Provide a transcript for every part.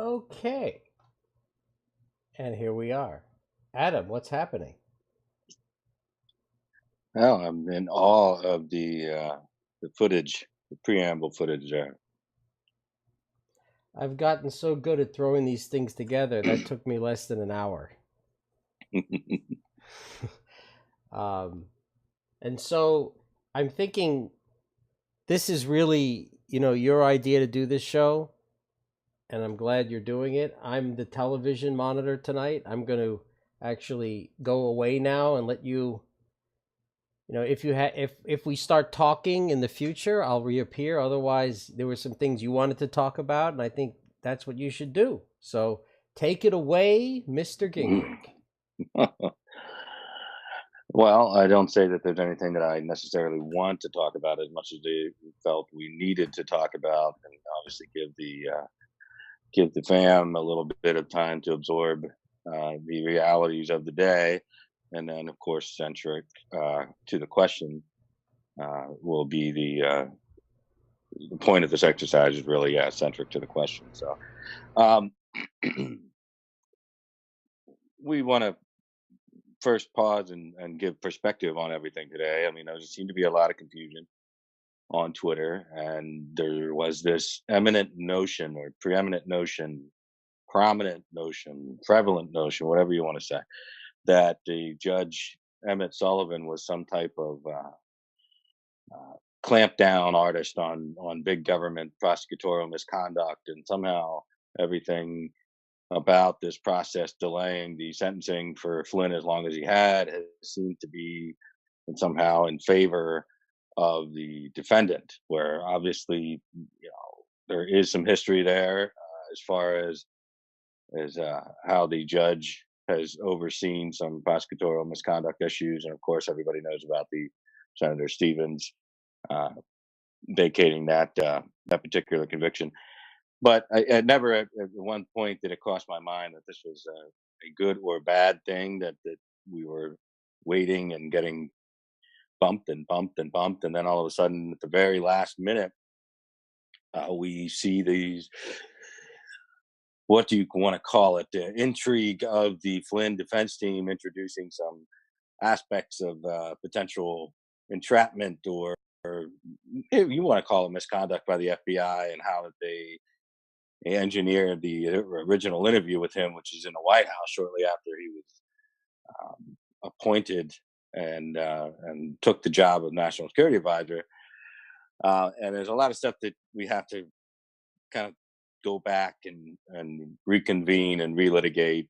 Okay, and here we are. Adam, what's happening? Well, I'm in awe of the footage, the preamble footage there. I've gotten so good at throwing these things together that took me less than an hour. Um, and so I'm thinking this is really, your idea to do this show, and I'm glad you're doing it. I'm the television monitor tonight. I'm going to actually go away now and let you. If if we start talking in the future, I'll reappear. Otherwise, there were some things you wanted to talk about, and I think that's what you should do. So take it away, Mr. Gingrich. Well, I don't say that there's anything that I necessarily want to talk about as much as they felt we needed to talk about, and obviously give the fam a little bit of time to absorb the realities of the day, and then of course centric to the question will be the point of this exercise is really centric to the question. So um, we want to first pause and give perspective on everything today. I mean, there seemed to be a lot of confusion on Twitter, and there was this eminent notion or preeminent notion, prominent notion, prevalent notion, whatever you want to say, that the judge Emmett Sullivan was some type of clamp down artist on big government prosecutorial misconduct, and somehow everything about this process delaying the sentencing for Flynn as long as he had has seemed to be and somehow in favor of the defendant, where obviously there is some history there as far as how the judge has overseen some prosecutorial misconduct issues, and of course everybody knows about the Senator Stevens uh, vacating that particular conviction. But I never at one point did it cross my mind that this was a good or bad thing, that we were waiting and getting bumped and bumped and bumped, and then all of a sudden, at the very last minute, we see these, what do you want to call it, the intrigue of the Flynn defense team introducing some aspects of potential entrapment or you want to call it misconduct by the FBI, and how they engineered the original interview with him, which is in the White House shortly after he was appointed and took the job of national security advisor. And there's a lot of stuff that we have to kind of go back and reconvene and relitigate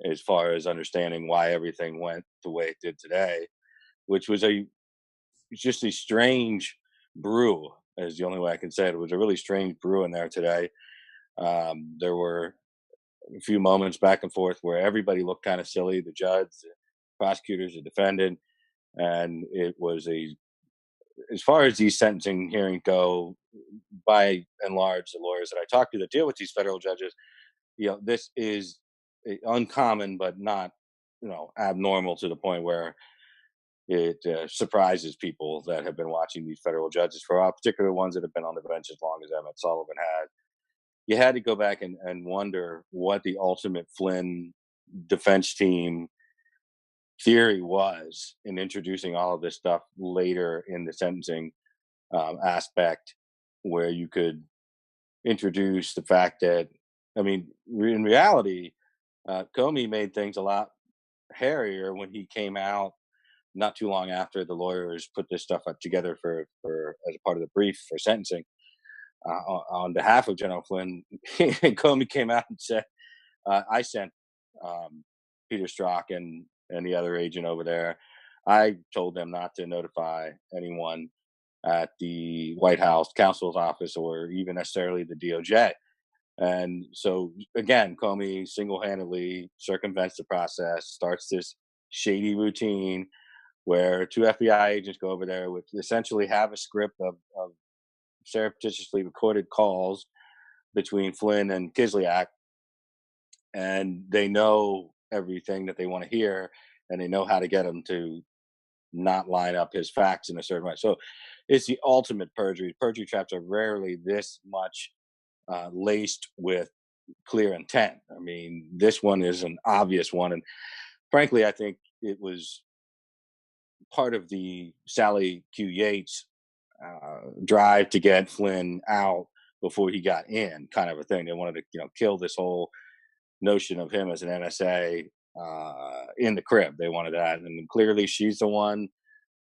as far as understanding why everything went the way it did today, which was just a strange brew, is the only way I can say it. It was a really strange brew in there today. There were a few moments back and forth where everybody looked kind of silly, the judge, the prosecutors, the defendant, and it was a, as far as these sentencing hearings go, by and large, the lawyers that I talk to that deal with these federal judges, this is uncommon, but not, abnormal to the point where it surprises people that have been watching these federal judges for all, particular ones that have been on the bench as long as Emmett Sullivan had. You had to go back and wonder what the ultimate Flynn defense team theory was in introducing all of this stuff later in the sentencing aspect, where you could introduce the fact that, I mean, in reality, Comey made things a lot hairier when he came out not too long after the lawyers put this stuff up together for as a part of the brief for sentencing on behalf of General Flynn. Comey came out and said, "I sent Peter Strzok and the other agent over there. I told them not to notify anyone at the White House counsel's office or even necessarily the DOJ." And so again, Comey single-handedly circumvents the process, starts this shady routine where two FBI agents go over there with essentially have a script of surreptitiously recorded calls between Flynn and Kislyak, and they know everything that they want to hear, and they know how to get him to not line up his facts in a certain way. So it's the ultimate perjury. Perjury traps are rarely this much laced with clear intent. I mean, this one is an obvious one, and frankly, I think it was part of the Sally Q. Yates drive to get Flynn out before he got in, kind of a thing. They wanted to, kill this whole notion of him as an NSA in the crib. They wanted that, and clearly, she's the one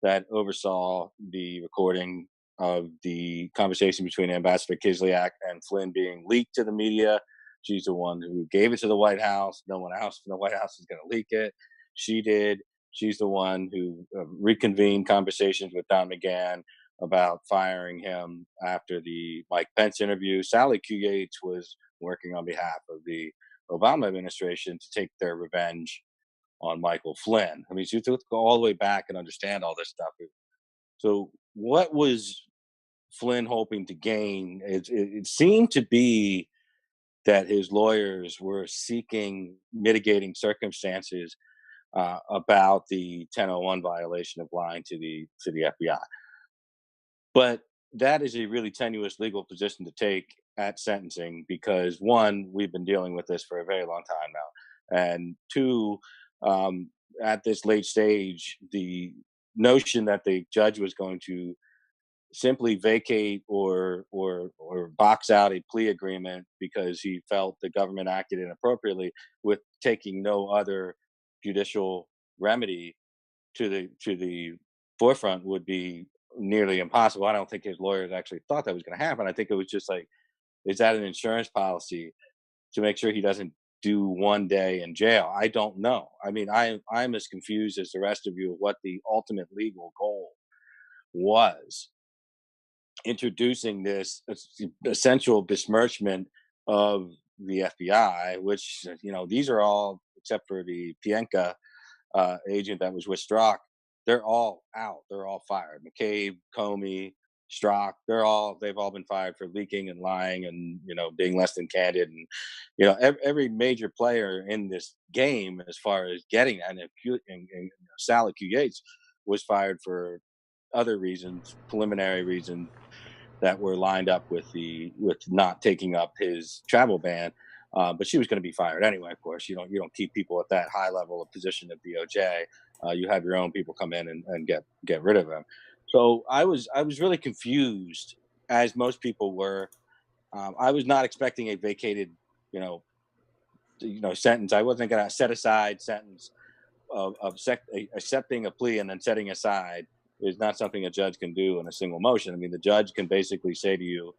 that oversaw the recording of the conversation between Ambassador Kislyak and Flynn being leaked to the media. She's the one who gave it to the White House. No one else from the White House is going to leak it. She did. She's the one who reconvened conversations with Don McGahn about firing him after the Mike Pence interview. Sally Q. Yates was working on behalf of the Obama administration to take their revenge on Michael Flynn. I mean, so you have to go all the way back and understand all this stuff. So, what was Flynn hoping to gain? It seemed to be that his lawyers were seeking mitigating circumstances about the 1001 violation of lying to the FBI. But that is a really tenuous legal position to take at sentencing because one, we've been dealing with this for a very long time now, and two, um, at this late stage, the notion that the judge was going to simply vacate or box out a plea agreement because he felt the government acted inappropriately with taking no other judicial remedy to the forefront would be nearly impossible. I don't think his lawyers actually thought that was going to happen. I think it was just like, is that an insurance policy to make sure he doesn't do 1 day in jail? I don't know. I mean, I'm as confused as the rest of you of what the ultimate legal goal was introducing this essential besmirchment of the FBI, which these are all except for the Pienka agent that was with Strzok, they're all out. They're all fired. McCabe, Comey, Strzok, they've all been fired for leaking and lying and being less than candid. And every major player in this game, as far as getting and Sally Q. Yates was fired for other reasons, preliminary reasons that were lined up with not taking up his travel ban. But she was going to be fired anyway. Of course, you don't keep people at that high level of position at DOJ. You have your own people come in and get rid of them. So I was really confused, as most people were. I was not expecting a vacated, you know, sentence. I wasn't going to set aside sentence of accepting a plea and then setting aside is not something a judge can do in a single motion. I mean, the judge can basically say to you,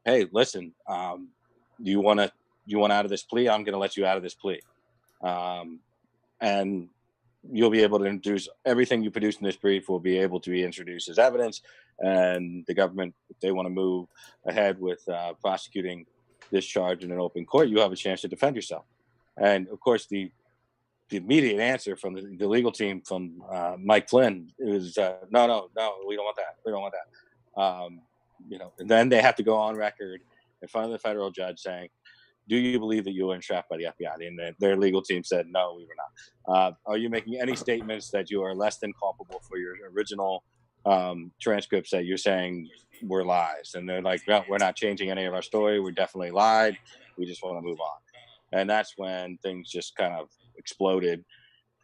"Hey, listen, do you want out of this plea? I'm going to let you out of this plea, um, and you'll be able to introduce everything you produce in this brief will be able to be introduced as evidence. And the government, if they want to move ahead with prosecuting this charge in an open court, you have a chance to defend yourself." And of course, the immediate answer from the legal team from Mike Flynn is no, no, no, we don't want that. We don't want that. And then they have to go on record in front of the federal judge saying, "Do you believe that you were entrapped by the FBI?" And their legal team said, "No, we were not." Are you making any statements that you are less than culpable for your original transcripts that you're saying were lies? And they're like, "No, we're not changing any of our story. We definitely lied. We just want to move on." And that's when things just kind of exploded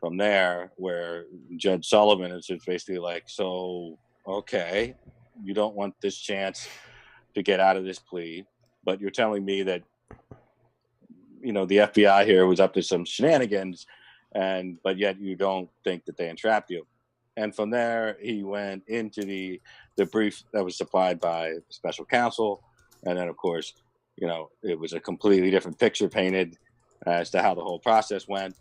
from there, where Judge Sullivan is just basically like, "So, okay, you don't want this chance to get out of this plea, but you're telling me that the FBI here was up to some shenanigans, but yet you don't think that they entrapped you." And from there, he went into the brief that was supplied by special counsel, and then of course, it was a completely different picture painted as to how the whole process went.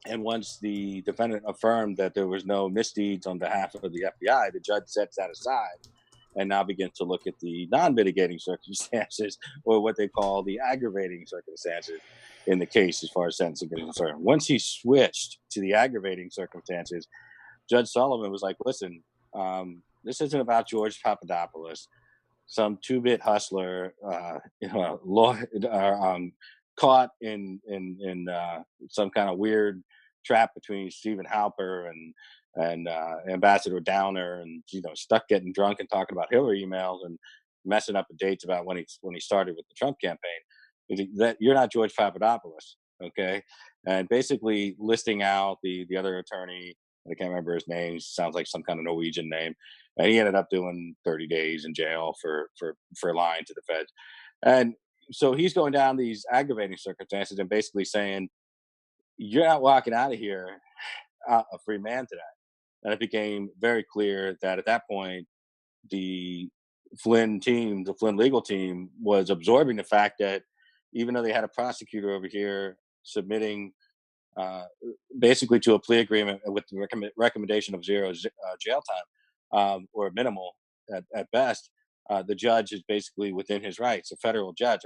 And once the defendant affirmed that there was no misdeeds on behalf of the FBI, the judge sets that aside and now begins to look at the non-mitigating circumstances, or what they call the aggravating circumstances in the case as far as sentencing is concerned. Once he switched to the aggravating circumstances, Judge Sullivan was like, "Listen, this isn't about George Papadopoulos, some two-bit hustler, law, caught in some kind of weird trap between Stephen Halper and Ambassador Downer, and stuck getting drunk and talking about Hillary emails and messing up the dates about when he started with the Trump campaign. that you're not George Papadopoulos, okay? And basically listing out the other attorney, I can't remember his name, sounds like some kind of Norwegian name, and he ended up doing 30 days in jail for lying to the feds. And so he's going down these aggravating circumstances and basically saying, "You're not walking out of here a free man today." And it became very clear that at that point, the Flynn team, the Flynn legal team, was absorbing the fact that even though they had a prosecutor over here submitting uh, basically to a plea agreement with the recommendation of zero jail time or minimal at best, the judge is basically within his rights. A federal judge,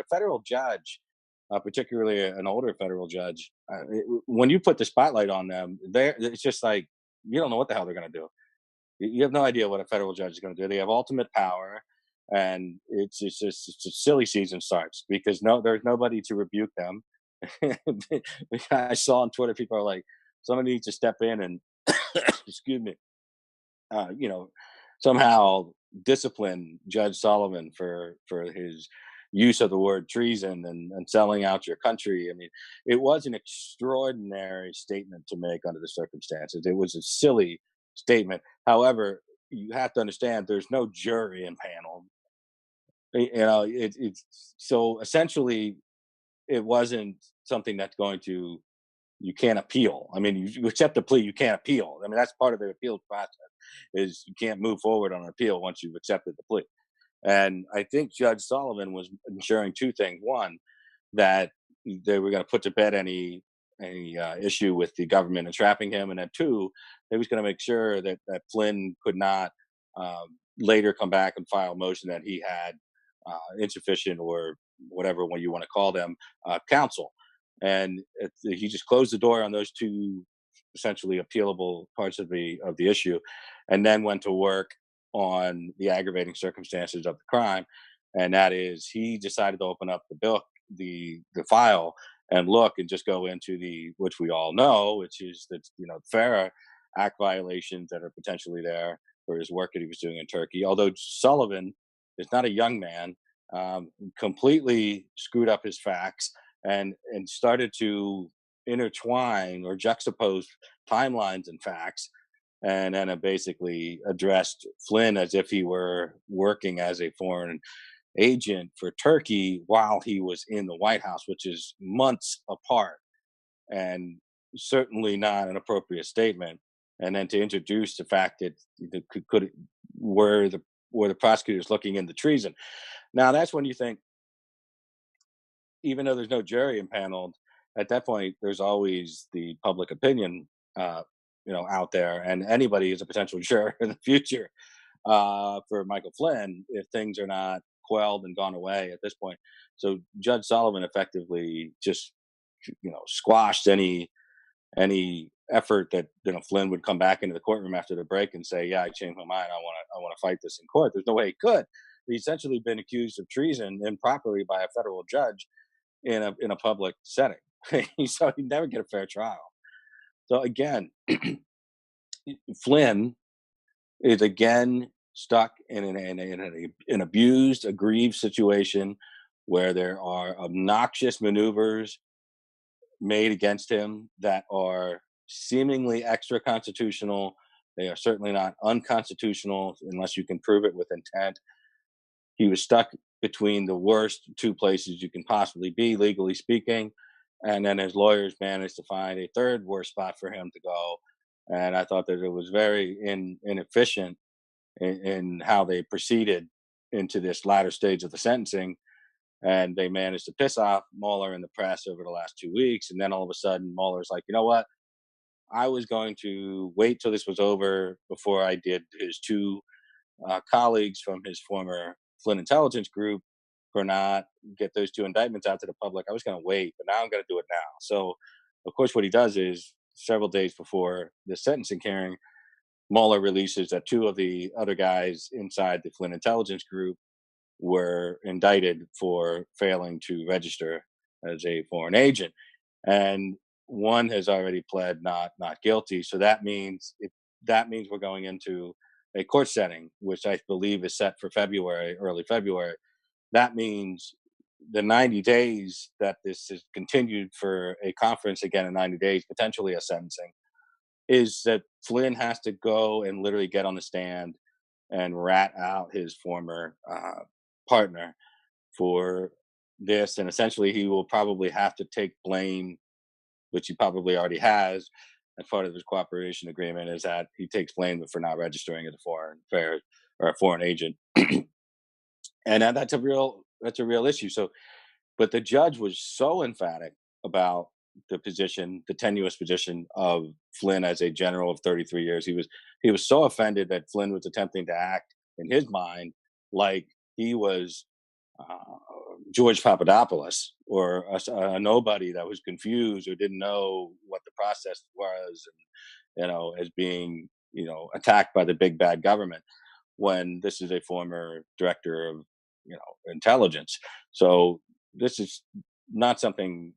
particularly an older federal judge, when you put the spotlight on them, it's just like you don't know what the hell they're going to do. You have no idea what a federal judge is going to do. They have ultimate power, and it's a silly season starts because there's nobody to rebuke them. I saw on Twitter people are like, somebody needs to step in and excuse me, you know, somehow discipline Judge Sullivan for his use of the word treason and selling out your country. I mean, it was an extraordinary statement to make under the circumstances. It was a silly statement. However, you have to understand there's no jury impaneled. It's so essentially it wasn't something that's going to you can't appeal. I mean, you accept a plea, you can't appeal. I mean, that's part of the appeal process is you can't move forward on an appeal once you've accepted the plea. And I think Judge Sullivan was ensuring two things: one, that they were going to put to bed any issue with the government entrapping him, and then two, they was going to make sure that Flynn could not later come back and file a motion that he had insufficient or whatever one you want to call them counsel. And he just closed the door on those two essentially appealable parts of the issue, and then went to work on the aggravating circumstances of the crime. And that is, he decided to open up the book, the file, and look and just go into the which we all know, which is that FARA Act violations that are potentially there for his work that he was doing in Turkey. Although Sullivan is not a young man, completely screwed up his facts and started to intertwine or juxtapose timelines and facts, and then basically addressed Flynn as if he were working as a foreign agent for Turkey while he was in the White House, which is months apart, and certainly not an appropriate statement. And then to introduce the fact that could were the prosecutors looking into treason. Now that's when you think, even though there's no jury impaneled, at that point there's always the public opinion, uh, out there, and anybody is a potential juror in the future for Michael Flynn if things are not quelled and gone away at this point. So Judge Sullivan effectively just squashed any effort that Flynn would come back into the courtroom after the break and say, "Yeah, I changed my mind. I want to fight this in court." There's no way he could. He's essentially been accused of treason improperly by a federal judge in a public setting. So he'd never get a fair trial. So again, Flynn is again stuck in an abused, aggrieved situation where there are obnoxious maneuvers made against him that are seemingly extra constitutional. They are certainly not unconstitutional unless you can prove it with intent. He was stuck between the worst two places you can possibly be, legally speaking. And then his lawyers managed to find a third worst spot for him to go. And I thought that it was very inefficient in how they proceeded into this latter stage of the sentencing. And they managed to piss off Mueller in the press over the last 2 weeks. And then all of a sudden, Mueller's like, you know what? I was going to wait till this was over before I did his two colleagues from his former Flynn intelligence group for not get those two indictments out to the public. I was going to wait, but now I'm going to do it now. So, of course, what he does is several days before the sentencing hearing, Mueller releases that two of the other guys inside the Flynn intelligence group were indicted for failing to register as a foreign agent, and one has already pled not guilty. So that means we're going into a court setting, which I believe is set for February, early February. That means the 90 days that this is continued for a conference again in 90 days, potentially a sentencing, is that Flynn has to go and literally get on the stand and rat out his former partner for this. And essentially, he will probably have to take blame, which he probably already has. As part of his cooperation agreement, is that he takes blame for not registering as a foreign affairs or a foreign agent, and that's a real issue. So, but the judge was so emphatic about the position, the tenuous position of Flynn as a general of 33 years. He was so offended that Flynn was attempting to act in his mind like he was uh, George Papadopoulos or a nobody that was confused or didn't know what the process was, and as being attacked by the big bad government when this is a former director of intelligence. So this is not something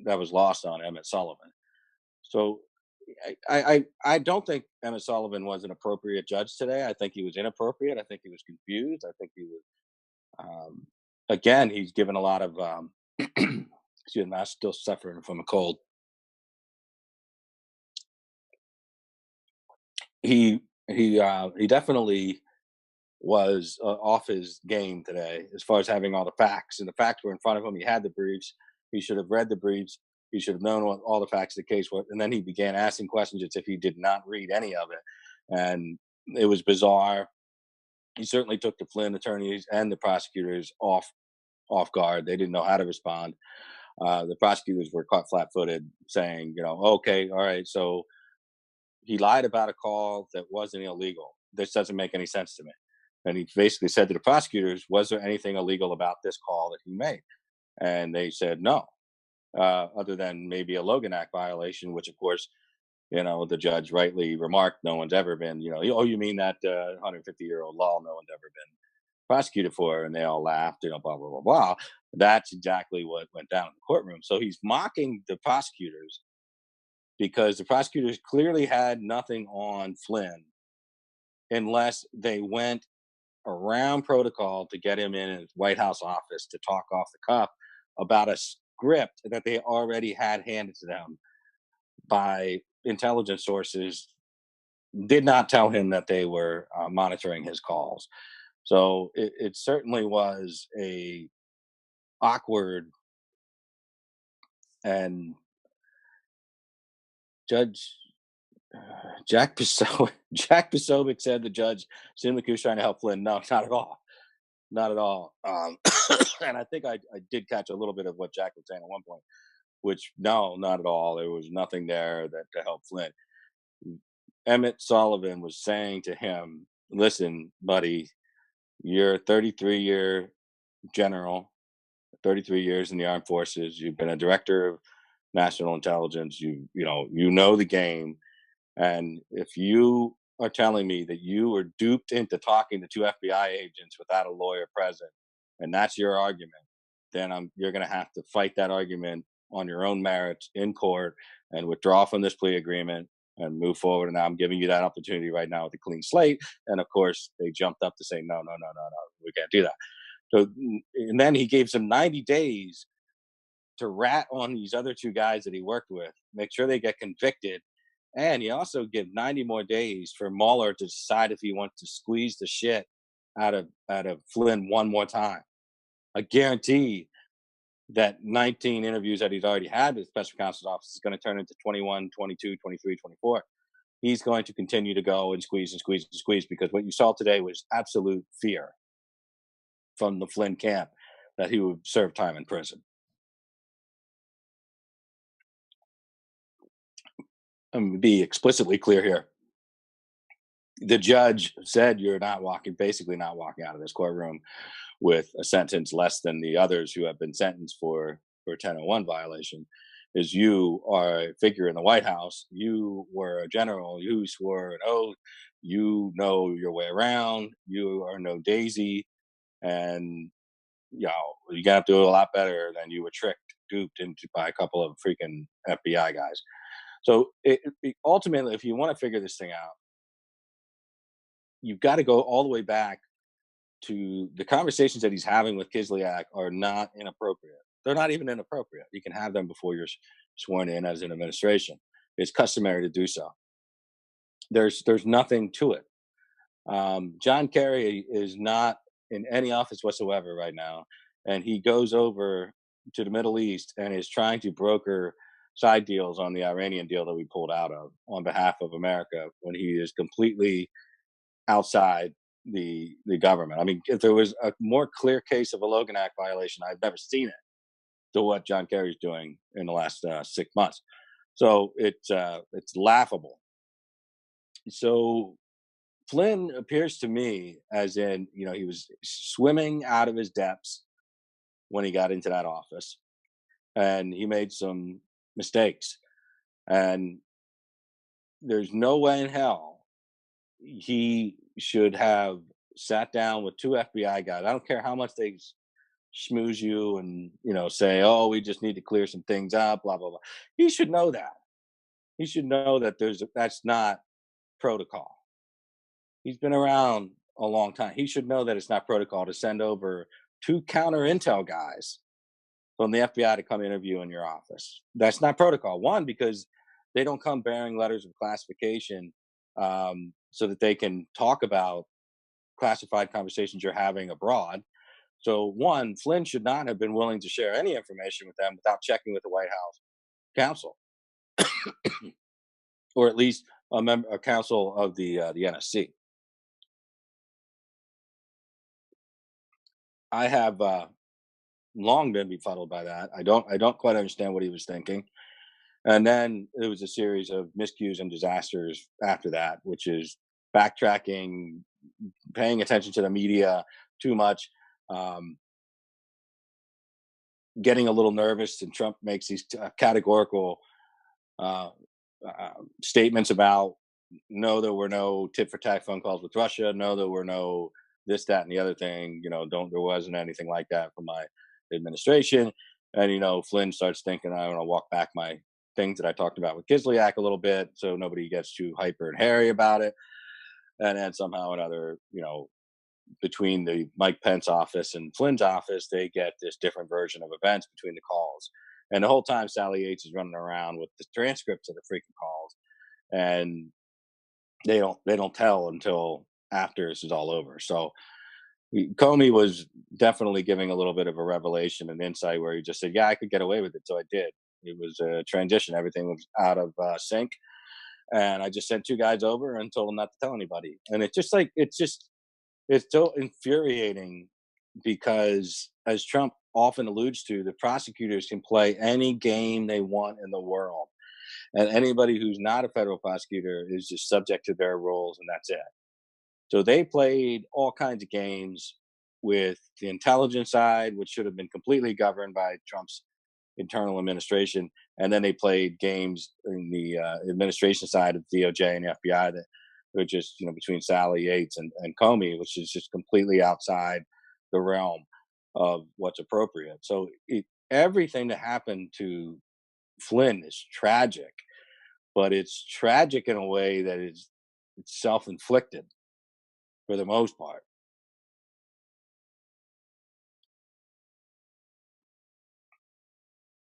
that was lost on Emmett Sullivan. So I don't think Emmett Sullivan was an appropriate judge today. I think he was inappropriate. I think he was confused. I think he was again, he's given a lot of excuse me, I'm still suffering from a cold. He definitely was off his game today as far as having all the facts, and the facts were in front of him. He had the briefs. He should have read the briefs. He should have known what all the facts of the case were, and then he began asking questions as if he did not read any of it, and it was bizarre. He certainly took the Flynn attorneys and the prosecutors off guard. They didn't know how to respond. The prosecutors were caught flat-footed, saying, "Okay, all right, so he lied about a call that wasn't illegal. This doesn't make any sense to me." And he basically said to the prosecutors, "Was there anything illegal about this call that he made?" And they said no, other than maybe a Logan Act violation, which of course, the judge rightly remarked, no one's ever been, oh, you mean that 150-year-old law no one's ever been prosecuted for? And they all laughed, blah, blah, blah, blah. That's exactly what went down in the courtroom. So he's mocking the prosecutors because the prosecutors clearly had nothing on Flynn unless they went around protocol to get him in his White House office to talk off the cuff about a script that they already had handed to them by intelligence sources, did not tell him that they were monitoring his calls. So it certainly was a awkward, and Judge Jack Posobiec said the judge seemed like he was trying to help Flynn. No, not at all. Not at all. And I think I did catch a little bit of what Jack was saying at one point, which no, not at all. There was nothing there that to help Flynn. Emmett Sullivan was saying to him, "Listen, buddy, you're a 33-year general, 33 years in the armed forces. You've been a director of national intelligence. You know the game. And if you are telling me that you were duped into talking to two FBI agents without a lawyer present, and that's your argument, then you're going to have to fight that argument on your own merits in court and withdraw from this plea agreement and move forward. And I'm giving you that opportunity right now with a clean slate." And of course, they jumped up to say, "No, no, no, no, no, we can't do that." So, and then he gave some 90 days to rat on these other two guys that he worked with, make sure they get convicted. And he also give 90 more days for Mueller to decide if he wants to squeeze the shit out of Flynn one more time. I guarantee that 19 interviews that he's already had with the special counsel's office is going to turn into 21, 22, 23, 24. He's going to continue to go and squeeze and squeeze and squeeze because what you saw today was absolute fear from the Flynn camp that he would serve time in prison. I'm to be explicitly clear here. The judge said you're not walking, basically not walking out of this courtroom with a sentence less than the others who have been sentenced for 1001 violation. Is you are a figure in the White House. You were a general. You swore an oath. You know your way around. You are no daisy, and you got to do a lot better than you were tricked, duped into by a couple of freaking FBI guys. So ultimately, if you want to figure this thing out, you've got to go all the way back to the conversations that he's having with Kislyak are not inappropriate. They're not even inappropriate. You can have them before you're sworn in as an administration. It's customary to do so. There's nothing to it. John Kerry is not in any office whatsoever right now, and he goes over to the Middle East and is trying to broker side deals on the Iranian deal that we pulled out of on behalf of America when he is completely outside the government. I mean, if there was a more clear case of a Logan Act violation, I've never seen it to what John Kerry's doing in the last 6 months. So it's laughable. So Flynn appears to me as in, he was swimming out of his depths when he got into that office, and he made some mistakes. And there's no way in hell he should have sat down with two FBI guys. I don't care how much they schmooze you and say, "Oh, we just need to clear some things up," blah blah blah. He should know that. He should know that that's not protocol. He's been around a long time. He should know that it's not protocol to send over two counter intel guys from the FBI to come interview in your office. That's not protocol. One, because they don't come bearing letters of classification so that they can talk about classified conversations you're having abroad. So, one, Flynn should not have been willing to share any information with them without checking with the White House counsel, or at least a counsel of the NSC. I have long been befuddled by that. I don't quite understand what he was thinking. And then it was a series of miscues and disasters after that, which is backtracking, paying attention to the media too much, getting a little nervous, and Trump makes these categorical uh, statements about no, there were no tit for tat phone calls with Russia. No, there were no this, that, and the other thing. There wasn't anything like that from my administration. And Flynn starts thinking, I want to walk back my things that I talked about with Kislyak a little bit, so nobody gets too hyper and hairy about it. And then somehow or another, between the Mike Pence office and Flynn's office, they get this different version of events between the calls. And the whole time, Sally Yates is running around with the transcripts of the freaking calls, and they don't tell until after this is all over. So Comey was definitely giving a little bit of a revelation and insight where he just said, "Yeah, I could get away with it, so I did." It was a transition; everything was out of sync, and I just sent two guys over and told them not to tell anybody. And it's so infuriating because, as Trump often alludes to, the prosecutors can play any game they want in the world, and anybody who's not a federal prosecutor is just subject to their rules, and that's it. So they played all kinds of games with the intelligence side, which should have been completely governed by Trump's internal administration, and then they played games in the administration side of DOJ and the FBI that were just between Sally Yates and Comey, which is just completely outside the realm of what's appropriate. So everything that happened to Flynn is tragic, but it's tragic in a way that is it's self-inflicted for the most part.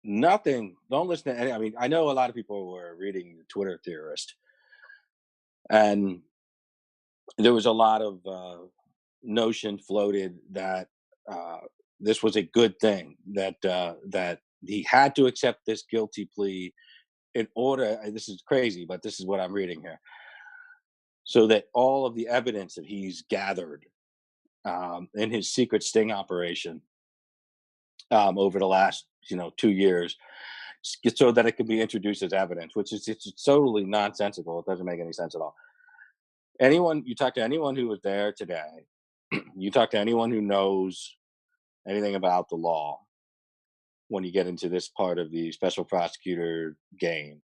Nothing. Don't listen to any. I mean, I know a lot of people were reading the Twitter theorist, and there was a lot of notion floated that uh, this was a good thing, that he had to accept this guilty plea in order. This is crazy, but this is what I'm reading here. So that all of the evidence that he's gathered in his secret sting operation over the last 2 years, so that it could be introduced as evidence, which is it's totally nonsensical. It doesn't make any sense at all. Anyone you talk to, anyone who was there today, you talk to anyone who knows anything about the law, when you get into this part of the special prosecutor game,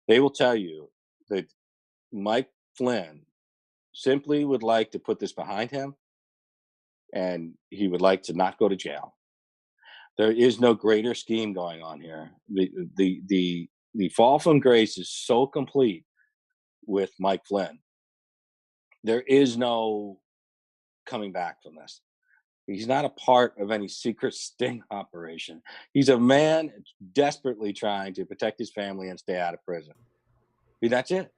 they will tell you that Mike Flynn simply would like to put this behind him, and he would like to not go to jail. There is no greater scheme going on here. The fall from grace is so complete with Mike Flynn. There is no coming back from this. He's not a part of any secret sting operation. He's a man desperately trying to protect his family and stay out of prison. And that's it.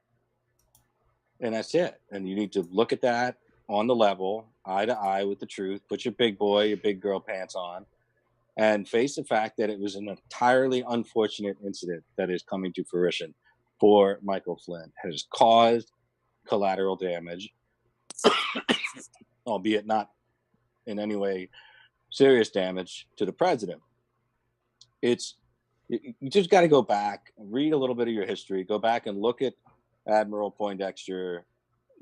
And that's it. And you need to look at that on the level, eye to eye with the truth. Put your big boy, your big girl pants on, and face the fact that it was an entirely unfortunate incident that is coming to fruition for Michael Flynn. It has caused collateral damage, albeit not in any way serious damage to the president. You just got to go back, read a little bit of your history, go back and look at Admiral Poindexter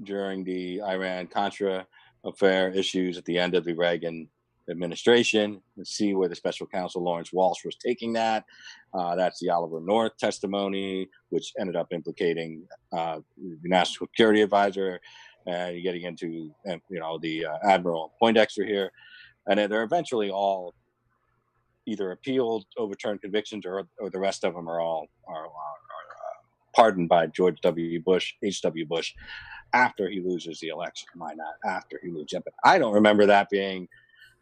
during the Iran-Contra affair issues at the end of the Reagan administration, and see where the special counsel Lawrence Walsh was taking that. That's the Oliver North testimony, which ended up implicating the national security advisor. You're getting into, the Admiral Poindexter here. And they're eventually all either appealed, overturned convictions, or the rest of them are all pardoned by George W. Bush, H.W. Bush, after he loses the election. Why not after he loses it? But I don't remember that being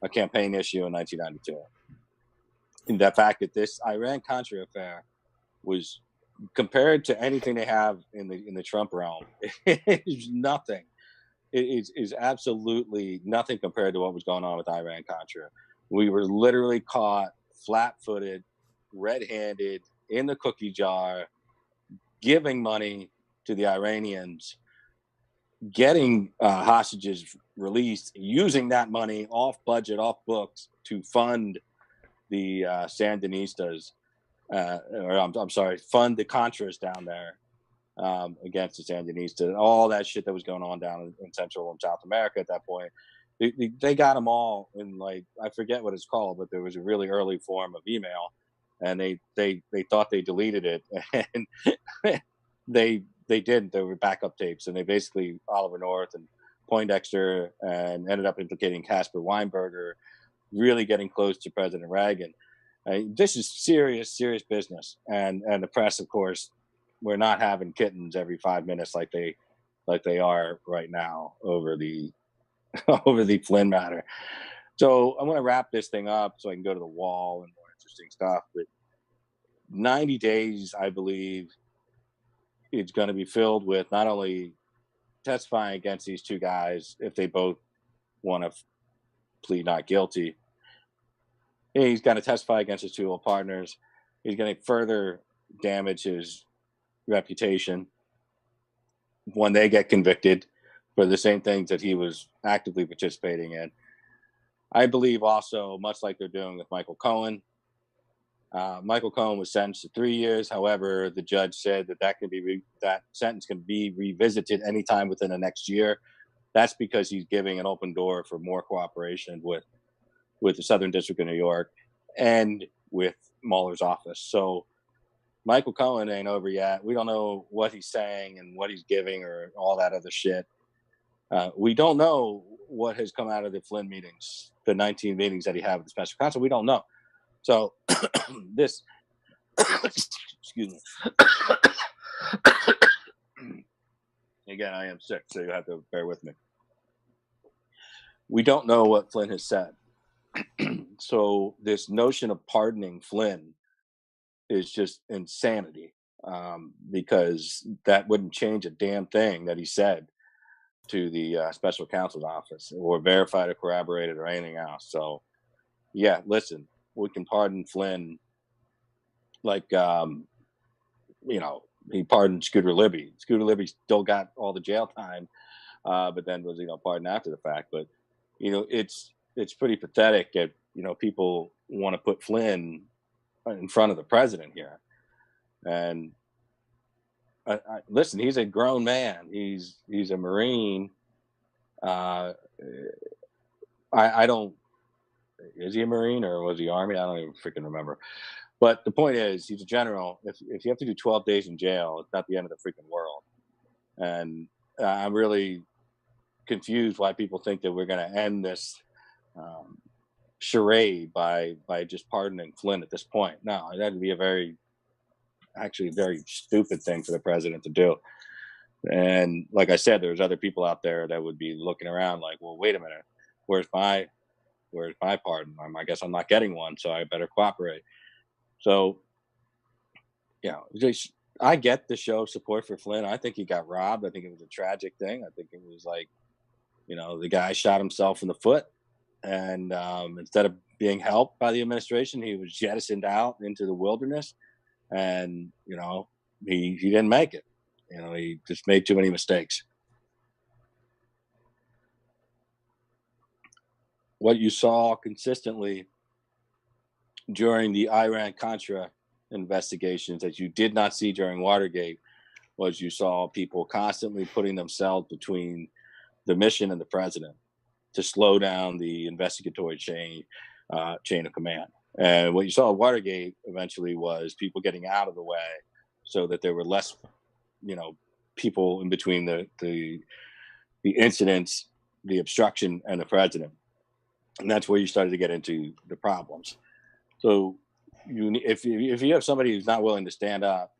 a campaign issue in 1992. And the fact that this Iran-Contra affair was compared to anything they have in the Trump realm, it is nothing. It is absolutely nothing compared to what was going on with Iran-Contra. We were literally caught flat-footed, red-handed, in the cookie jar, giving money to the Iranians, getting hostages released, using that money off budget, off books to fund the Sandinistas, fund the Contras down there against the Sandinistas, all that shit that was going on down in Central and South America at that point. They got them all in, like, I forget what it's called, but there was a really early form of email, and they thought they deleted it, and they didn't. There were backup tapes, and they basically Oliver North and Poindexter, and ended up implicating Casper Weinberger, really getting close to President Reagan. This is serious business, and the press, of course, we're not having kittens every 5 minutes like they are right now over the over the Flynn matter. So I'm going to wrap this thing up so I can go to the wall and more interesting stuff. But 90 days, I believe, it's going to be filled with not only testifying against these two guys if they both want to plead not guilty. He's going to testify against his two old partners. He's going to further damage his reputation when they get convicted for the same things that he was actively participating in. I believe also, much like they're doing with Michael Cohen, Michael Cohen was sentenced to 3 years. However, the judge said that sentence can be revisited anytime within the next year. That's because he's giving an open door for more cooperation with the Southern District of New York and with Mueller's office. So Michael Cohen ain't over yet. We don't know what he's saying and what he's giving or all that other shit. We don't know what has come out of the Flynn meetings, the 19 meetings that he had with the special counsel. We don't know. So this, excuse me. Again, I am sick, so you have to bear with me. We don't know what Flynn has said. So this notion of pardoning Flynn is just insanity, because that wouldn't change a damn thing that he said to the special counsel's office, or verified or corroborated or anything else. So, yeah, listen, we can pardon Flynn like, he pardoned Scooter Libby. Scooter Libby still got all the jail time, but then was, pardoned after the fact. But, it's pretty pathetic that, people want to put Flynn in front of the president here. And listen, he's a grown man. He's a Marine. I don't. Is he a Marine or was he Army? I don't even freaking remember. But the point is, he's a general. If you have to do 12 days in jail, it's not the end of the freaking world. And I'm really confused why people think that we're going to end this charade by just pardoning Flynn at this point. No, that'd be a very stupid thing for the president to do. And like I said, there's other people out there that would be looking around like, well, wait a minute. where's my pardon? I guess I'm not getting one, so I better cooperate. So, I get the show support for Flynn. I think he got robbed. I think it was a tragic thing. I think it was like, the guy shot himself in the foot, and instead of being helped by the administration, he was jettisoned out into the wilderness, and he didn't make it. He just made too many mistakes. What you saw consistently during the Iran-Contra investigations that you did not see during Watergate was you saw people constantly putting themselves between the mission and the president to slow down the investigatory chain of command. And what you saw at Watergate eventually was people getting out of the way so that there were less, people in between the incidents, the obstruction, and the president. And that's where you started to get into the problems. So if you have somebody who's not willing to stand up,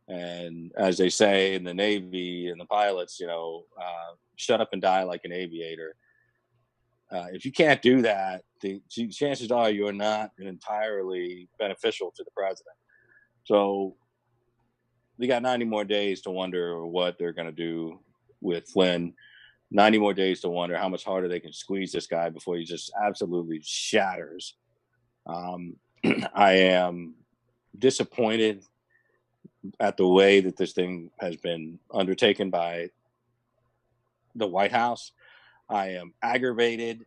and as they say in the Navy and the pilots, shut up and die like an aviator. If you can't do that, the chances are you're not entirely beneficial to the president. So we got 90 more days to wonder what they're going to do with Flynn. 90 more days to wonder how much harder they can squeeze this guy before he just absolutely shatters. I am disappointed at the way that this thing has been undertaken by the White House. I am aggravated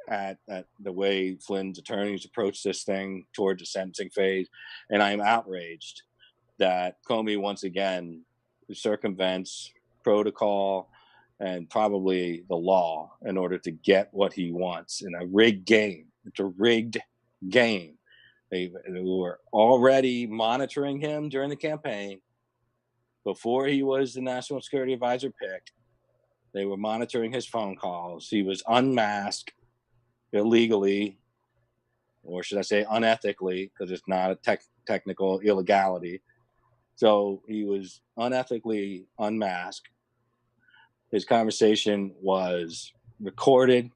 at the way Flynn's attorneys approach this thing towards the sentencing phase. And I am outraged that Comey once again circumvents protocol and probably the law in order to get what he wants in a rigged game. It's a rigged game. They were already monitoring him during the campaign before he was the national security advisor picked. They were monitoring his phone calls. He was unmasked illegally, or should I say unethically, because it's not a technical illegality. So he was unethically unmasked. His conversation was recorded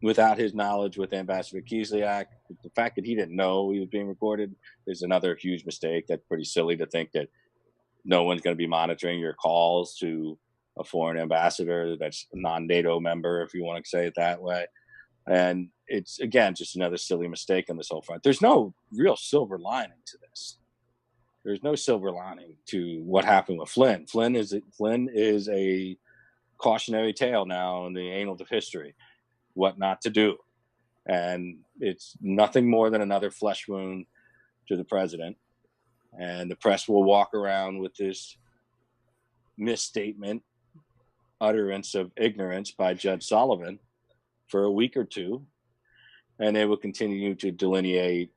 without his knowledge with Ambassador Kislyak. The fact that he didn't know he was being recorded is another huge mistake. That's pretty silly to think that no one's going to be monitoring your calls to a foreign ambassador that's a non-NATO member, if you want to say it that way. And it's, again, just another silly mistake on this whole front. There's no real silver lining to this. There's no silver lining to what happened with Flynn. Flynn is a cautionary tale now in the annals of history, what not to do. And it's nothing more than another flesh wound to the president. And the press will walk around with this misstatement, utterance of ignorance by Judge Sullivan for a week or two. And they will continue to delineate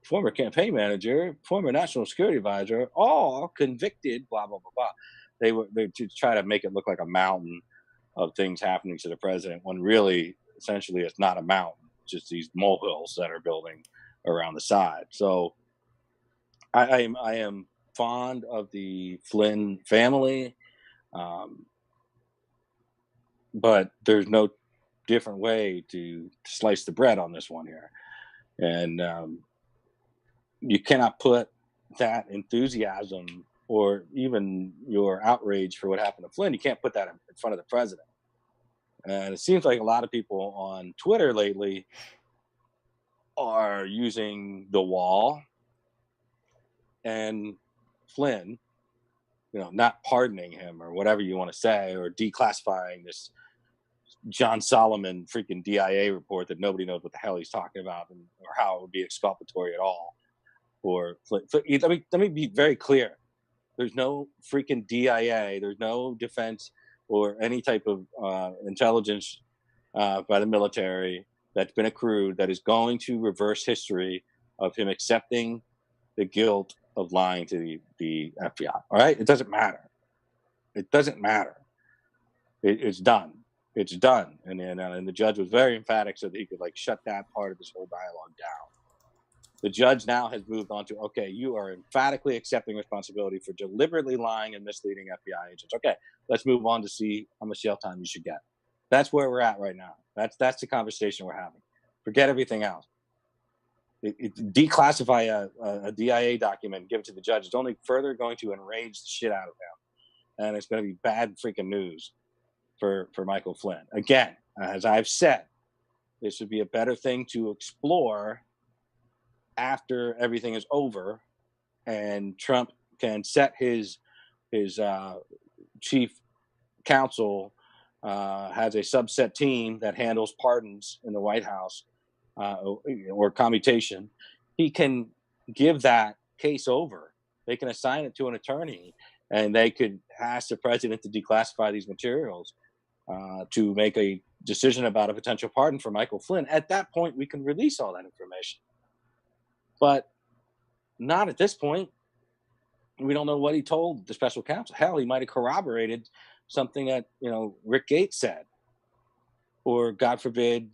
former campaign manager, former national security advisor, all convicted, blah, blah, blah, blah. They to try to make it look like a mountain of things happening to the president when really, essentially, it's not a mountain, just these molehills that are building around the side. So I am fond of the Flynn family, but there's no different way to slice the bread on this one here. And you cannot put that enthusiasm or even your outrage for what happened to Flynn, you can't put that in front of the president. And it seems like a lot of people on Twitter lately are using the wall and Flynn, not pardoning him or whatever you want to say, or declassifying this John Solomon freaking DIA report that nobody knows what the hell he's talking about or how it would be exculpatory at all. Or let me be very clear. There's no freaking DIA. There's no defense or any type of intelligence by the military that's been accrued that is going to reverse history of him accepting the guilt of lying to the FBI. All right? It doesn't matter. It doesn't matter. It's done. It's done. And the judge was very emphatic so that he could shut that part of this whole dialogue down. The judge now has moved on to, okay, you are emphatically accepting responsibility for deliberately lying and misleading FBI agents. Okay, let's move on to see how much jail time you should get. That's where we're at right now. That's the conversation we're having. Forget everything else. Declassify a DIA document and give it to the judge. It's only further going to enrage the shit out of him, and it's going to be bad freaking news for Michael Flynn. Again, as I've said, this would be a better thing to explore after everything is over, and Trump can set his chief counsel has a subset team that handles pardons in the White House or commutation. He can give that case over. They can assign it to an attorney, and they could ask the president to declassify these materials to make a decision about a potential pardon for Michael Flynn. At that point, we can release all that information. But not at this point. We don't know what he told the special counsel. Hell, he might have corroborated something that, Rick Gates said, or God forbid,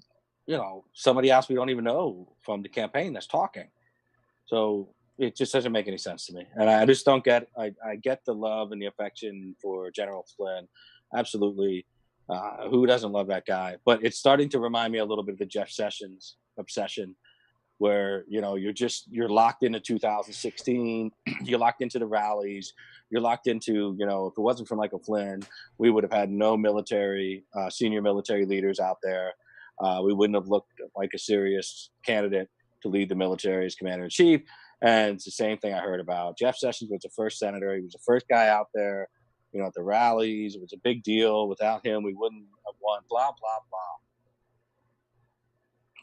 somebody else we don't even know from the campaign that's talking. So it just doesn't make any sense to me. And I just don't get, I get the love and the affection for General Flynn. Absolutely. Who doesn't love that guy? But it's starting to remind me a little bit of the Jeff Sessions obsession, where you're locked into 2016, you're locked into the rallies, you're locked into, if it wasn't for Michael Flynn, we would have had no military, senior military leaders out there. We wouldn't have looked like a serious candidate to lead the military as commander-in-chief. And it's the same thing I heard about. Jeff Sessions was the first senator. He was the first guy out there, at the rallies. It was a big deal. Without him, we wouldn't have won, blah, blah, blah.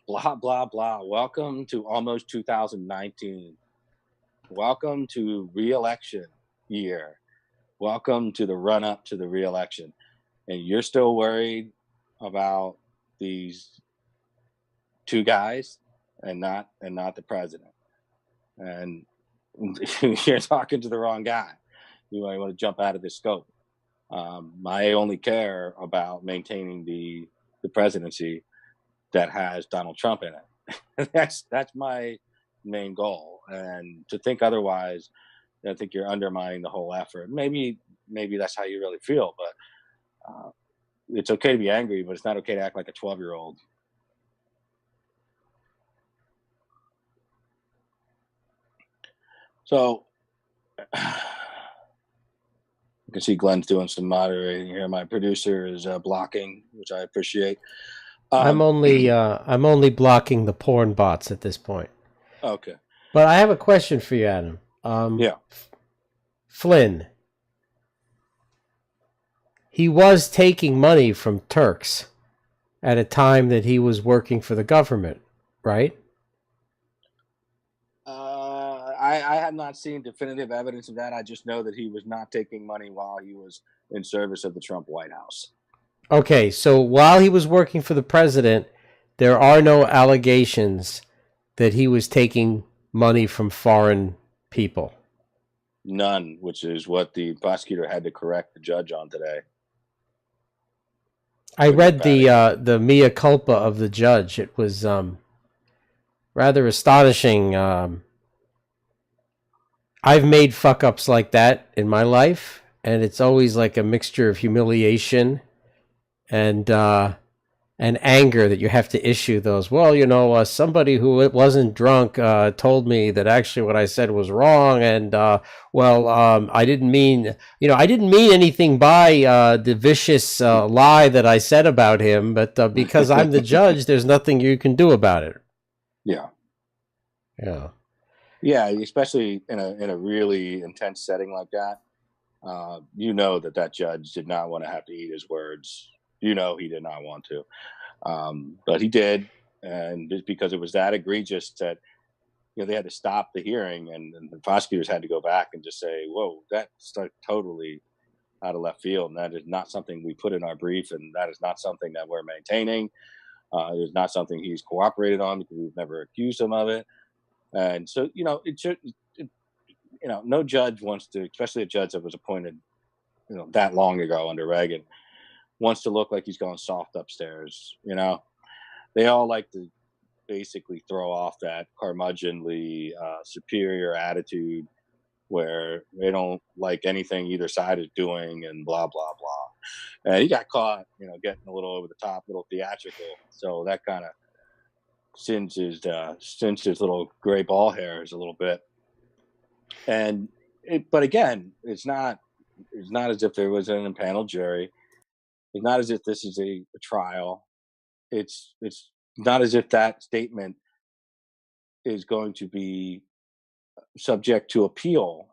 Blah, blah, blah. Welcome to almost 2019. Welcome to re-election year. Welcome to the run-up to the re-election. And you're still worried about these two guys and not the president. And you're talking to the wrong guy. You might want to jump out of this scope. I only care about maintaining the presidency that has Donald Trump in it. That's my main goal. And to think otherwise, I think you're undermining the whole effort. Maybe that's how you really feel, but it's okay to be angry, but it's not okay to act like a 12-year-old. So you can see Glenn's doing some moderating here. My producer is blocking, which I appreciate. I'm only blocking the porn bots at this point. Okay. But I have a question for you, Adam. Yeah. Flynn. He was taking money from Turks at a time that he was working for the government, right? I have not seen definitive evidence of that. I just know that he was not taking money while he was in service of the Trump White House. Okay, so while he was working for the president, there are no allegations that he was taking money from foreign people. None, which is what the prosecutor had to correct the judge on today. I read the mea culpa of the judge. It was rather astonishing. I've made fuck ups like that in my life, and it's always like a mixture of humiliation and anger that you have to issue those. Well, somebody who wasn't drunk told me that actually what I said was wrong, and I didn't mean anything by the vicious lie that I said about him, but because I'm the judge, there's nothing you can do about it. Yeah. Yeah. Yeah, especially in a really intense setting like that. That judge did not want to have to eat his words. He did not want to. But he did. And just because it was that egregious that, they had to stop the hearing, and the prosecutors had to go back and just say, whoa, that's totally out of left field. And that is not something we put in our brief. And that is not something that we're maintaining. It is not something he's cooperated on because we've never accused him of it. And so, no judge wants to, especially a judge that was appointed, that long ago under Reagan, wants to look like he's going soft upstairs. They all like to basically throw off that curmudgeonly, superior attitude where they don't like anything either side is doing and blah, blah, blah. And he got caught, getting a little over the top, a little theatrical. So that kind of singed his little gray ball hairs a little bit. And but again, it's not as if there was an impaneled jury. It's not as if this is a trial. It's not as if that statement is going to be subject to appeal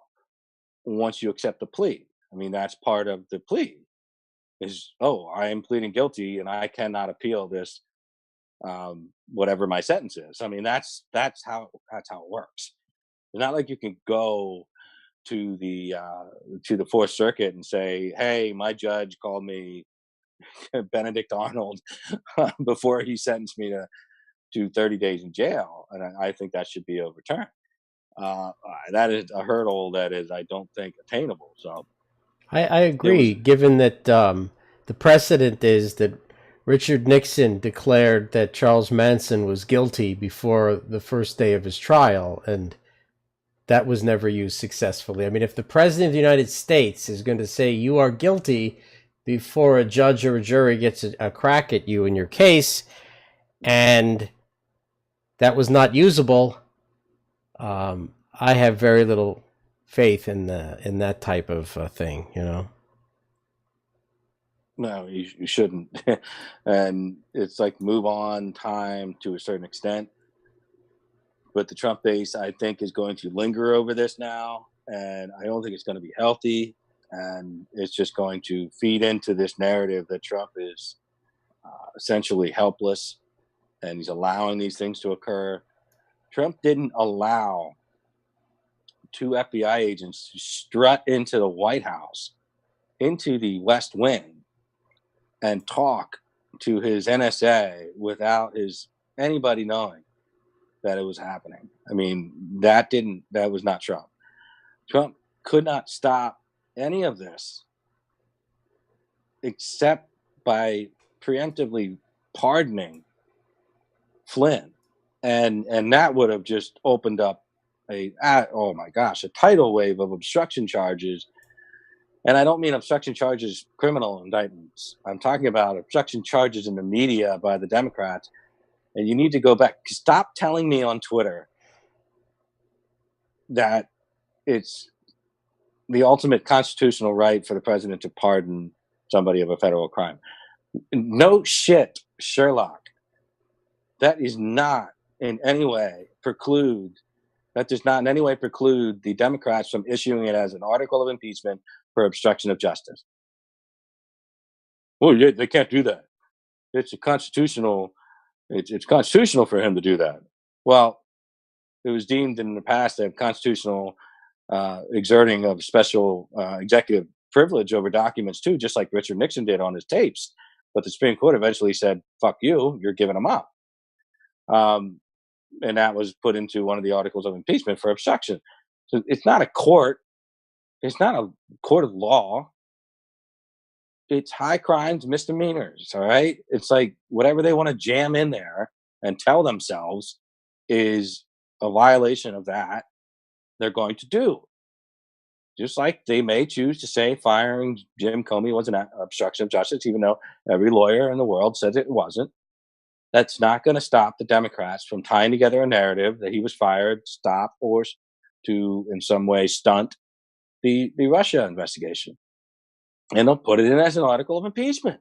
once you accept the plea. I mean, that's part of the plea is, oh, I am pleading guilty and I cannot appeal this, whatever my sentence is. I mean, that's how it works. It's not like you can go to the Fourth Circuit and say, "Hey, my judge called me Benedict Arnold before he sentenced me to 30 days in jail," and I think that should be overturned. Uh, that is a hurdle that is, I don't think, attainable. So I it was agree, given that the precedent is that Richard Nixon declared that Charles Manson was guilty before the first day of his trial, and that was never used successfully. I mean, if the President of the United States is going to say you are guilty before a judge or a jury gets a crack at you in your case, and that was not usable, I have very little faith in that type of thing. no, you shouldn't, and it's like move on time to a certain extent. But the Trump base, I think, is going to linger over this now, and I don't think it's going to be healthy. And it's just going to feed into this narrative that Trump is essentially helpless, and he's allowing these things to occur. Trump didn't allow two FBI agents to strut into the White House, into the West Wing, and talk to his NSA without anybody knowing that it was happening. I mean, that was not Trump. Trump could not stop any of this except by preemptively pardoning Flynn. And that would have just opened up oh my gosh, a tidal wave of obstruction charges. And I don't mean obstruction charges, criminal indictments. I'm talking about obstruction charges in the media by the Democrats. And you need to go back. Stop telling me on Twitter that it's the ultimate constitutional right for the president to pardon somebody of a federal crime. No shit, Sherlock. That is not in any way preclude. That does not in any way preclude the Democrats from issuing it as an article of impeachment for obstruction of justice. Well, yeah, they can't do that. It's constitutional for him to do that. Well, it was deemed in the past that constitutional exerting of special executive privilege over documents too, just like Richard Nixon did on his tapes. But the Supreme Court eventually said, "Fuck you, you're giving them up," and that was put into one of the articles of impeachment for obstruction. So it's not a court. It's not a court of law. It's high crimes, misdemeanors. All right. It's like whatever they want to jam in there and tell themselves is a violation of that, they're going to do. Just like they may choose to say firing Jim Comey was an obstruction of justice, even though every lawyer in the world says it wasn't. That's not going to stop the Democrats from tying together a narrative that he was fired, stop, or to in some way stunt the Russia investigation. And they'll put it in as an article of impeachment,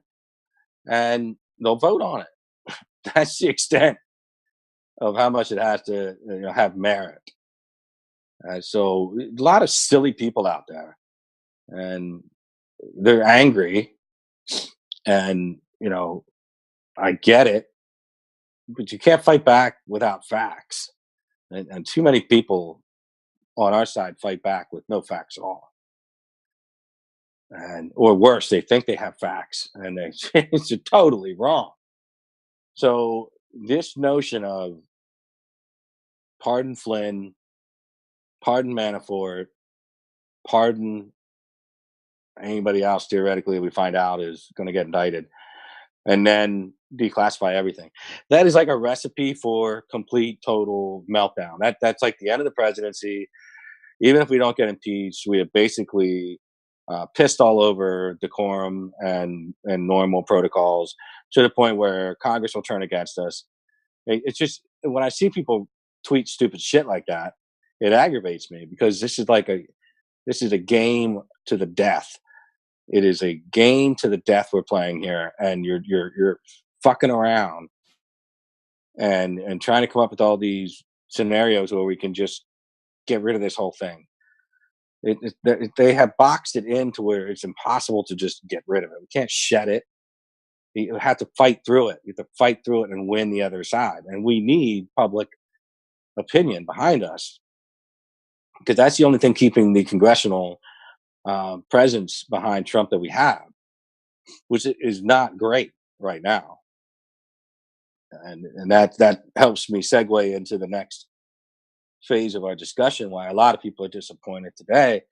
and they'll vote on it. That's the extent of how much it has to have merit. So a lot of silly people out there, and they're angry, and I get it, but you can't fight back without facts, and too many people on our side fight back with no facts at all, and or worse, they think they have facts, and it's totally wrong. So this notion of pardon Flynn, pardon Manafort, pardon anybody else theoretically we find out is going to get indicted, and then declassify everything. That is like a recipe for complete total meltdown. That's like the end of the presidency. Even if we don't get impeached, we have basically pissed all over decorum and normal protocols to the point where Congress will turn against us. It's just when I see people tweet stupid shit like that, it aggravates me because this is a game to the death. It is a game to the death we're playing here, and you're fucking around and trying to come up with all these scenarios where we can just get rid of this whole thing. They have boxed it in to where it's impossible to just get rid of it. We can't shed it. You have to fight through it. You have to fight through it and win the other side. And we need public opinion behind us because that's the only thing keeping the congressional presence behind Trump that we have, which is not great right now. And that helps me segue into the next phase of our discussion. Why a lot of people are disappointed today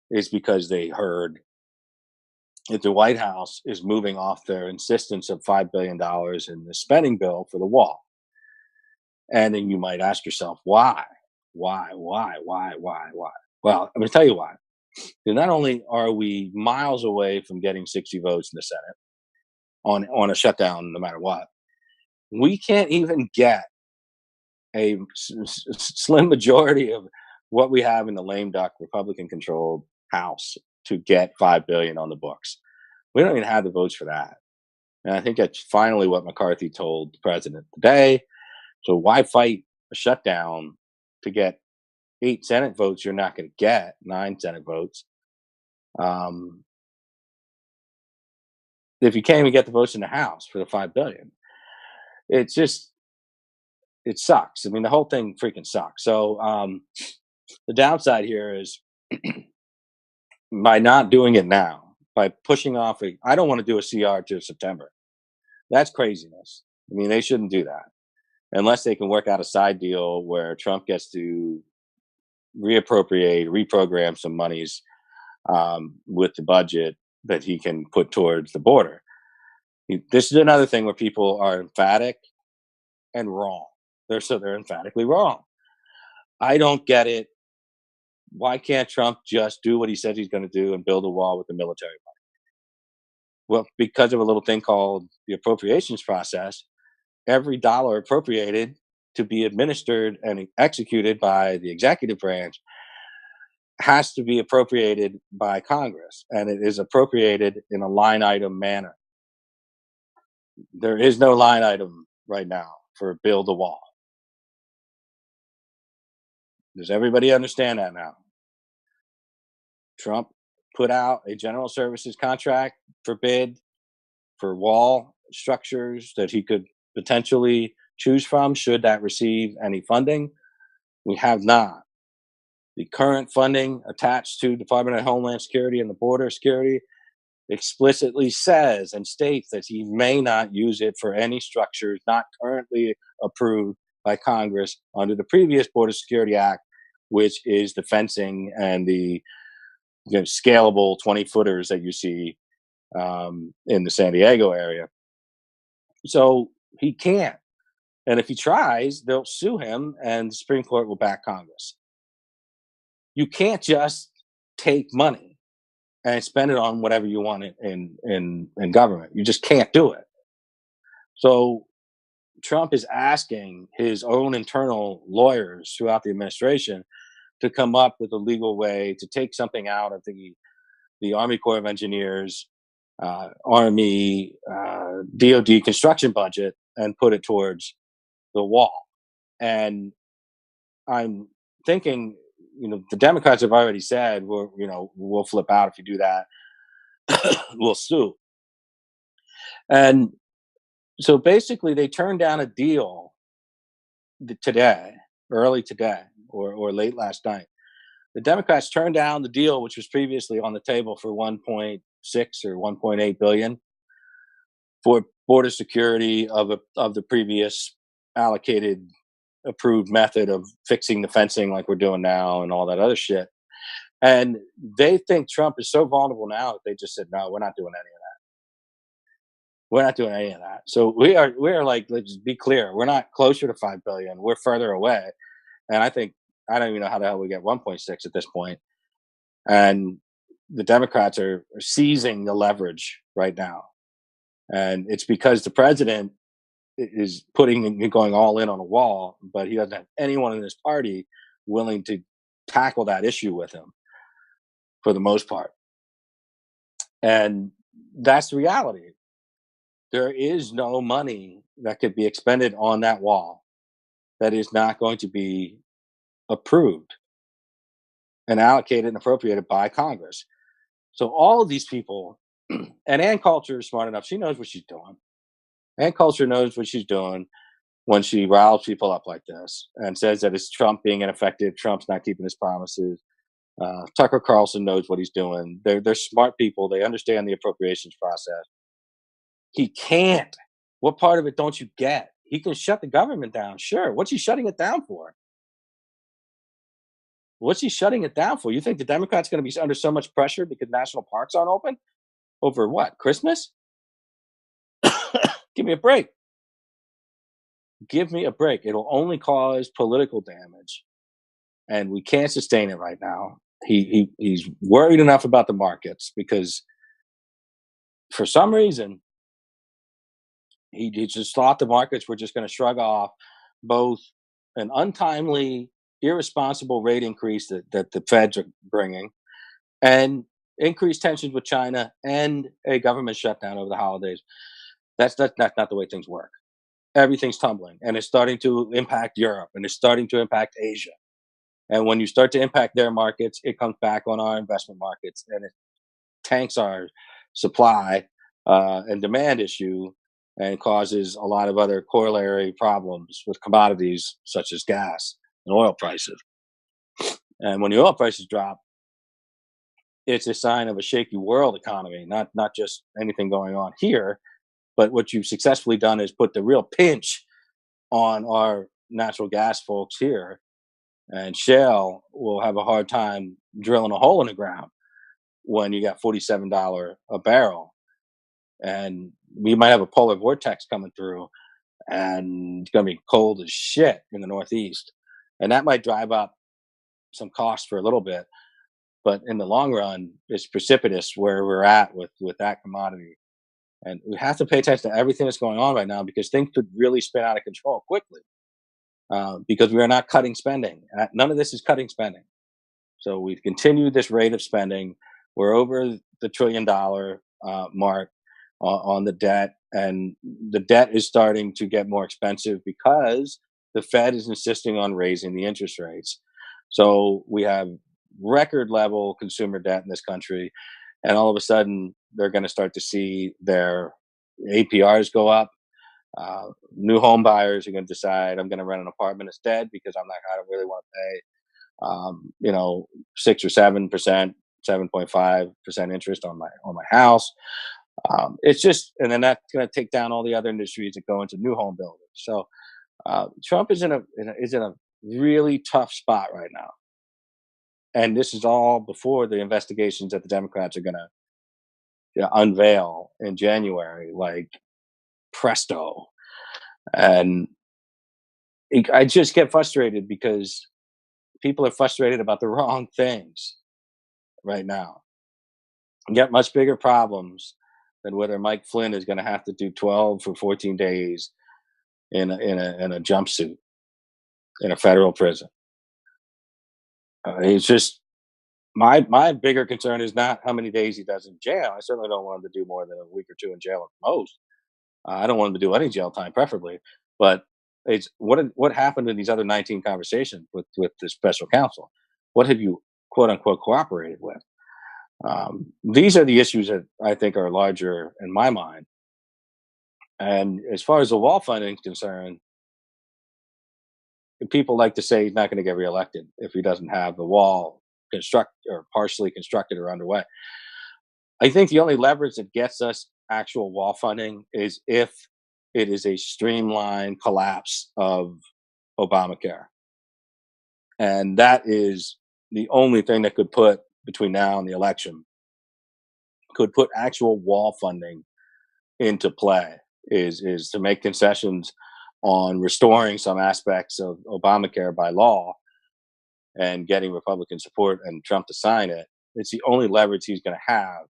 is because they heard that the White House is moving off their insistence of $5 billion in the spending bill for the wall. And then you might ask yourself, why? Why? Well, I'm going to tell you why. Not only are we miles away from getting 60 votes in the Senate on a shutdown, no matter what, we can't even get a slim majority of what we have in the lame duck Republican-controlled House to get $5 billion on the books. We don't even have the votes for that. And I think that's finally what McCarthy told the president today. So why fight a shutdown to get 8 Senate votes you're not going to get, 9 Senate votes, if you can't even get the votes in the House for the $5 billion? It's just, it sucks. I mean, the whole thing freaking sucks. So the downside here is by not doing it now, by pushing off, I don't want to do a CR to September. That's craziness. I mean, they shouldn't do that unless they can work out a side deal where Trump gets to reprogram some monies with the budget that he can put towards the border. This is another thing where people are emphatic and wrong. They're emphatically wrong. I don't get it. Why can't Trump just do what he says he's going to do and build a wall with the military money? Well, because of a little thing called the appropriations process, every dollar appropriated to be administered and executed by the executive branch has to be appropriated by Congress, and it is appropriated in a line item manner. There is no line item right now for build a wall. Does everybody understand that now? Trump put out a general services contract for bid for wall structures that he could potentially choose from should that receive any funding. We have not. The current funding attached to Department of Homeland Security and the Border Security explicitly says and states that he may not use it for any structures not currently approved by Congress under the previous Border Security Act, which is the fencing and the scalable 20-footers that you see in the San Diego area. So he can't. And if he tries, they'll sue him and the Supreme Court will back Congress. You can't just take money and spend it on whatever you want in government. You just can't do it. So Trump is asking his own internal lawyers throughout the administration to come up with a legal way to take something out of the Army Corps of Engineers, Army, DOD construction budget and put it towards the wall. And I'm thinking, the Democrats have already said, we'll flip out if you do that. We'll sue. And so basically they turned down a deal today, early today, or late last night. The Democrats turned down the deal, which was previously on the table for 1.6 or 1.8 billion for border security of the previous allocated approved method of fixing the fencing like we're doing now and all that other shit. And they think Trump is so vulnerable now that they just said, no, we're not doing any of that. We're not doing any of that. So we're like, let's be clear. We're not closer to 5 billion. We're further away. And I don't even know how the hell we get 1.6 at this point. And the Democrats are seizing the leverage right now, and it's because the president is going all in on a wall, but he doesn't have anyone in his party willing to tackle that issue with him for the most part. And that's the reality. There is no money that could be expended on that wall that is not going to be approved and allocated and appropriated by Congress. So all of these people, and Ann Coulter is smart enough. She knows what she's doing. Ann Coulter knows what she's doing when she riles people up like this and says that it's Trump being ineffective. Trump's not keeping his promises. Tucker Carlson knows what he's doing. They're smart people. They understand the appropriations process. He can't. What part of it don't you get? He can shut the government down. Sure. What's he shutting it down for? What's he shutting it down for? You think the Democrats going to be under so much pressure because national parks aren't open over what? Christmas? Give me a break. Give me a break. It'll only cause political damage, and we can't sustain it right now. He's worried enough about the markets because for some reason he just thought the markets were just going to shrug off both an untimely, irresponsible rate increase that the Feds are bringing, and increased tensions with China and a government shutdown over the holidays. That's not the way things work. Everything's tumbling, and it's starting to impact Europe, and it's starting to impact Asia. And when you start to impact their markets, it comes back on our investment markets, and it tanks our supply and demand issue, and causes a lot of other corollary problems with commodities such as gas and oil prices. And when the oil prices drop, it's a sign of a shaky world economy, not just anything going on here. But what you've successfully done is put the real pinch on our natural gas folks here, and shale will have a hard time drilling a hole in the ground when you got $47 a barrel, and we might have a polar vortex coming through, and it's going to be cold as shit in the Northeast, and that might drive up some costs for a little bit, but in the long run, it's precipitous where we're at with that commodity. And we have to pay attention to everything that's going on right now because things could really spin out of control quickly. Because we are not cutting spending. None of this is cutting spending. So we've continued this rate of spending. We're over the $1 trillion mark on the debt, and the debt is starting to get more expensive because the Fed is insisting on raising the interest rates. So we have record level consumer debt in this country, and all of a sudden they're going to start to see their APRs go up. New home buyers are going to decide I'm going to rent an apartment instead because I don't really want to pay 6 or 7%, 7.5% interest on my house. It's just, and then that's going to take down all the other industries that go into new home builders. So Trump is in a really tough spot right now, and this is all before the investigations that the Democrats are going to unveil in January, like presto. And I just get frustrated because people are frustrated about the wrong things right now. You got much bigger problems than whether Mike Flynn is going to have to do 12 or 14 days in a jumpsuit in a federal prison. It's just my bigger concern is not how many days he does in jail. I certainly don't want him to do more than a week or two in jail at most. I don't want him to do any jail time, preferably. But it's what happened in these other 19 conversations with the special counsel? What have you quote unquote cooperated with? These are the issues that I think are larger in my mind. And as far as the wall funding is concerned, people like to say he's not going to get reelected if he doesn't have the wall construct or partially constructed or underway. I think the only leverage that gets us actual wall funding is if it is a streamlined collapse of Obamacare. And that is the only thing that could put, between now and the election, could put actual wall funding into play, is to make concessions on restoring some aspects of Obamacare by law and getting Republican support and Trump to sign it. It's the only leverage he's going to have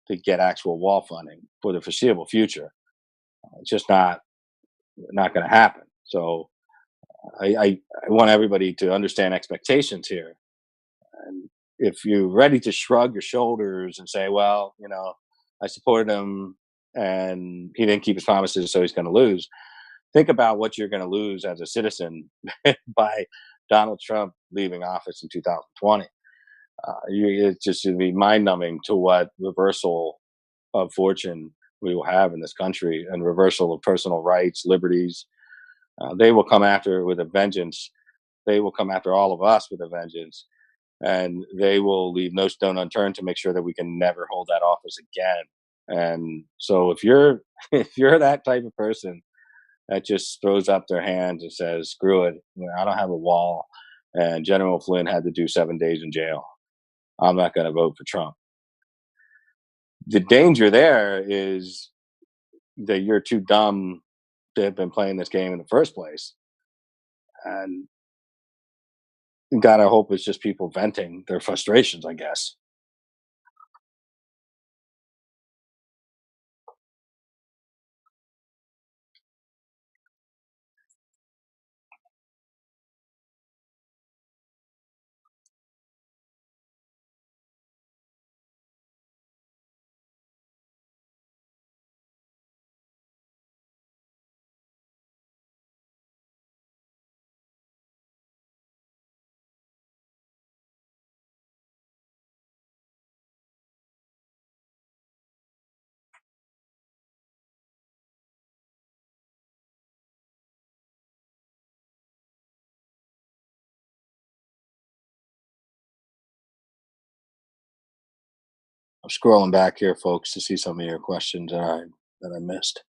to get actual wall funding for the foreseeable future. It's just not going to happen. So I want everybody to understand expectations here. And if you're ready to shrug your shoulders and say, well, I supported him and he didn't keep his promises, so he's going to lose. Think about what you're going to lose as a citizen by Donald Trump leaving office in 2020. It's just going to be mind numbing to what reversal of fortune we will have in this country and reversal of personal rights, liberties. They will come after with a vengeance. They will come after all of us with a vengeance, and they will leave no stone unturned to make sure that we can never hold that office again. And so, if you're if you're that type of person that just throws up their hands and says, "Screw it, I don't have a wall," and General Flynn had to do 7 days in jail, I'm not going to vote for Trump. The danger there is that you're too dumb to have been playing this game in the first place, and gotta hope it's just people venting their frustrations, I guess. I'm scrolling back here, folks, to see some of your questions that I missed.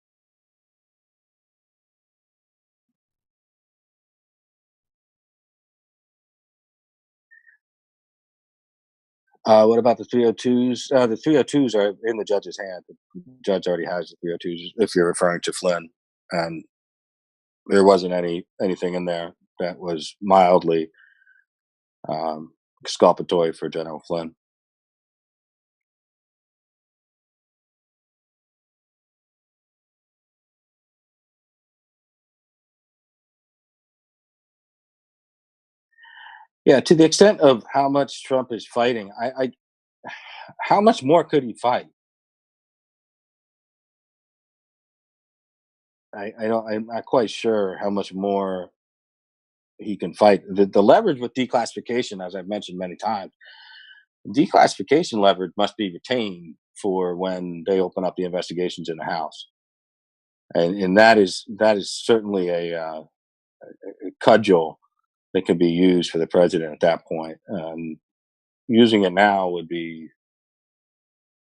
What about the 302s? The 302s are in the judge's hand. The judge already has the 302s. If you're referring to Flynn, and there wasn't anything in there that was mildly um, exculpatory for General Flynn. Yeah, to the extent of how much Trump is fighting, how much more could he fight? I don't. I'm not quite sure how much more he can fight. The leverage with declassification, as I've mentioned many times, declassification leverage must be retained for when they open up the investigations in the House, and that is certainly a cudgel that can be used for the president at that point. Using it now would be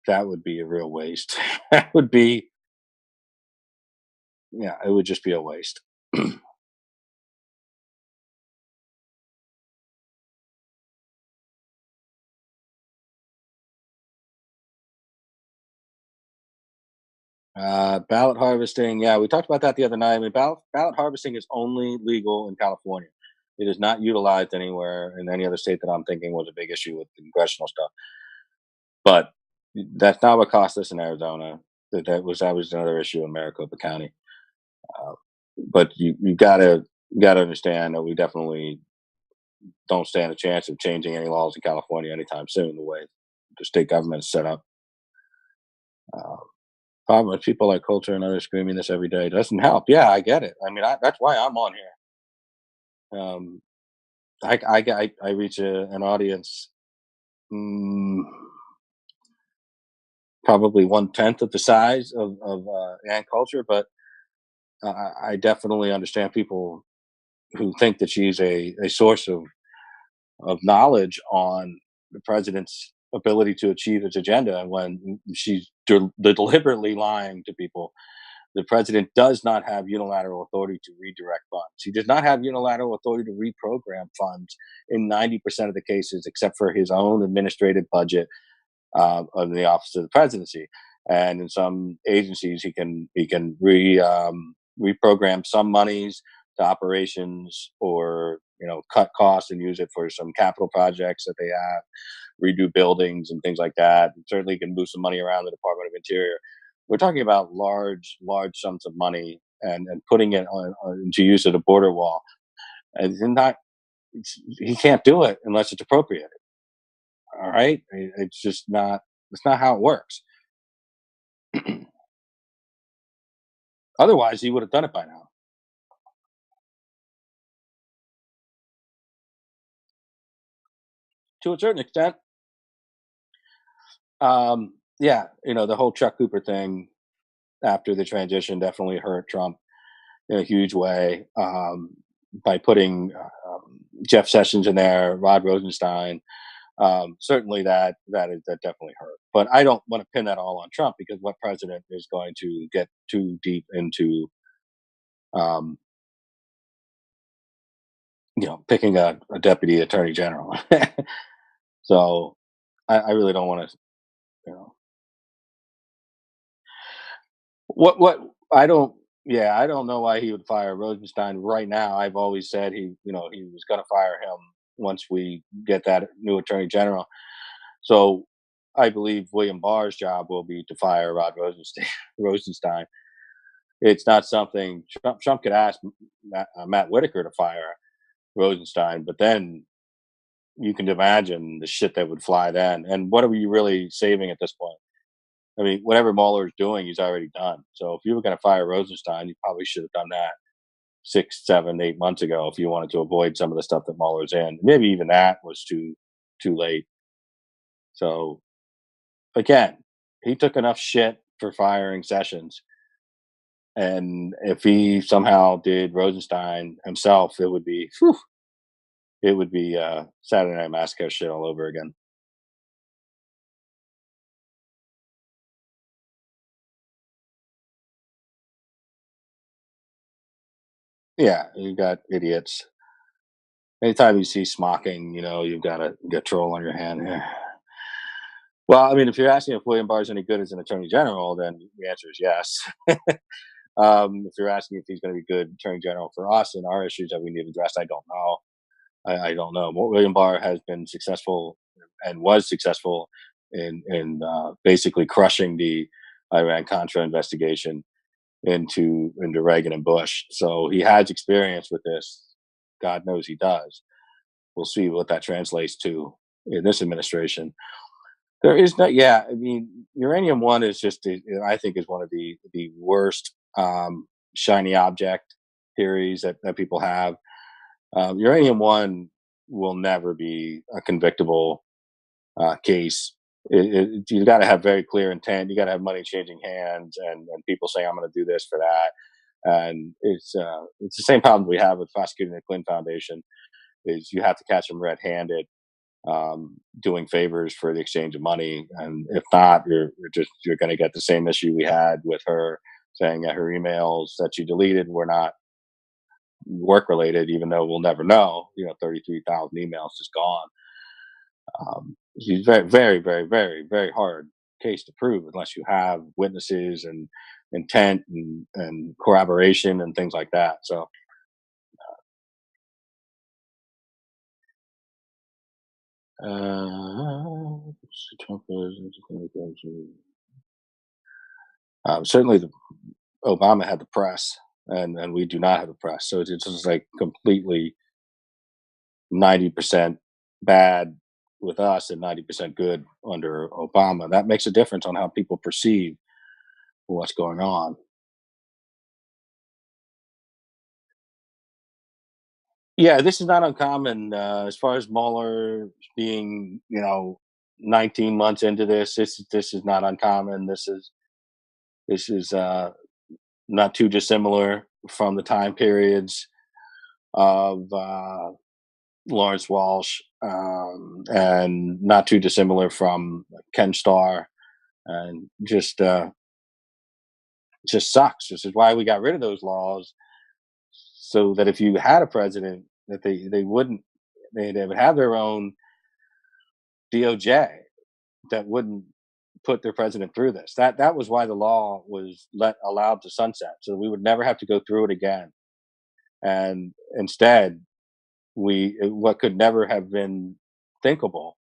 a real waste. That would be, yeah, it would just be a waste. Ballot harvesting. Yeah, we talked about that the other night. I mean, ballot harvesting is only legal in California. It is not utilized anywhere in any other state that I'm thinking was a big issue with the congressional stuff. But that's not what cost us in Arizona. That was another issue in Maricopa County. Uh, but you gotta understand that we definitely don't stand a chance of changing any laws in California anytime soon. The way the state government is set up. Uh, Problem with people like Coulter and others screaming this every day doesn't help. Yeah, I get it. I mean, that's why I'm on here. I reach an audience, mm, probably 1/10 of the size of Ann Coulter, but I definitely understand people who think that she's a source of knowledge on the president's ability to achieve his agenda when she's deliberately lying to people. The president does not have unilateral authority to redirect funds. He does not have unilateral authority to reprogram funds in 90% of the cases, except for his own administrative budget of the Office of the Presidency. And in some agencies, he can reprogram some monies to operations or cut costs and use it for some capital projects that they have, redo buildings and things like that. And certainly can move some money around the Department of Interior. We're talking about large sums of money and putting it to use at a border wall. And not he can't do it unless it's appropriated. All right, it's just not. It's not how it works. Otherwise, he would have done it by now. To a certain extent, yeah, the whole Chuck Cooper thing after the transition definitely hurt Trump in a huge way, by putting Jeff Sessions in there, Rod Rosenstein. Certainly, that definitely hurt. But I don't want to pin that all on Trump, because what president is going to get too deep into um, picking a deputy attorney general? So I really don't want to. You know, what I don't. Yeah, I don't know why he would fire Rosenstein right now. I've always said he was going to fire him once we get that new attorney general. So I believe William Barr's job will be to fire Rod Rosenstein. Rosenstein. It's not something Trump could ask Matt Whitaker to fire Rosenstein, but then you can imagine the shit that would fly then. And what are we really saving at this point? I mean, whatever Mueller's doing, he's already done. So if you were going to fire Rosenstein, you probably should have done that 6, 7, 8 months ago if you wanted to avoid some of the stuff that Mueller's in. Maybe even that was too late. So again, he took enough shit for firing Sessions, and if he somehow did Rosenstein himself, it would be whew, Saturday Night Massacre shit all over again. Yeah, you got idiots. Anytime you see smocking, you've got to get troll on your hand here. Well, I mean, if you're asking if William Barr is any good as an attorney general, then the answer is yes. If you're asking if he's going to be good attorney general for us and our issues that we need addressed, I don't know. I don't know. William Barr has been successful and was successful in basically crushing the Iran Contra investigation into Reagan and Bush. So he has experience with this. God knows he does. We'll see what that translates to in this administration. There is not. Yeah, I mean, Uranium One is just. I think is one of the worst shiny object theories that people have. Uranium One will never be a convictable case. You got to have very clear intent. You got to have money changing hands, and people saying, "I'm going to do this for that." And it's the same problem we have with prosecuting the Clinton Foundation. Is you have to catch them red-handed, doing favors for the exchange of money, and if not, you're going to get the same issue we had with her saying that her emails that she deleted were not work related, even though we'll never know. 33,000 emails is gone. She's very, very, very, very, very hard case to prove unless you have witnesses and intent and corroboration and things like that. So, Trump certainly Obama had the press, and we do not have the press. So it's just like completely 90% bad with us and 90% good under Obama. That makes a difference on how people perceive what's going on. Yeah, this is not uncommon as far as Mueller being, 19 months into this. This is not uncommon. This is not too dissimilar from the time periods of Lawrence Walsh, and not too dissimilar from Ken Starr, and just sucks. This is why we got rid of those laws, so that if you had a president, that they wouldn't they would have their own DOJ that wouldn't put their president through this. That was why the law was allowed to sunset, so we would never have to go through it again. And instead, what could never have been thinkable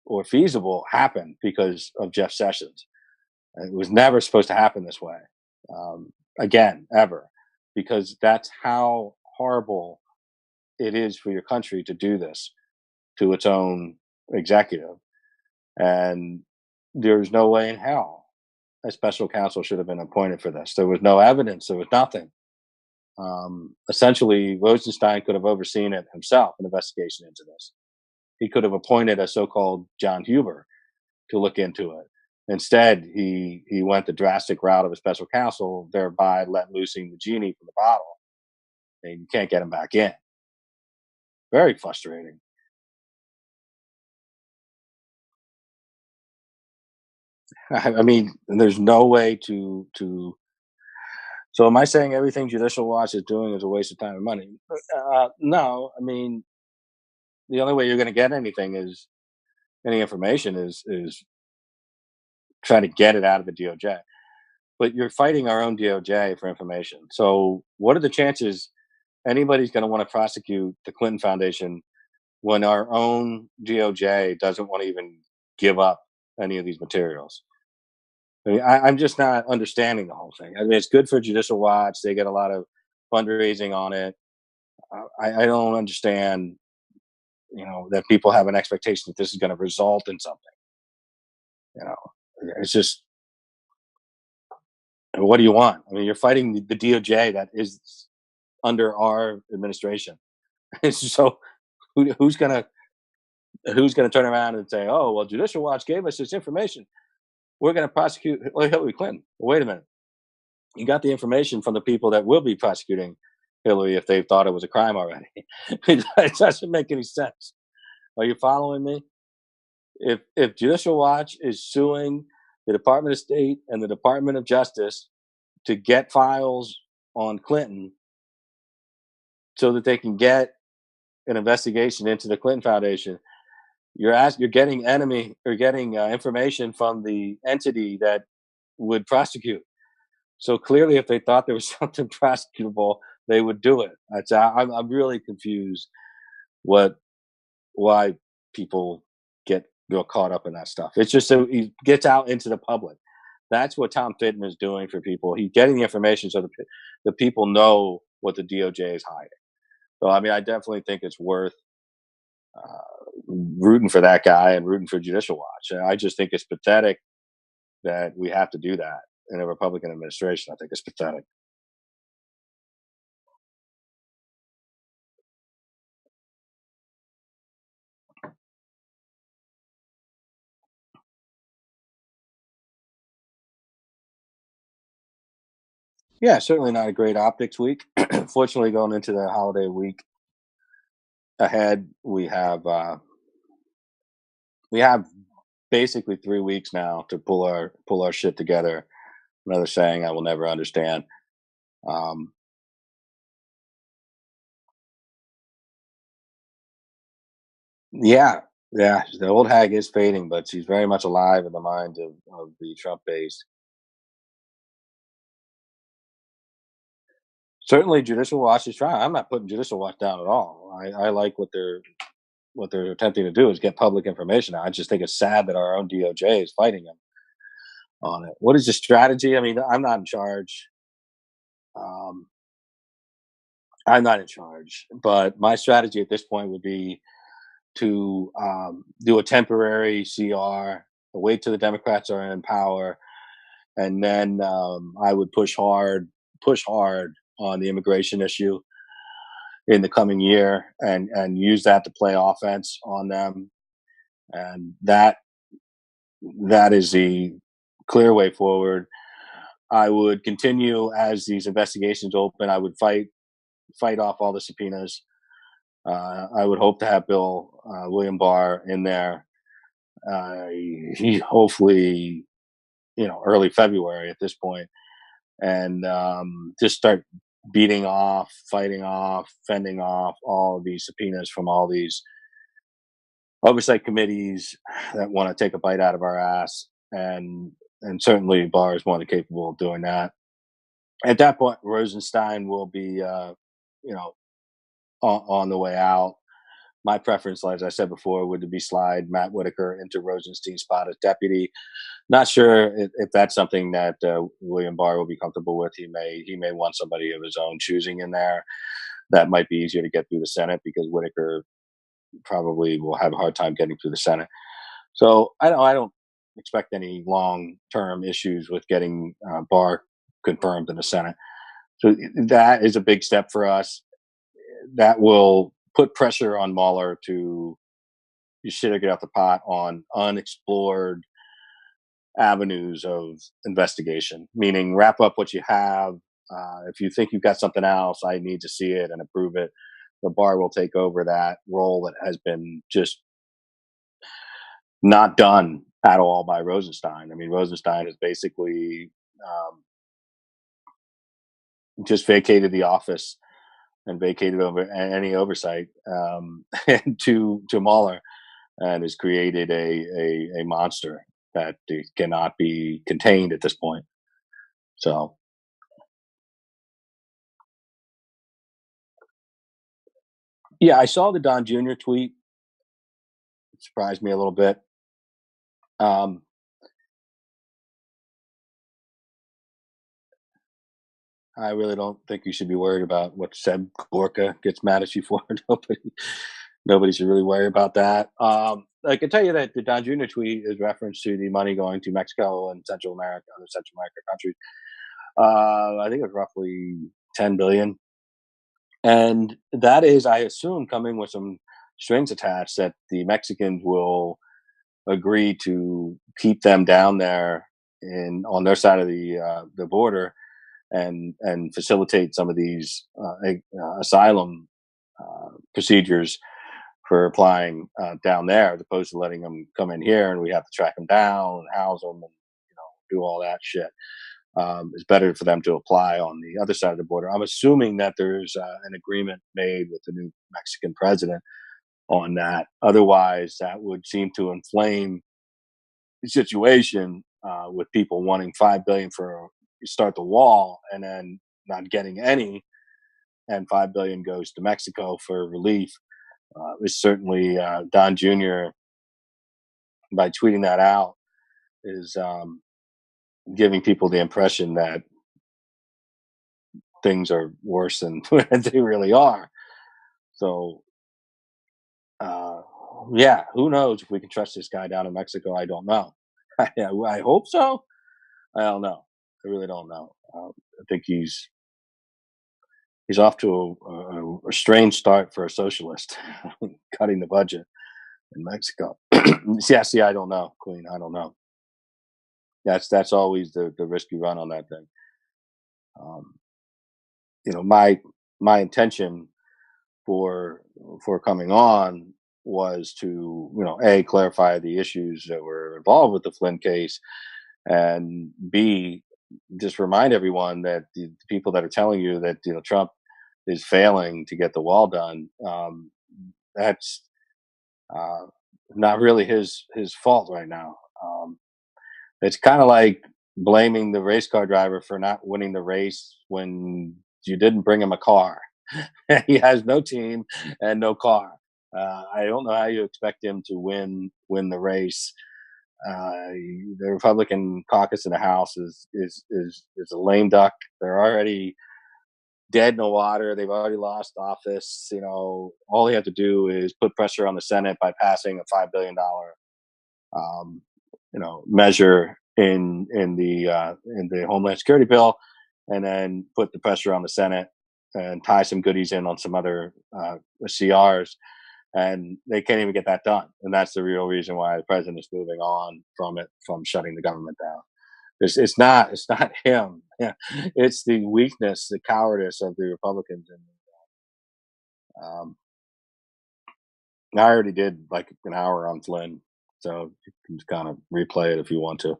or feasible happened because of Jeff Sessions. It was never supposed to happen this way, again, ever, because that's how horrible it is for your country to do this to its own executive. And there's no way in hell a special counsel should have been appointed for this. There was no evidence. There was nothing. Essentially, Rosenstein could have overseen it himself, an investigation into this. He could have appointed a so-called John Huber to look into it. Instead, he went the drastic route of a special counsel, thereby let loosing the genie from the bottle, and you can't get him back in. Very frustrating. I mean, there's no way to. So, am I saying everything Judicial Watch is doing is a waste of time and money? No, I mean, the only way you're going to get anything is any information is try to get it out of the DOJ. But you're fighting our own DOJ for information. So, what are the chances anybody's going to want to prosecute the Clinton Foundation when our own DOJ doesn't want to even give up any of these materials? I mean, I'm just not understanding the whole thing. I mean, it's good for Judicial Watch; they get a lot of fundraising on it. I don't understand, that people have an expectation that this is going to result in something. You know, it's just, what do you want? I mean, you're fighting the DOJ that is under our administration. So who's gonna turn around and say, "Oh, well, Judicial Watch gave us this information. We're gonna prosecute Hillary Clinton." Well, wait a minute. You got the information from the people that will be prosecuting Hillary if they thought it was a crime already. It doesn't make any sense. Are you following me? If Judicial Watch is suing the Department of State and the Department of Justice to get files on Clinton so that they can get an investigation into the Clinton Foundation, you're getting information from the entity that would prosecute. So clearly, if they thought there was something prosecutable, they would do it. I'm really confused what why people get real caught up in that stuff. It's just so he gets out into the public. That's what Tom Fitton is doing for people. He's getting the information so the people know what the DOJ is hiding. So I mean, I definitely think it's worth rooting for that guy and rooting for Judicial Watch. And I just think it's pathetic that we have to do that in a Republican administration. I think it's pathetic. Yeah, certainly not a great optics week. Fortunately, going into the holiday week ahead, we have basically 3 weeks now to pull our shit together. Another saying I will never understand. Um, yeah, yeah, the old hag is fading, but she's very much alive in the minds of the Trump base. Certainly, Judicial Watch is trying. I'm not putting Judicial Watch down at all. I like what they're attempting to do is get public information. I just think it's sad that our own DOJ is fighting them on it. What is the strategy? I mean, Um, I'm not in charge, but my strategy at this point would be to do a temporary CR, wait till the Democrats are in power, and then I would push hard on the immigration issue in the coming year, and use that to play offense on them, and that is the clear way forward. I would continue as these investigations open. I would fight off all the subpoenas. I would hope to have William Barr in there. He hopefully, early February at this point, and just start beating off, fighting off, fending off all of these subpoenas from all these oversight committees that want to take a bite out of our ass, and certainly Barr is more than capable of doing that. At that point, Rosenstein will be, you know, on the way out. My preference, as I said before, would be slide Matt Whitaker into Rosenstein's spot as deputy. Not sure if that's something that William Barr will be comfortable with. He may want somebody of his own choosing in there. That might be easier to get through the Senate because Whitaker probably will have a hard time getting through the Senate. So I don't expect any long term issues with getting Barr confirmed in the Senate. So that is a big step for us. That will put pressure on Mueller to you should get out the pot on unexplored avenues of investigation, meaning wrap up what you have. If you think you've got something else, I need to see it and approve it. The bar will take over that role that has been just not done at all by Rosenstein. I mean, Rosenstein has basically just vacated the office and vacated over any oversight to Mueller, and has created a monster that cannot be contained at this point. So yeah, I saw the Don Jr. tweet. It surprised me a little bit. Um, I really don't think you should be worried about what Seb Gorka gets mad at you for. Nobody should really worry about that. I can tell you that the Don Jr. tweet is reference to the money going to Mexico and Central America, other Central America countries. I think it's roughly 10 billion, and that is, I assume, coming with some strings attached that the Mexicans will agree to keep them down there in on their side of the border and facilitate some of these asylum procedures for applying down there, as opposed to letting them come in here and we have to track them down and house them and do all that shit. It's better for them to apply on the other side of the border. I'm assuming that there's an agreement made with the new Mexican president on that. Otherwise, that would seem to inflame the situation with people wanting 5 billion for start the wall and then not getting any, and 5 billion goes to Mexico for relief. Is certainly Don Jr. by tweeting that out is giving people the impression that things are worse than they really are. So, yeah, who knows if we can trust this guy down in Mexico? I don't know. I hope so. I don't know. I really don't know. I think he's off to a strange start for a socialist, cutting the budget in Mexico. Yeah, see, I don't know, Queen. I don't know. That's always the risk you run on that thing. Um, my intention for coming on was to a clarify the issues that were involved with the Flynn case, and b just remind everyone that the people that are telling you that Trump is failing to get the wall done, that's uh, not really his fault right now. It's kind of like blaming the race car driver for not winning the race when you didn't bring him a car. He has no team and no car. I don't know how you expect him to win the race. The Republican caucus in the House is a lame duck. They're already dead in the water. They've already lost office. All they have to do is put pressure on the Senate by passing a $5 billion um, measure in the Homeland Security bill, and then put the pressure on the Senate and tie some goodies in on some other CRs, and they can't even get that done. And that's the real reason why the president is moving on from shutting the government down. It's not him. Yeah, it's the weakness, the cowardice of the Republicans. And I already did like an hour on Flynn, so you can just kind of replay it if you want to.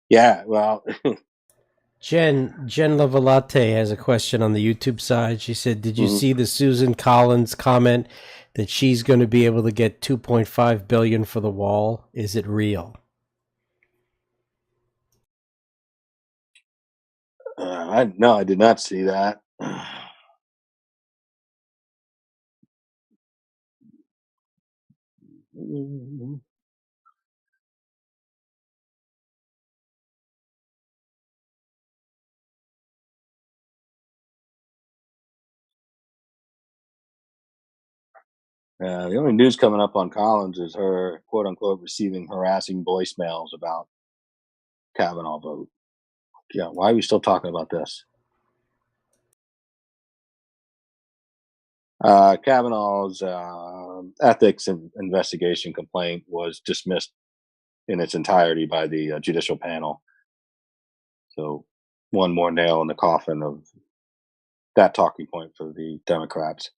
Yeah, well, Jen Lavalate has a question on the YouTube side. She said, "Did you mhm. see the Susan Collins comment that she's going to be able to get 2.5 billion for the wall? Is it real?" No, I did not see that. The only news coming up on Collins is her quote unquote receiving harassing voicemails about Kavanaugh vote. Yeah, why are we still talking about this? Kavanaugh's ethics investigation complaint was dismissed in its entirety by the judicial panel. So, one more nail in the coffin of that talking point for the Democrats.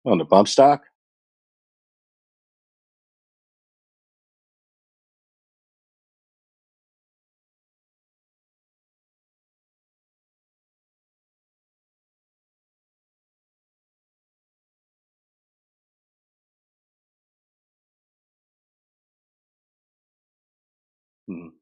On the bump stock? Mhm.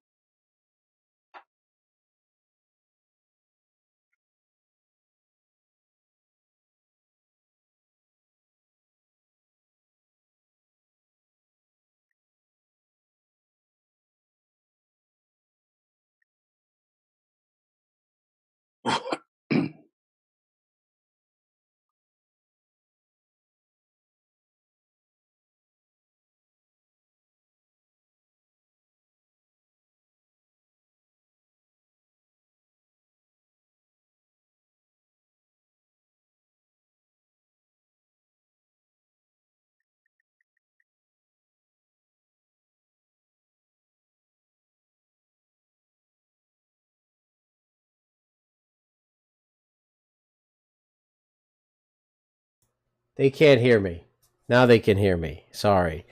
They can't hear me. Now they can hear me. Sorry.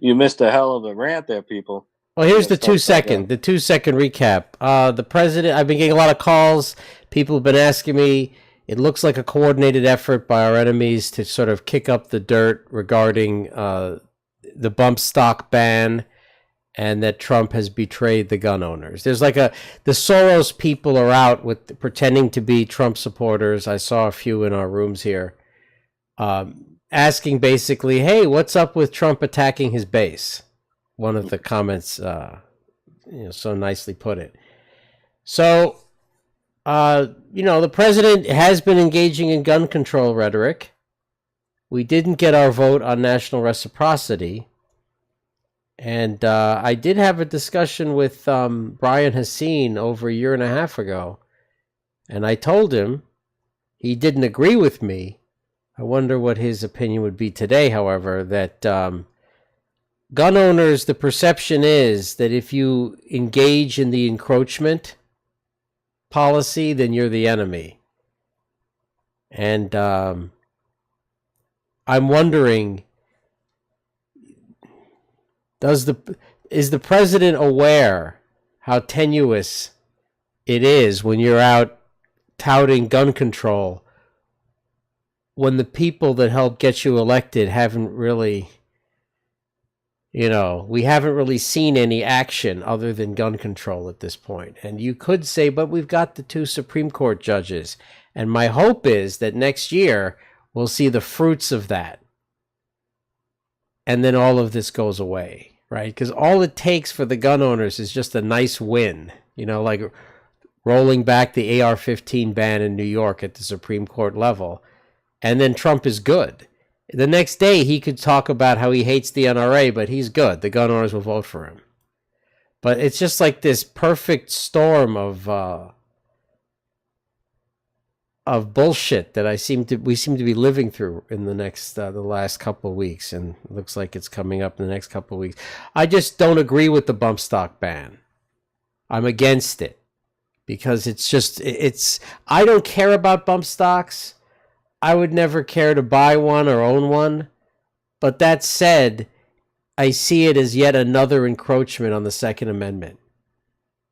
You missed a hell of a rant there, people. Well, You here's gotta the start back up. the 2 second recap. The president, I've been getting a lot of calls. People have been asking me. It looks like a coordinated effort by our enemies to sort of kick up the dirt regarding the bump stock ban, and that Trump has betrayed the gun owners. There's like the Soros people are out with pretending to be Trump supporters. I saw a few in our rooms here, asking basically, "Hey, what's up with Trump attacking his base?" One of the comments, so nicely put it. So, the president has been engaging in gun control rhetoric. We didn't get our vote on national reciprocity. And I did have a discussion with Brian Hassine over a year and a half ago. And I told him he didn't agree with me. I wonder what his opinion would be today, however, that gun owners, the perception is that if you engage in the encroachment policy, then you're the enemy. And I'm wondering, is the president aware how tenuous it is when you're out touting gun control when the people that helped get you elected haven't really, we haven't really seen any action other than gun control at this point. And you could say, but we've got the 2 Supreme Court judges. And my hope is that next year we'll see the fruits of that. And then all of this goes away, right? Because all it takes for the gun owners is just a nice win, like rolling back the AR-15 ban in New York at the Supreme Court level. And then Trump is good. The next day, he could talk about how he hates the NRA, but he's good. The gun owners will vote for him. But it's just like this perfect storm of of bullshit that we seem to be living through in the last couple of weeks, and it looks like it's coming up in the next couple of weeks. I just don't agree with the bump stock ban. I'm against it because it's I don't care about bump stocks. I would never care to buy one or own one. But that said, I see it as yet another encroachment on the Second Amendment.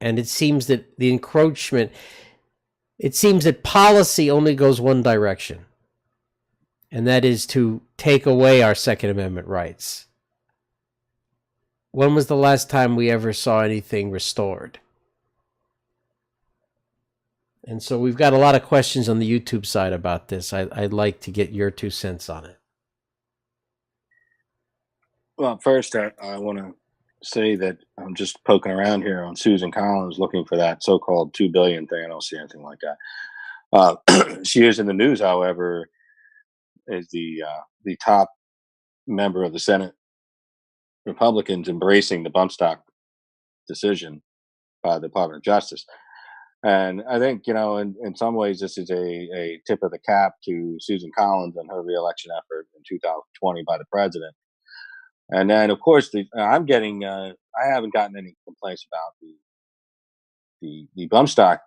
And it seems that policy only goes one direction, and that is to take away our Second Amendment rights. When was the last time we ever saw anything restored? And so we've got a lot of questions on the YouTube side about this. I'd like to get your 2 cents on it. Well, first, I want to say that I'm just poking around here on Susan Collins looking for that so-called 2 billion thing. I don't see anything like that. She is in the news, however, as the top member of the Senate Republicans embracing the bump stock decision by the Department of Justice. And I think, in some ways, this is a tip of the cap to Susan Collins and her reelection effort in 2020 by the president. And then, of course, I'm getting, I haven't gotten any complaints about the bump stock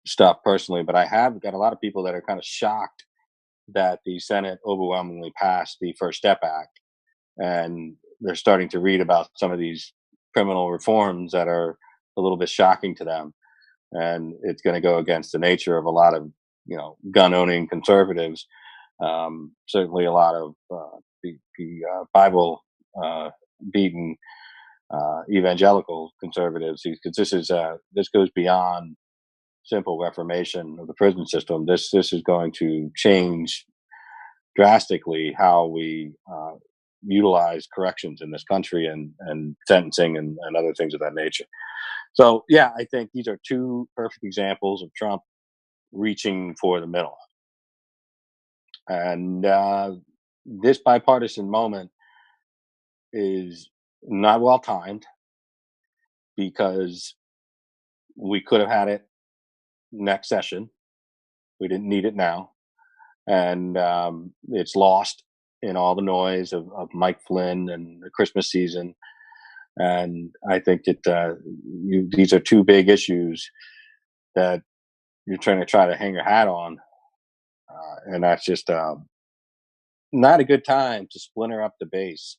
stuff personally, but I have got a lot of people that are kind of shocked that the Senate overwhelmingly passed the First Step Act. And they're starting to read about some of these criminal reforms that are a little bit shocking to them. And it's going to go against the nature of a lot of, gun owning conservatives. Certainly a lot of the Bible beaten evangelical conservatives, because this goes beyond simple reformation of the prison system. This is going to change drastically how we utilize corrections in this country, and sentencing, and other things of that nature. So yeah, I think these are two perfect examples of Trump reaching for the middle, and this bipartisan moment is not well timed, because we could have had it next session. We didn't need it now, and it's lost in all the noise of Mike Flynn and the Christmas season. And I think that these are two big issues that you're try to hang your hat on, and that's just not a good time to splinter up the base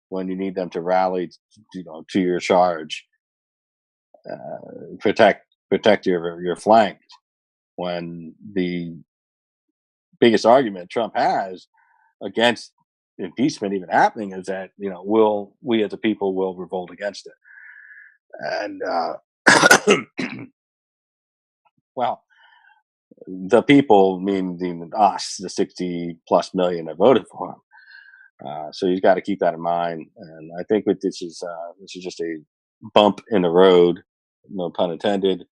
when you need them to rally, to your charge, protect your flank. When the biggest argument Trump has against impeachment even happening is that, we as a people will revolt against it. And well, the people mean us, the 60 plus million that voted for him. So you've got to keep that in mind. And I think this is just a bump in the road, no pun intended,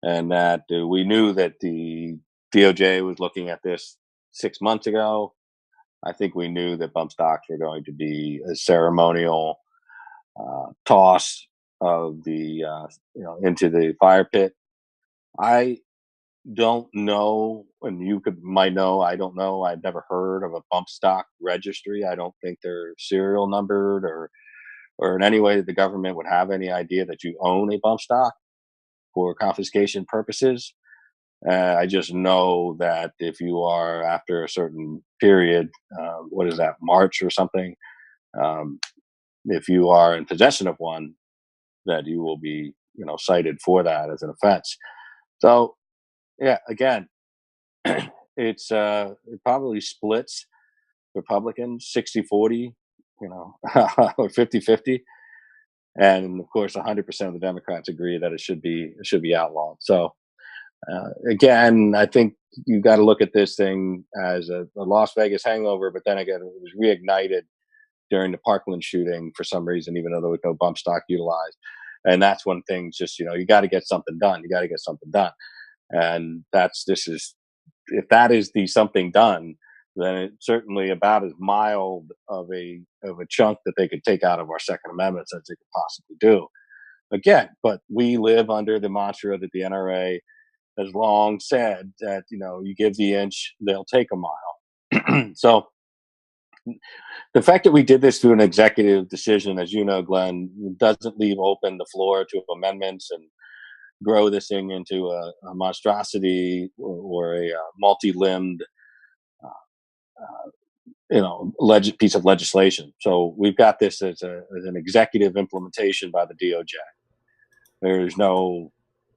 and that we knew that the DOJ was looking at this 6 months ago. I think we knew that bump stocks were going to be a ceremonial toss of the into the fire pit. I don't know, and might know. I don't know. I've never heard of a bump stock registry. I don't think they're serial numbered, or in any way that the government would have any idea that you own a bump stock for confiscation purposes. I just know that if you are, after a certain period, what is that, March or something, um, if you are in possession of one, that you will be, cited for that as an offense. So yeah, again, it probably splits Republicans 60-40, or 50-50. And of course 100% of the Democrats agree that it should be outlawed. So again, I think you got to look at this thing as a Las Vegas hangover, but then again, it was reignited during the Parkland shooting for some reason, even though there was no bump stock utilized. And that's when things just, you got to get something done. You got to get something done. And if that is the something done, then it's certainly about as mild of a chunk that they could take out of our Second Amendment as they could possibly do. Again, but we live under the mantra that the NRA has long said that you give the inch, they'll take a mile. So the fact that we did this through an executive decision, as you know, Glenn, doesn't leave open the floor to amendments and grow this thing into a monstrosity or a multi-limbed, piece of legislation. So we've got this as an executive implementation by the DOJ. There's no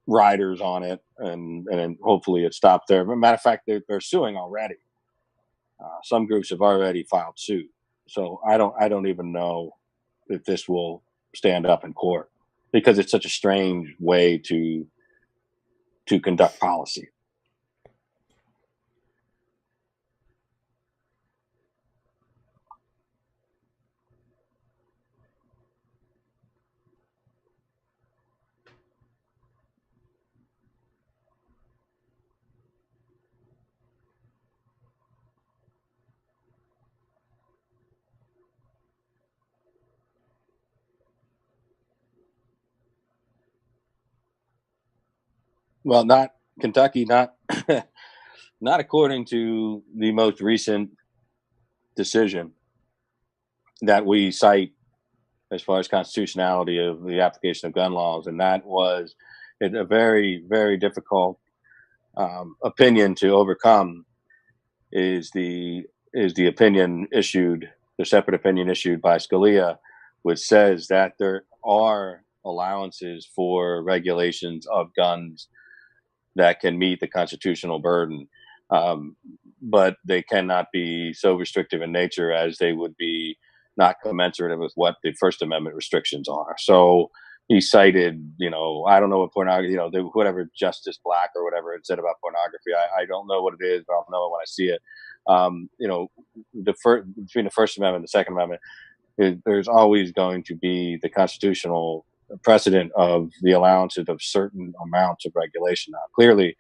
riders on it, and hopefully it stopped there. But matter of fact, they're suing already. Some groups have already filed suit. So I don't even know if this will stand up in court because it's such a strange way to conduct policy. Well, not Kentucky, not not according to the most recent decision that we cite as far as constitutionality of the application of gun laws, and that was a very, very difficult opinion to overcome. Is the opinion issued, the separate opinion issued by Scalia, which says that there are allowances for regulations of guns that can meet the constitutional burden, um, but they cannot be so restrictive in nature as they would be not commensurate with what the First Amendment restrictions are. So he cited, I don't know what pornography, whatever Justice Black or whatever it said about pornography. I don't know what it is, but I'll know it when I see it. Between the First Amendment and the Second Amendment, there's always going to be the constitutional precedent of the allowances of certain amounts of regulation. Now, clearly,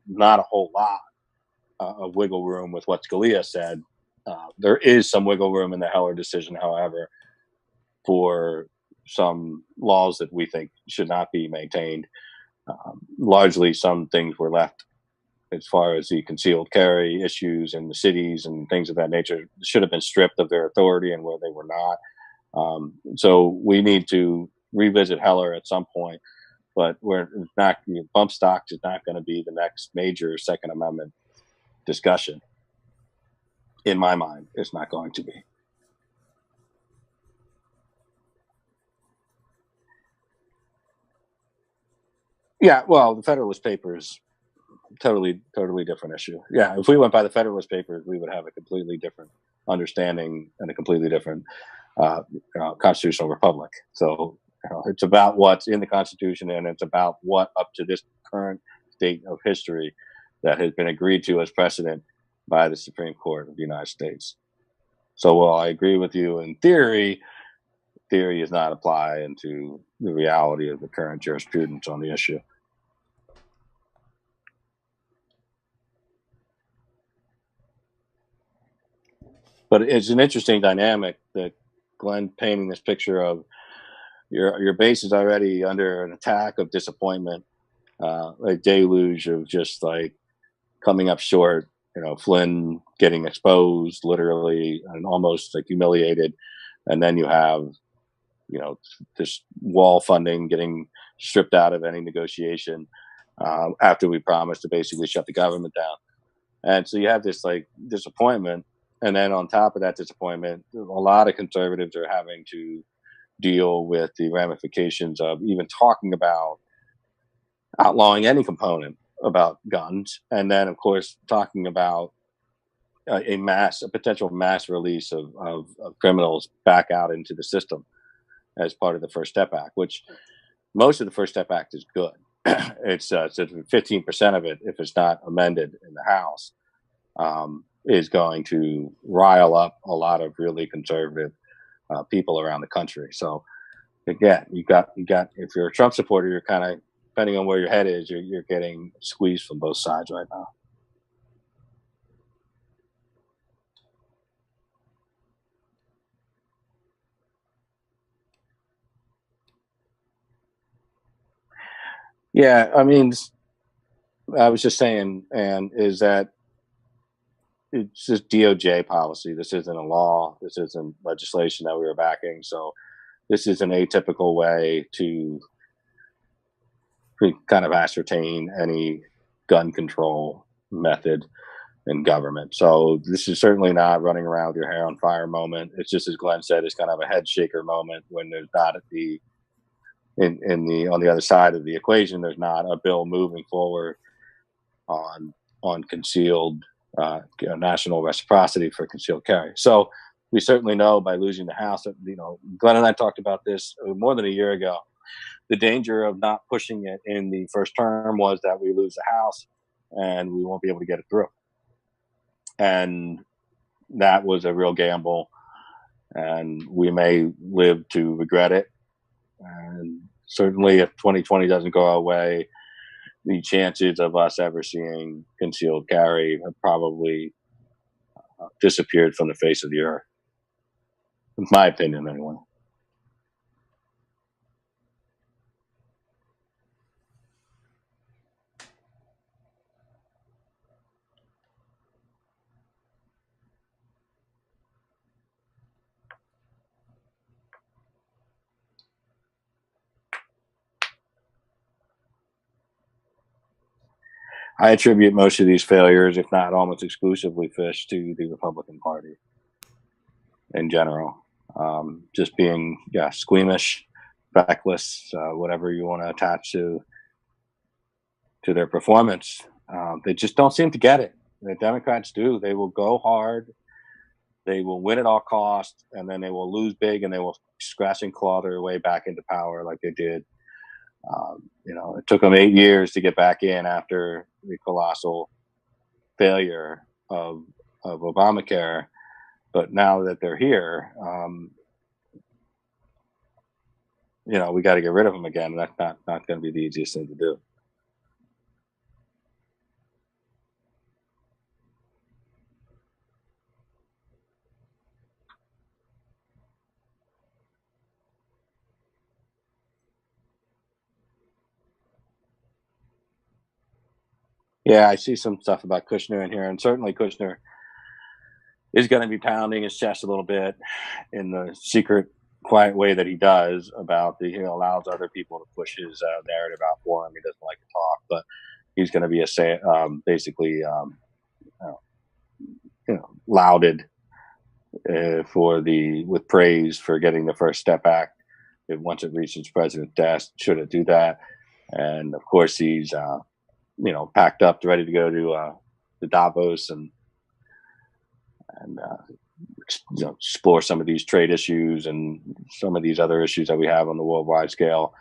not a whole lot of wiggle room with what Scalia said. There is some wiggle room in the Heller decision, however, for some laws that we think should not be maintained. Largely, some things were left as far as the concealed carry issues in the cities and things of that nature should have been stripped of their authority and where they were not. So we need to revisit Heller at some point, but we're not. Bump stocks is not going to be the next major Second Amendment discussion. In my mind, it's not going to be. Yeah, well, the Federalist Papers, totally different issue. Yeah, if we went by the Federalist Papers, we would have a completely different understanding and a completely different constitutional republic. So it's about what's in the Constitution, and it's about what up to this current state of history that has been agreed to as precedent by the Supreme Court of the United States. So while I agree with you in theory, theory does not apply into the reality of the current jurisprudence on the issue. But it's an interesting dynamic that Glenn painting this picture of your base is already under an attack of disappointment, a deluge of just like coming up short. Flynn getting exposed, literally, and almost like humiliated, and then you have this wall funding getting stripped out of any negotiation after we promised to basically shut the government down, and so you have this like disappointment, and then on top of that disappointment, a lot of conservatives are having to deal with the ramifications of even talking about outlawing any component about guns, and then of course talking about a potential mass release of criminals back out into the system as part of the First Step Act, which most of the First Step Act is good. It's 15% of it, if it's not amended in the House, is going to rile up a lot of really conservative people around the country. So again, you got if you're a Trump supporter, you're kind of, depending on where your head is, you're getting squeezed from both sides right now. Yeah, I mean, I was just saying, and is that it's just DOJ policy. This isn't a law. This isn't legislation that we were backing. So this is an atypical way to kind of ascertain any gun control method in government. So this is certainly not running around with your hair on fire moment. It's just, as Glenn said, it's kind of a head shaker moment when there's not at the in the on the other side of the equation. There's not a bill moving forward on concealed national reciprocity for concealed carry. So we certainly know by losing the House, Glenn and I talked about this more than a year ago. The danger of not pushing it in the first term was that we lose the House and we won't be able to get it through. And that was a real gamble, and we may live to regret it. And certainly, if 2020 doesn't go our way, the chances of us ever seeing concealed carry have probably disappeared from the face of the earth. In my opinion, anyway. I attribute most of these failures, if not almost exclusively, Fish, to the Republican Party in general. Just being squeamish, feckless, whatever you want to attach to their performance. They just don't seem to get it. The Democrats do. They will go hard. They will win at all costs, and then they will lose big, and they will scratch and claw their way back into power like they did. It took them 8 years to get back in after the colossal failure of Obamacare. But now that they're here, we got to get rid of them again. That's not going to be the easiest thing to do. Yeah, I see some stuff about Kushner in here, and certainly Kushner is going to be pounding his chest a little bit in the secret, quiet way that he does about he allows other people to push his narrative out for him. He doesn't like to talk, but he's going to be basically lauded with praise for getting the First Step Act. Once it reaches President's desk, should it do that? And of course, he's packed up, ready to go to Davos and explore some of these trade issues and some of these other issues that we have on the worldwide scale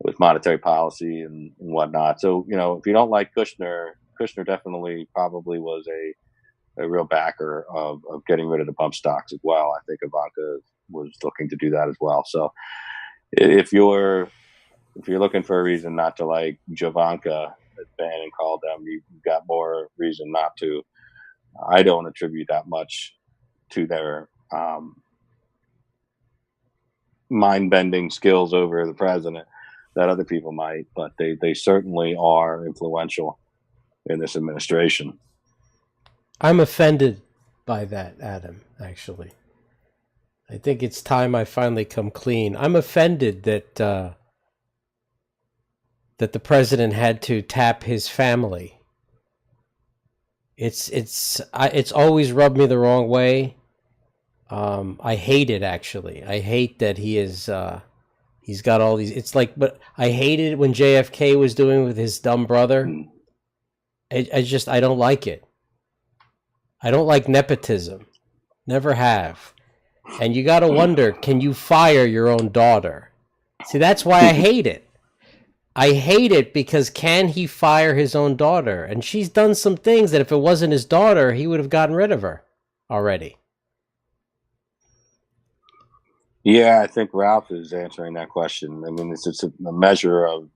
with monetary policy and whatnot. So, if you don't like Kushner definitely probably was a real backer of getting rid of the bump stocks as well. I think Ivanka was looking to do that as well. So if you're looking for a reason not to like Jovanka, as Bannon called them, you've got more reason not to. I don't attribute that much to their mind-bending skills over the president that other people might, but they certainly are influential in this administration. I'm offended by that, Adam, actually. I think it's time I finally come clean. I'm offended that that the president had to tap his family. It's always rubbed me the wrong way. I hate it, actually. I hate that he is he's got all these. It's like, but I hated when JFK was doing with his dumb brother. I don't like it. I don't like nepotism. Never have. And you got to wonder, can you fire your own daughter? See, that's why I hate it. I hate it because can he fire his own daughter? And she's done some things that if it wasn't his daughter, he would have gotten rid of her already. Yeah, I think Ralph is answering that question. I mean, it's just a measure of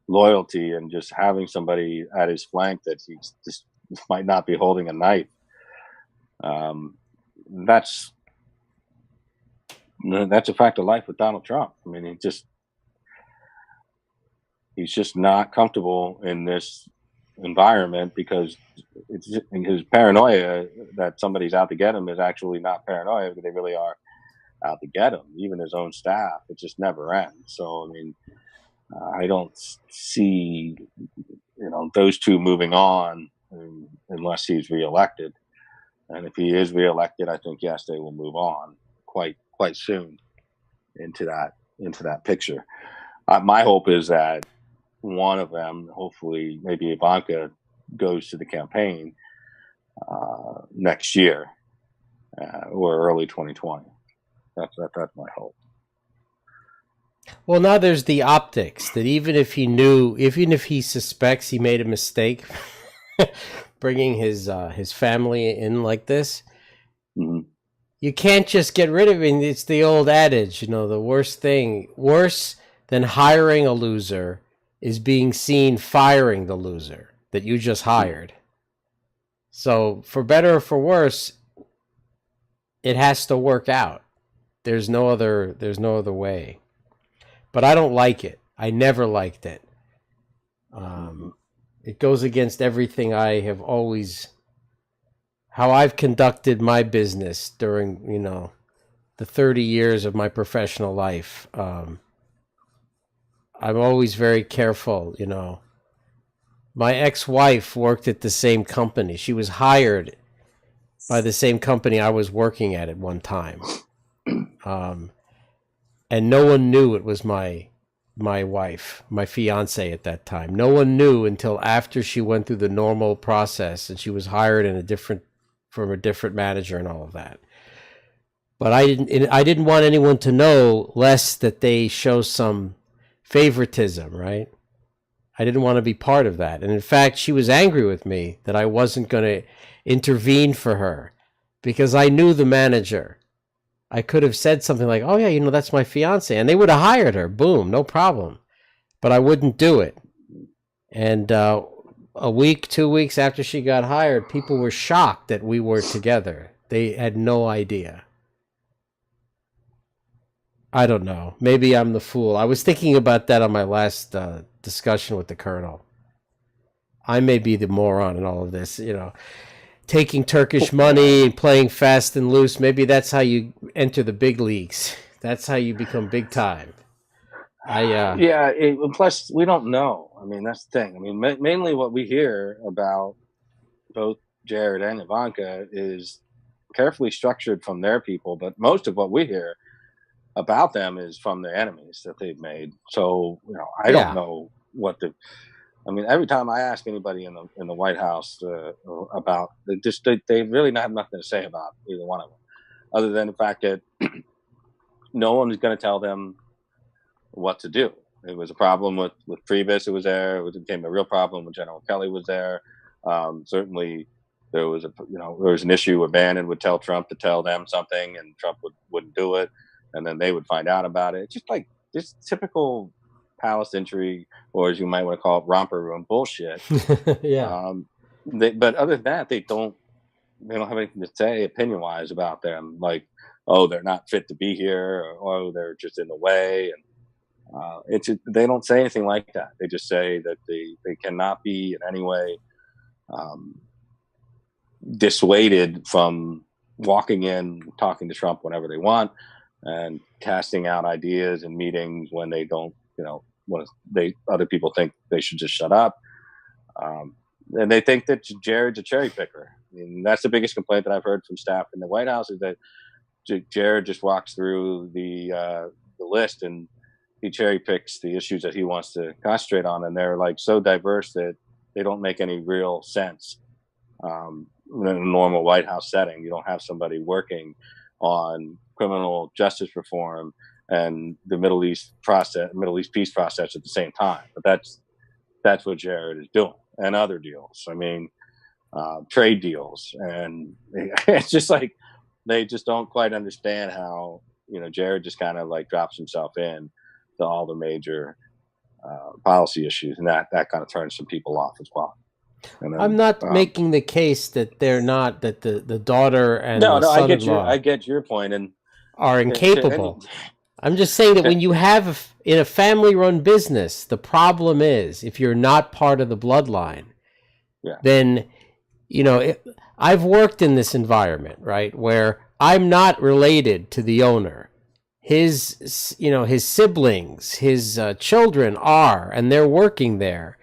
loyalty and just having somebody at his flank that he just might not be holding a knife. That's a fact of life with Donald Trump. I mean, he's just not comfortable in this environment, because it's his paranoia that somebody's out to get him is actually not paranoia, because they really are out to get him. Even his own staff, it just never ends. So I mean, I don't see those two moving on unless he's reelected. And if he is reelected, I think yes, they will move on quite soon into that picture. My hope is that one of them, hopefully maybe Ivanka, goes to the campaign next year or early 2020. That's my hope. Well, now there's the optics that even if he suspects he made a mistake bringing his family in like this, mm-hmm. You can't just get rid of him. It's the old adage, the worst than hiring a loser is being seen firing the loser that you just hired. So for better or for worse, it has to work out. There's no other way. But I don't like it. I never liked it. It goes against everything I have always, how I've conducted my business during, the 30 years of my professional life. I'm always very careful, My ex-wife worked at the same company. She was hired by the same company I was working at one time. And no one knew it was my wife, my fiance at that time. No one knew until after she went through the normal process and she was hired from a different manager and all of that. But I didn't want anyone to know, lest that they show some favoritism, right? I didn't want to be part of that. And in fact, she was angry with me that I wasn't going to intervene for her because I knew the manager. I could have said something like, oh yeah, that's my fiance. And they would have hired her. Boom, no problem. But I wouldn't do it. And a week, 2 weeks after she got hired, people were shocked that we were together. They had no idea. I don't know. Maybe I'm the fool. I was thinking about that on my last discussion with the colonel. I may be the moron in all of this, taking Turkish money and playing fast and loose. Maybe that's how you enter the big leagues. That's how you become big time. Plus, we don't know. I mean, that's the thing. I mean, mainly what we hear about both Jared and Ivanka is carefully structured from their people, but most of what we hear about them is from their enemies that they've made. So, I don't know what I mean, every time I ask anybody in the White House about, they really have nothing to say about either one of them, other than the fact that no one is going to tell them what to do. It was a problem with Priebus. It was there. It became a real problem when General Kelly was there. Certainly, there was an issue where Bannon would tell Trump to tell them something, and Trump wouldn't do it, and then they would find out about it. Just like this typical palace intrigue, or as you might want to call it, romper room bullshit. Yeah. But other than that, they don't have anything to say opinion wise about them. Like, oh, they're not fit to be here, or oh, they're just in the way. And they don't say anything like that. They just say that they cannot be in any way dissuaded from walking in, talking to Trump whenever they want, and casting out ideas in meetings when they don't, when other people think they should just shut up. And they think that Jared's a cherry picker. I mean, that's the biggest complaint that I've heard from staff in the White House, is that Jared just walks through the list and he cherry picks the issues that he wants to concentrate on, and they're like so diverse that they don't make any real sense. In a normal White House setting, you don't have somebody working on criminal justice reform and the Middle East peace process at the same time. But that's what Jared is doing, and other deals. I mean, trade deals, and it's just like they just don't quite understand how Jared just kind of like drops himself in to all the major policy issues, and that kind of turns some people off as well. Then, I'm not making the case that they're not, that the daughter and the son-in-law I get your point, and are incapable. I'm just saying that when you have in a family-run business, the problem is if you're not part of the bloodline, Yeah. then, I've worked in this environment, right, where I'm not related to the owner. His siblings, his children are, and they're working there.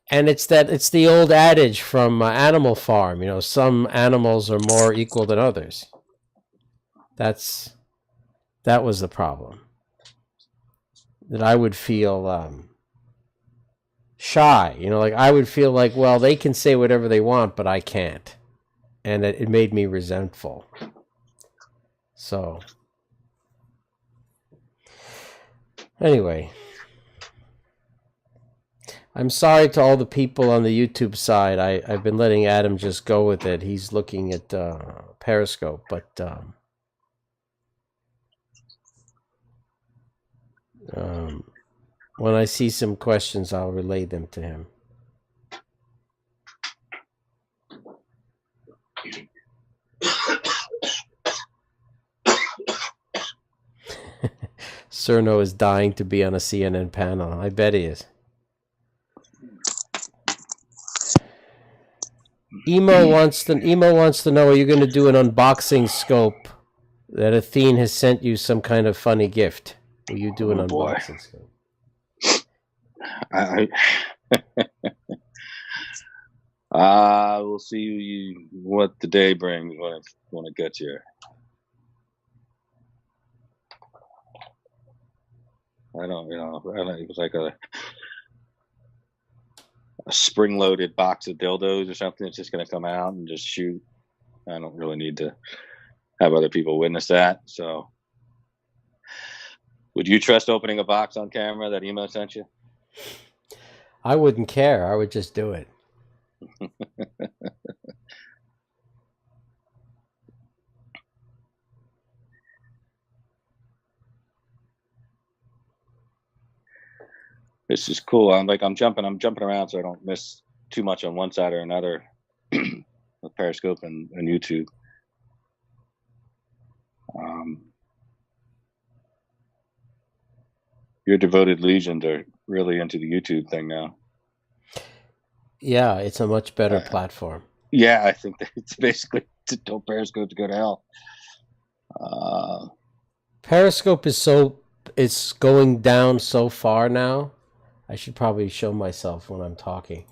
And it's the old adage from Animal Farm, some animals are more equal than others. That was the problem. That I would feel shy, like I would feel like, well, they can say whatever they want, but I can't. And it made me resentful. So, anyway, I'm sorry to all the people on the YouTube side. I've been letting Adam just go with it. He's looking at Periscope, but when I see some questions, I'll relay them to him. Cerno is dying to be on a CNN panel. I bet he is. Emo wants to know, are you going to do an unboxing scope that Athene has sent you some kind of funny gift? Will you do an unboxing scope? We'll see what the day brings when it gets here. I don't, it was like a spring-loaded box of dildos or something. It's just going to come out and just shoot. I don't really need to have other people witness that. So, would you trust opening a box on camera that email sent you? I wouldn't care. I would just do it. This is cool. I'm jumping around so I don't miss too much on one side or another with Periscope and YouTube. Your devoted legions are really into the YouTube thing now. Yeah, it's a much better platform. Yeah, I think that it's basically to tell Periscope to go to hell. Periscope it's going down so far now. I should probably show myself when I'm talking.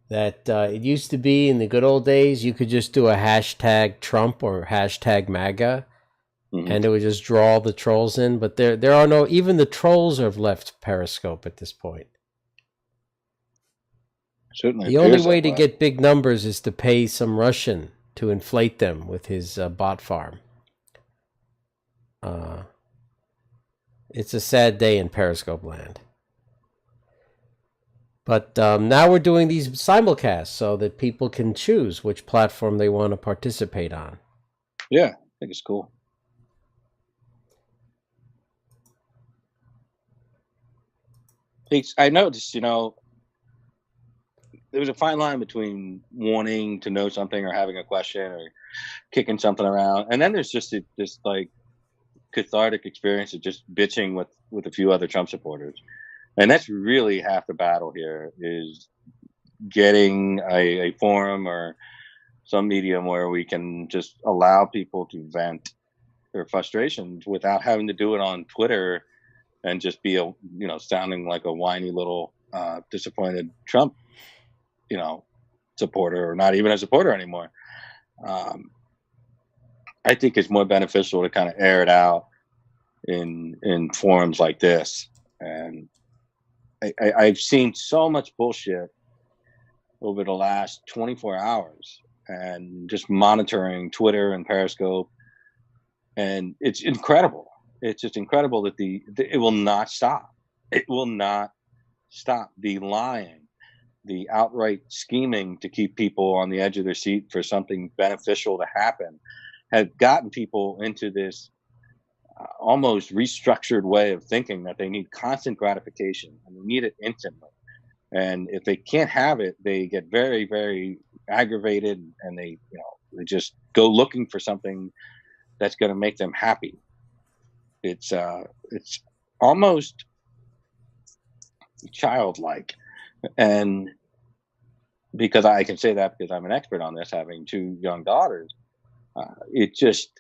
That it used to be in the good old days, you could just do a hashtag Trump or hashtag MAGA, and it would just draw the trolls in. But there are no, even the trolls have left Periscope at this point. Certainly the only way to get big numbers is to pay some Russian to inflate them with his bot farm. It's a sad day in Periscope land. But now we're doing these simulcasts so that people can choose which platform they want to participate on. Yeah, I think it's cool. I noticed, there was a fine line between wanting to know something or having a question or kicking something around. And then there's just this like cathartic experience of just bitching with a few other Trump supporters. And that's really half the battle here, is getting a forum or some medium where we can just allow people to vent their frustrations without having to do it on Twitter and just be sounding like a whiny little disappointed Trump, supporter, or not even a supporter anymore. I think it's more beneficial to kind of air it out in forums like this. And I've seen so much bullshit over the last 24 hours and just monitoring Twitter and Periscope. And it's incredible. It's just incredible that it will not stop. It will not stop. The lying, the outright scheming to keep people on the edge of their seat for something beneficial to happen have gotten people into this almost restructured way of thinking that they need constant gratification and they need it instantly. And if they can't have it, they get very, very aggravated, and they just go looking for something that's going to make them happy. It's almost childlike, and because I can say that because I'm an expert on this, having two young daughters. It just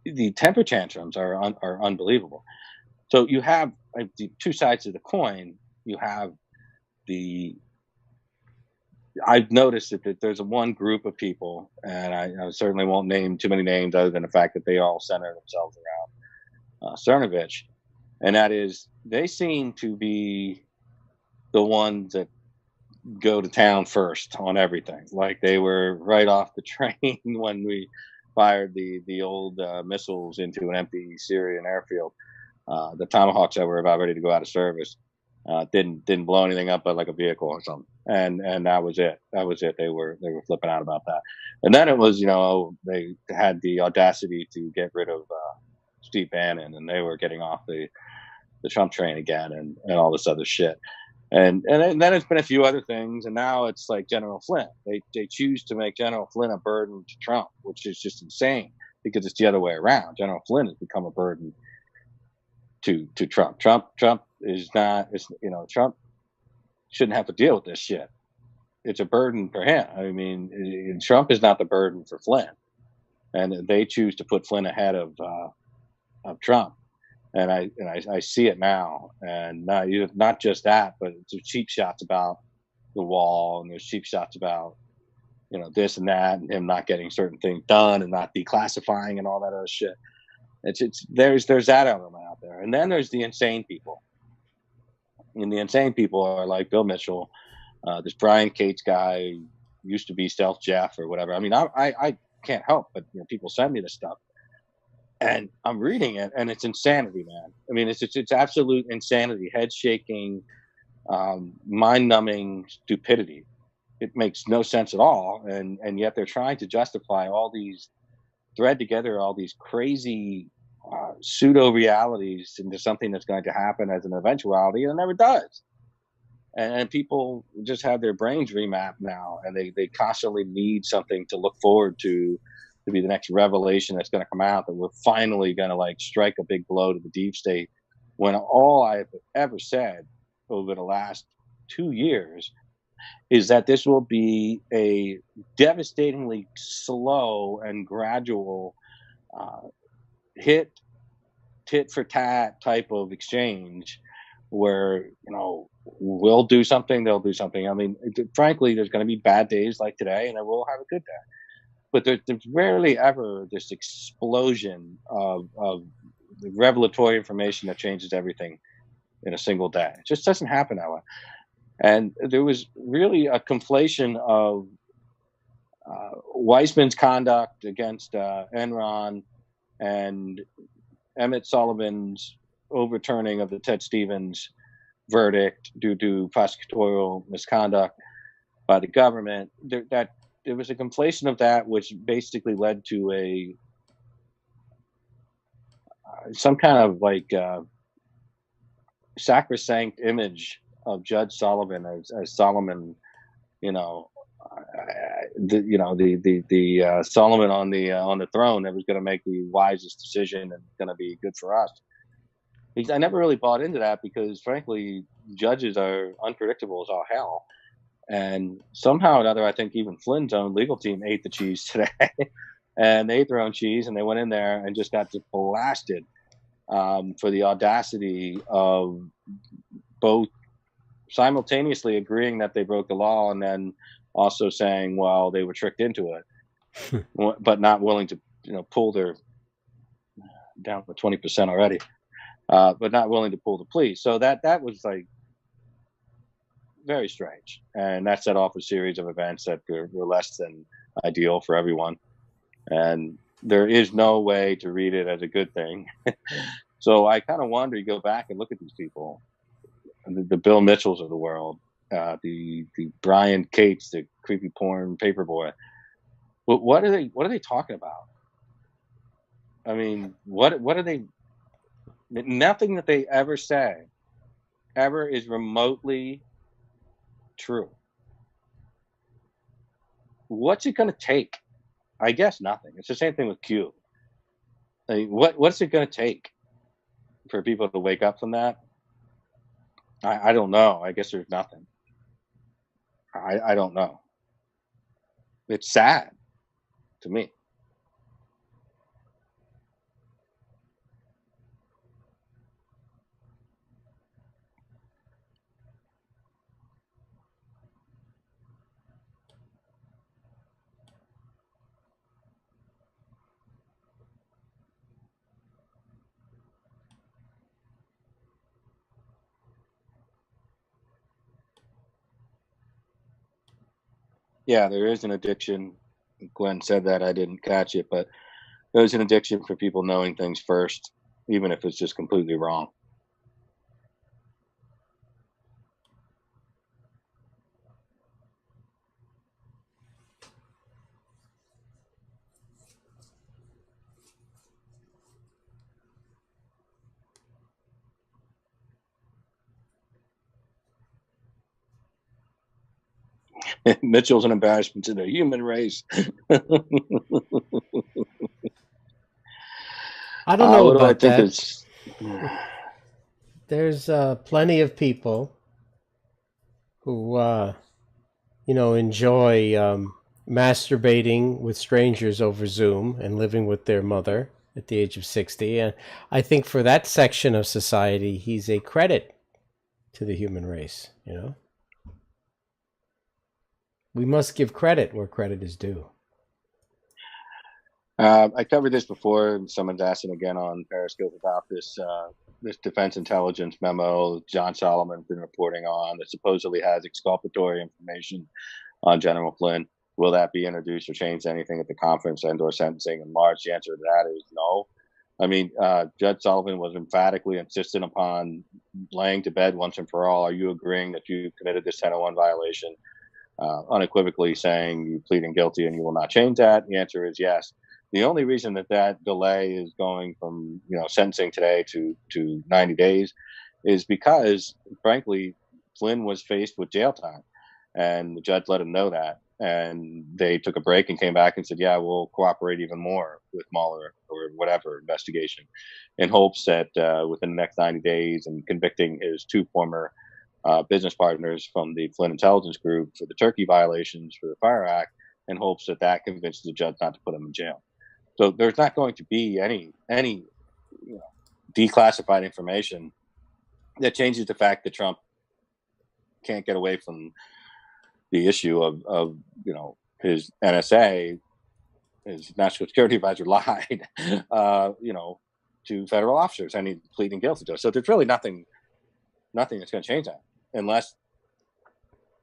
the temper tantrums are unbelievable. So you have the two sides of the coin. You have the I've noticed that there's a one group of people, and I certainly won't name too many names other than the fact that they all center themselves around Cernovich, and that is they seem to be the ones that go to town first on everything. Like they were right off the train when we fired the old missiles into an empty Syrian airfield. The Tomahawks that were about ready to go out of service didn't blow anything up but like a vehicle or something, and that was it. That was it. They were flipping out about that, and then it was they had the audacity to get rid of Steve Bannon, and they were getting off the Trump train again, and all this other shit. And then it's been a few other things, and now it's like General Flynn. They choose to make General Flynn a burden to Trump, which is just insane because it's the other way around. General Flynn has become a burden to Trump. Trump is not. Trump shouldn't have to deal with this shit. It's a burden for him. I mean, Trump is not the burden for Flynn, and they choose to put Flynn ahead of Trump. And I see it now, and not just that, but there's cheap shots about the wall, and there's cheap shots about this and that, and him not getting certain things done, and not declassifying, and all that other shit. There's that element out there, and then there's the insane people, and the insane people are like Bill Mitchell, this Brian Cates guy, used to be Stealth Jeff or whatever. I mean, I can't help but people send me this stuff. And I'm reading it, and it's insanity, man. I mean, it's absolute insanity, head shaking, mind numbing stupidity. It makes no sense at all, and yet they're trying to justify thread together all these crazy pseudo realities into something that's going to happen as an eventuality, and it never does. And people just have their brains remapped now, and they constantly need something to look forward to be the next revelation that's going to come out, that we're finally going to like strike a big blow to the deep state, when all I've ever said over the last 2 years is that this will be a devastatingly slow and gradual uh, hit tit for tat type of exchange, where we'll do something, they'll do something. I mean, frankly, there's going to be bad days like today, and then we'll have a good day. But there's rarely ever this explosion of revelatory information that changes everything in a single day. It just doesn't happen that way. And there was really a conflation of Weissman's conduct against Enron and Emmett Sullivan's overturning of the Ted Stevens verdict due to prosecutorial misconduct by the government. There was a conflation of that, which basically led to some kind of like sacrosanct image of Judge Sullivan as Solomon, the Solomon on the throne that was going to make the wisest decision and going to be good for us. I never really bought into that because, frankly, judges are unpredictable as all hell. And somehow or another, I think even Flynn's own legal team ate the cheese today. And they ate their own cheese, and they went in there and just got blasted for the audacity of both simultaneously agreeing that they broke the law and then also saying, well, they were tricked into it, but not willing to pull their down to 20% already, but not willing to pull the plea. So that was like very strange, and that set off a series of events that were less than ideal for everyone. And there is no way to read it as a good thing. So I kind of wonder, you go back and look at these people, the Bill Mitchells of the world, the Brian Cates, the creepy porn paperboy. What are they talking about? I mean, what are they? Nothing that they ever say ever is remotely true. What's it going to take? I guess nothing. It's the same thing with Q. I mean, what's it going to take for people to wake up from that? I don't know. I guess there's nothing. I don't know. It's sad to me. Yeah, there is an addiction. Glenn said that, I didn't catch it, but there's an addiction for people knowing things first, even if it's just completely wrong. Mitchell's an embarrassment to the human race. I don't know What do I about think that. is? There's plenty of people who, enjoy masturbating with strangers over Zoom and living with their mother at the age of 60. And I think for that section of society, he's a credit to the human race. We must give credit where credit is due. I covered this before. Someone's asking again on Periscope about this defense intelligence memo John Solomon's been reporting on that supposedly has exculpatory information on General Flynn. Will that be introduced or changed anything at the conference and/or sentencing in March? The answer to that is no. I mean, Judge Sullivan was emphatically insistent upon laying to bed once and for all. Are you agreeing that you committed this 1001 violation? Unequivocally saying you pleading guilty and you will not change that. The answer is yes. The only reason that delay is going from sentencing today to 90 days is because, frankly, Flynn was faced with jail time, and the judge let him know that, and they took a break and came back and said, "Yeah, we'll cooperate even more with Mueller or whatever investigation," in hopes that within the next 90 days and convicting his two former business partners from the Flynn intelligence group for the Turkey violations for the Fire Act, in hopes that convinces the judge not to put him in jail. So there's not going to be any declassified information that changes the fact that Trump can't get away from the issue of his NSA, his national security advisor lied, to federal officers, and he's pleading guilty to it. So there's really nothing that's going to change that unless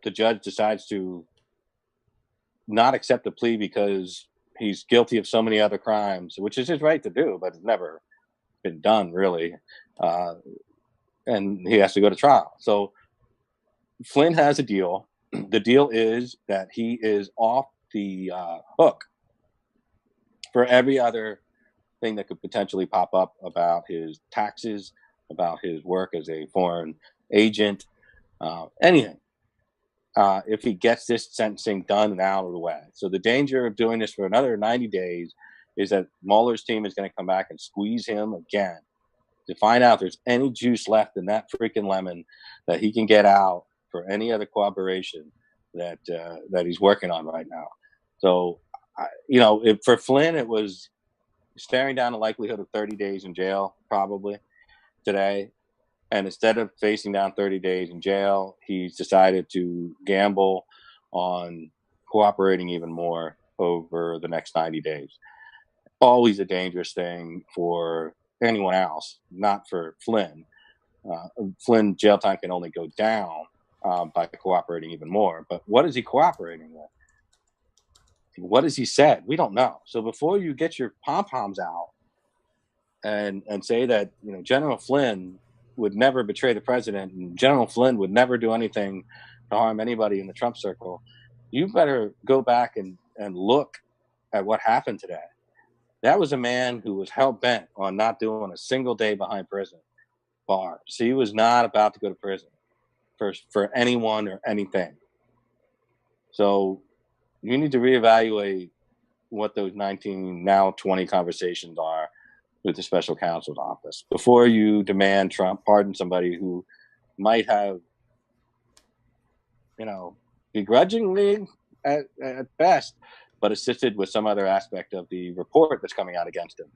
the judge decides to not accept the plea because he's guilty of so many other crimes, which is his right to do, but it's never been done really. And he has to go to trial. So Flynn has a deal. The deal is that he is off the hook for every other thing that could potentially pop up about his taxes, about his work as a foreign agent, anything. If he gets this sentencing done and out of the way. So the danger of doing this for another 90 days is that Mueller's team is going to come back and squeeze him again to find out if there's any juice left in that freaking lemon that he can get out for any other cooperation that he's working on right now. So, for Flynn, it was staring down the likelihood of 30 days in jail probably today. And instead of facing down 30 days in jail, he's decided to gamble on cooperating even more over the next 90 days. Always a dangerous thing for anyone else, not for Flynn. Flynn jail time can only go down by cooperating even more. But what is he cooperating with? What has he said? We don't know. So before you get your pom-poms out and say that General Flynn would never betray the president and General Flynn would never do anything to harm anybody in the Trump circle, you better go back and look at what happened today. That was a man who was hell-bent on not doing a single day behind prison bars. So he was not about to go to prison for anyone or anything. So you need to reevaluate what those 19, now 20 conversations are with the special counsel's office before you demand Trump pardon somebody who might have, begrudgingly at best, but assisted with some other aspect of the report that's coming out against him.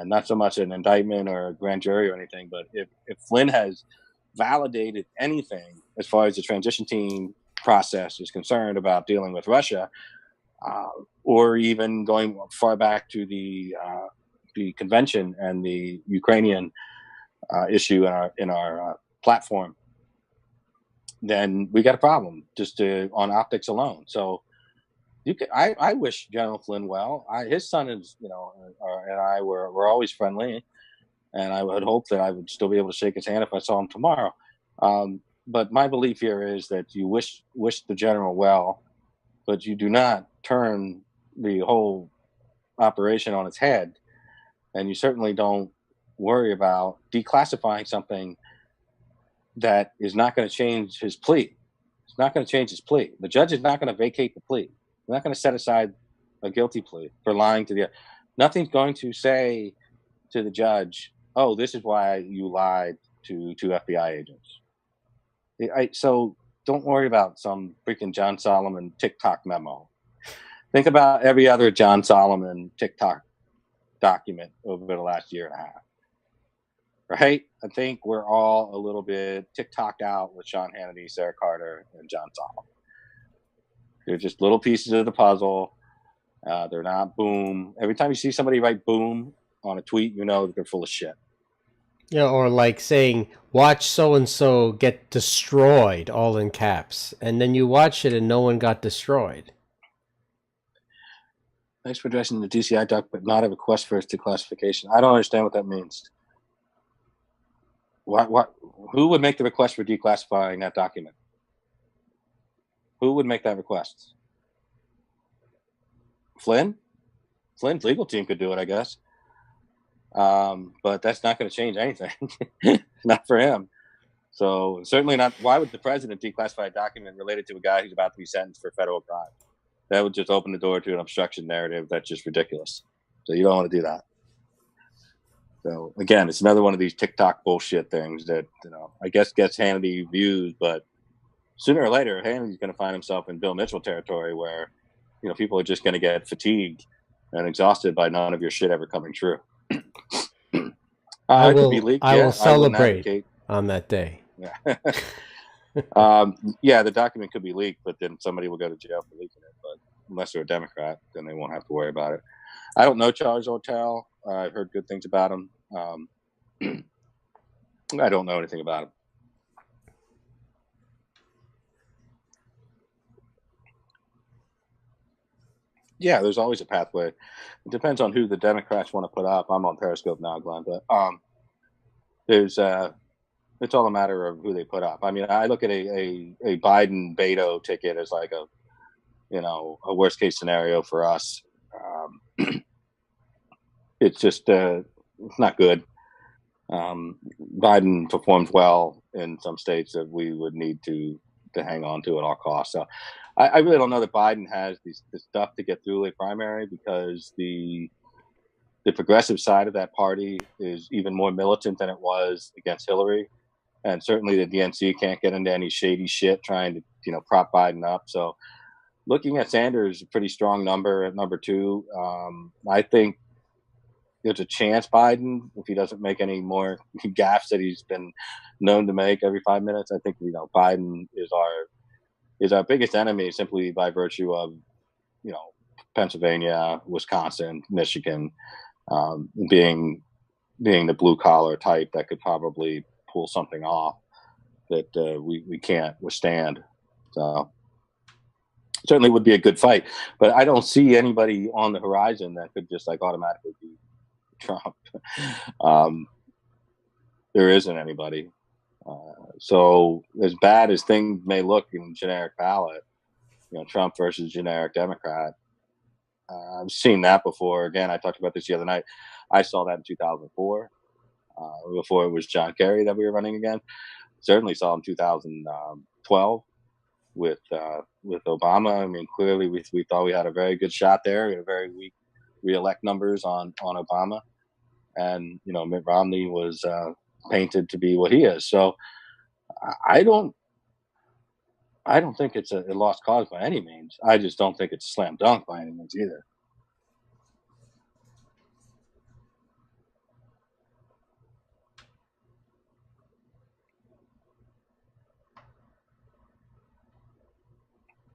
Not so much an indictment or a grand jury or anything, but if Flynn has validated anything as far as the transition team process is concerned about dealing with Russia, or even going far back to the convention and the Ukrainian issue in our platform, then we got a problem just on optics alone. So I wish General Flynn well. His son is, and I were always friendly, and I would hope that I would still be able to shake his hand if I saw him tomorrow. But my belief here is that you wish the general well, but you do not turn the whole operation on its head, and you certainly don't worry about declassifying something that is not going to change his plea. It's not going to change his plea. The judge is not going to vacate the plea. They're not going to set aside a guilty plea for lying to the. Nothing's going to say to the judge, "Oh, this is why you lied to FBI agents." So don't worry about some freaking John Solomon TikTok memo. Think about every other John Solomon TikTok document over the last year and a half. Right? I think we're all a little bit TikToked out with Sean Hannity, Sarah Carter, and John Solomon. They're just little pieces of the puzzle. They're not boom. Every time you see somebody write boom on a tweet, you know that they're full of shit. Yeah, or like saying, watch so-and-so get destroyed, all in caps. And then you watch it and no one got destroyed. Thanks for addressing the DCI doc, but not a request for its declassification. I don't understand what that means. What? Who would make the request for declassifying that document? Who would make that request? Flynn? Flynn's legal team could do it, I guess. But that's not going to change anything. Not for him. So certainly not. Why would the president declassify a document related to a guy who's about to be sentenced for federal crime? That would just open the door to an obstruction narrative that's just ridiculous. So you don't want to do that. So again, it's another one of these TikTok bullshit things that, I guess gets Hannity views, but sooner or later, Hannity's going to find himself in Bill Mitchell territory where, people are just going to get fatigued and exhausted by none of your shit ever coming true. I will, could be leaked. I Yeah, will celebrate on that day. Yeah. The document could be leaked, but then somebody will go to jail for leaking it. But unless they're a Democrat, then they won't have to worry about it. I don't know Charles Ortel. I've heard good things about him. I don't know anything about him. Yeah, there's always a pathway. It depends on who the Democrats want to put up. I'm on Periscope now, Glenn, but there's it's all a matter of who they put up. I mean, I look at a Biden Beto ticket as like a worst case scenario for us. It's just it's not good. Biden performed well in some states that we would need to hang on to at all costs. So I really don't know that Biden has this stuff to get through a primary, because the progressive side of that party is even more militant than it was against Hillary. And certainly the DNC can't get into any shady shit trying to, prop Biden up. So looking at Sanders, a pretty strong number at number 2. I think there's a chance Biden, if he doesn't make any more gaffes that he's been known to make every 5 minutes, I think, Biden is our biggest enemy simply by virtue of, Pennsylvania, Wisconsin, Michigan, being the blue collar type that could probably pull something off that we can't withstand. So certainly would be a good fight, but I don't see anybody on the horizon that could just automatically be Trump. There isn't anybody. So as bad as things may look in generic ballot, Trump versus generic Democrat, I've seen that before. Again, I talked about this the other night. I saw that in 2004, before it was John Kerry that we were running against. Certainly saw in 2012 with Obama. I mean, clearly we thought we had a very good shot there. We had a very weak reelect numbers on Obama, and Mitt Romney was painted to be what he is. So I don't I don't think it's a lost cause by any means. I just don't think it's slam dunk by any means either.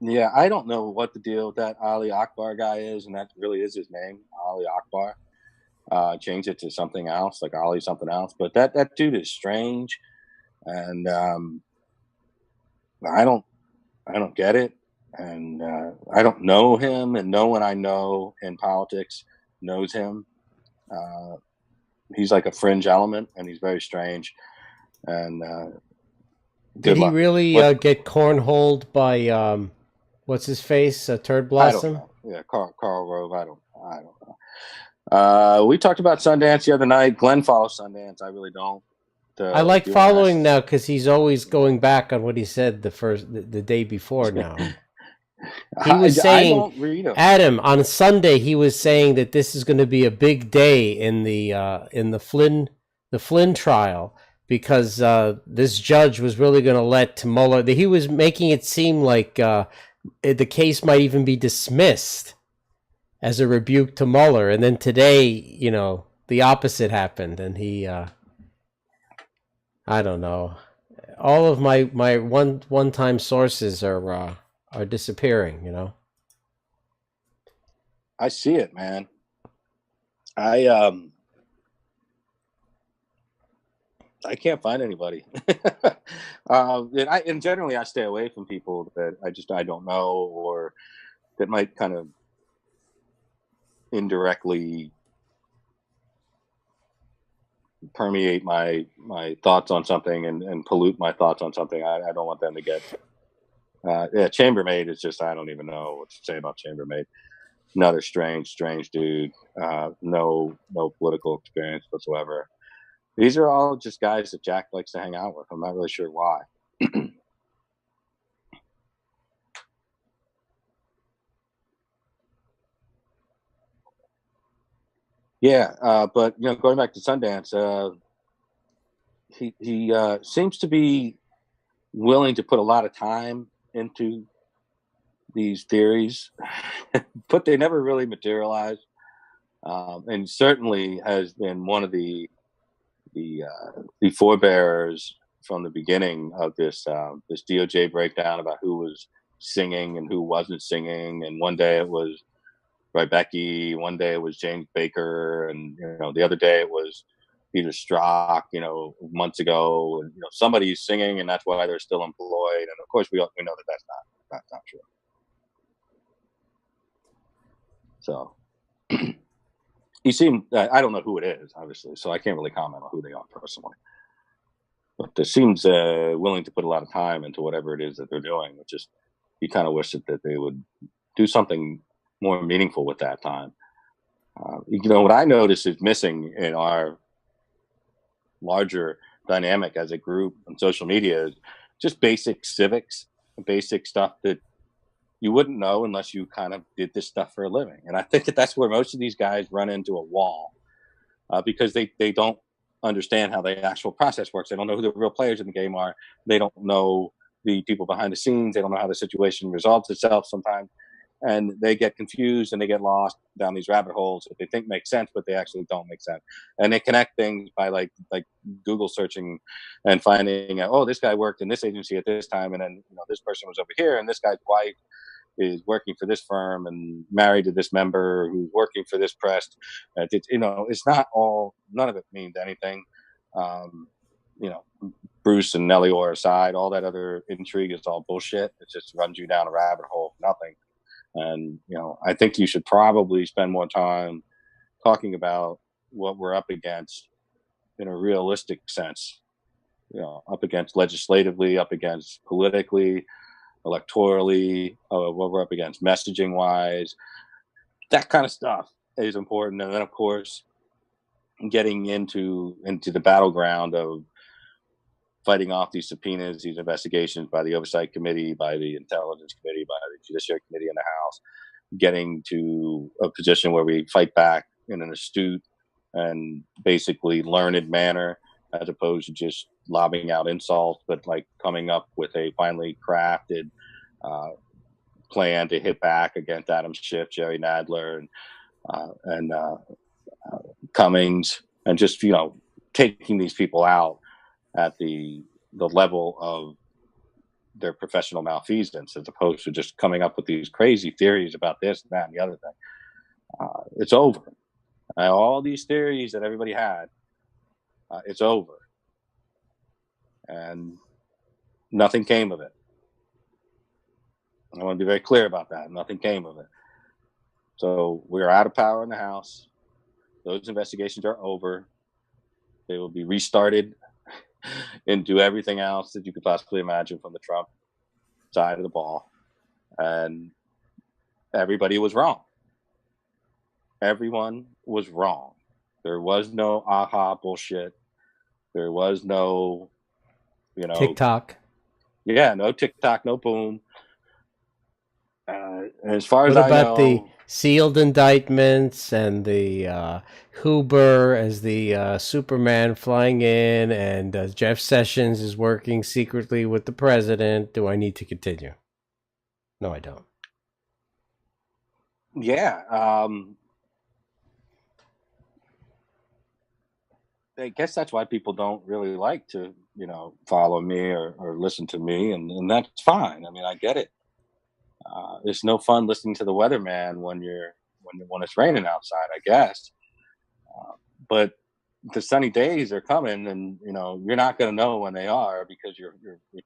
Yeah, I don't know what the deal with that Ali Akbar guy is, and that really is his name, Ali Akbar. Change it to something else, like Ali something else. But that dude is strange, and I don't I don't get it, and I don't know him, and no one I know in politics knows him. Uh, he's like a fringe element, and he's very strange. And Did good he luck. really What get cornholed by what's his face, Turd I don't Blossom? know. Yeah, Carl Rove. I don't know. We talked about Sundance the other night. Glenn follows Sundance. I really don't. I like You want to following ask? now because he's always going back on what he said the day before. Now he was I saying, don't read him. Adam, on Sunday he was saying that this is going to be a big day in the Flynn trial because this judge was really going to let Mueller. He was making it seem like the case might even be dismissed as a rebuke to Mueller, and then today, the opposite happened, and he, I don't know, all of my one time sources are disappearing. I see it, man. I can't find anybody. And generally I stay away from people that I don't know, or that might kind of indirectly permeate my thoughts on something, and pollute my thoughts on something. I don't want them to get. Yeah, Chambermaid is just, I don't even know what to say about Chambermaid. Another strange dude. No political experience whatsoever. These are all just guys that Jack likes to hang out with. I'm not really sure why. Yeah, but going back to Sundance, he seems to be willing to put a lot of time into these theories, but they never really materialize. And certainly has been one of the forebearers from the beginning of this DOJ breakdown about who was singing and who wasn't singing. And one day it was Becky, one day it was James Baker, and the other day it was Peter Strzok. Months ago, and somebody's singing, and that's why they're still employed. And of course, we know that that's not true. So he seemed, I don't know who it is, obviously, so I can't really comment on who they are personally. But it seems willing to put a lot of time into whatever it is that they're doing, which is, you kind of wish that they would do something more meaningful with that time. What I notice is missing in our larger dynamic as a group on social media is just basic civics, basic stuff that you wouldn't know unless you kind of did this stuff for a living. And I think that's where most of these guys run into a wall, because they don't understand how the actual process works. They don't know who the real players in the game are. They don't know the people behind the scenes. They don't know how the situation resolves itself sometimes. And they get confused and they get lost down these rabbit holes that they think make sense, but they actually don't make sense. And they connect things by like Google searching and finding out, oh, this guy worked in this agency at this time, and then this person was over here, and this guy's wife is working for this firm and married to this member who's working for this press. It's not all. None of it means anything. Um, you know, Bruce and Nellie Orr aside, all that other intrigue is all bullshit. It just runs you down a rabbit hole for nothing. And I think you should probably spend more time talking about what we're up against in a realistic sense. Up against legislatively, up against politically, electorally, what we're up against messaging wise. That kind of stuff is important. And then, of course, getting into the battleground of fighting off these subpoenas, these investigations by the Oversight Committee, by the Intelligence Committee, by the Judiciary Committee in the House, getting to a position where we fight back in an astute and basically learned manner, as opposed to just lobbing out insults, but like coming up with a finely crafted uh, plan to hit back against Adam Schiff, Jerry Nadler, and Cummings, and just taking these people out at the level of their professional malfeasance, as opposed to just coming up with these crazy theories about this, that, and the other thing. It's over. All these theories that everybody had, it's over, and nothing came of it. I want to be very clear about that. Nothing came of it. So we're out of power in the House. Those investigations are over. They will be restarted and do everything else that you could possibly imagine from the Trump side of the ball. And everybody was wrong. Everyone was wrong. There was no aha bullshit. There was no, TikTok. Yeah, no TikTok, no boom. As far as What I about the know, sealed indictments and the Huber as the Superman flying in, and Jeff Sessions is working secretly with the president? Do I need to continue? No, I don't. yeah. I guess that's why people don't really like to, follow me or listen to me, and that's fine. I mean, I get it. It's no fun listening to the weatherman when it's raining outside, I guess. But the sunny days are coming, and you're not going to know when they are because you're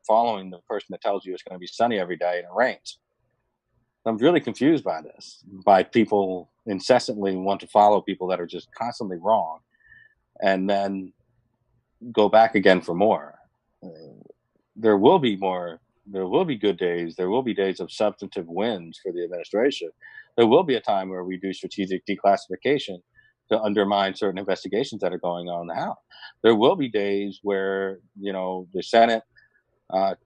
following the person that tells you it's going to be sunny every day and it rains. I'm really confused by this, by people incessantly want to follow people that are just constantly wrong, and then go back again for more. There will be more. There will be good days. There will be days of substantive wins for the administration. There will be a time where we do strategic declassification to undermine certain investigations that are going on in the House. There will be days where the Senate, the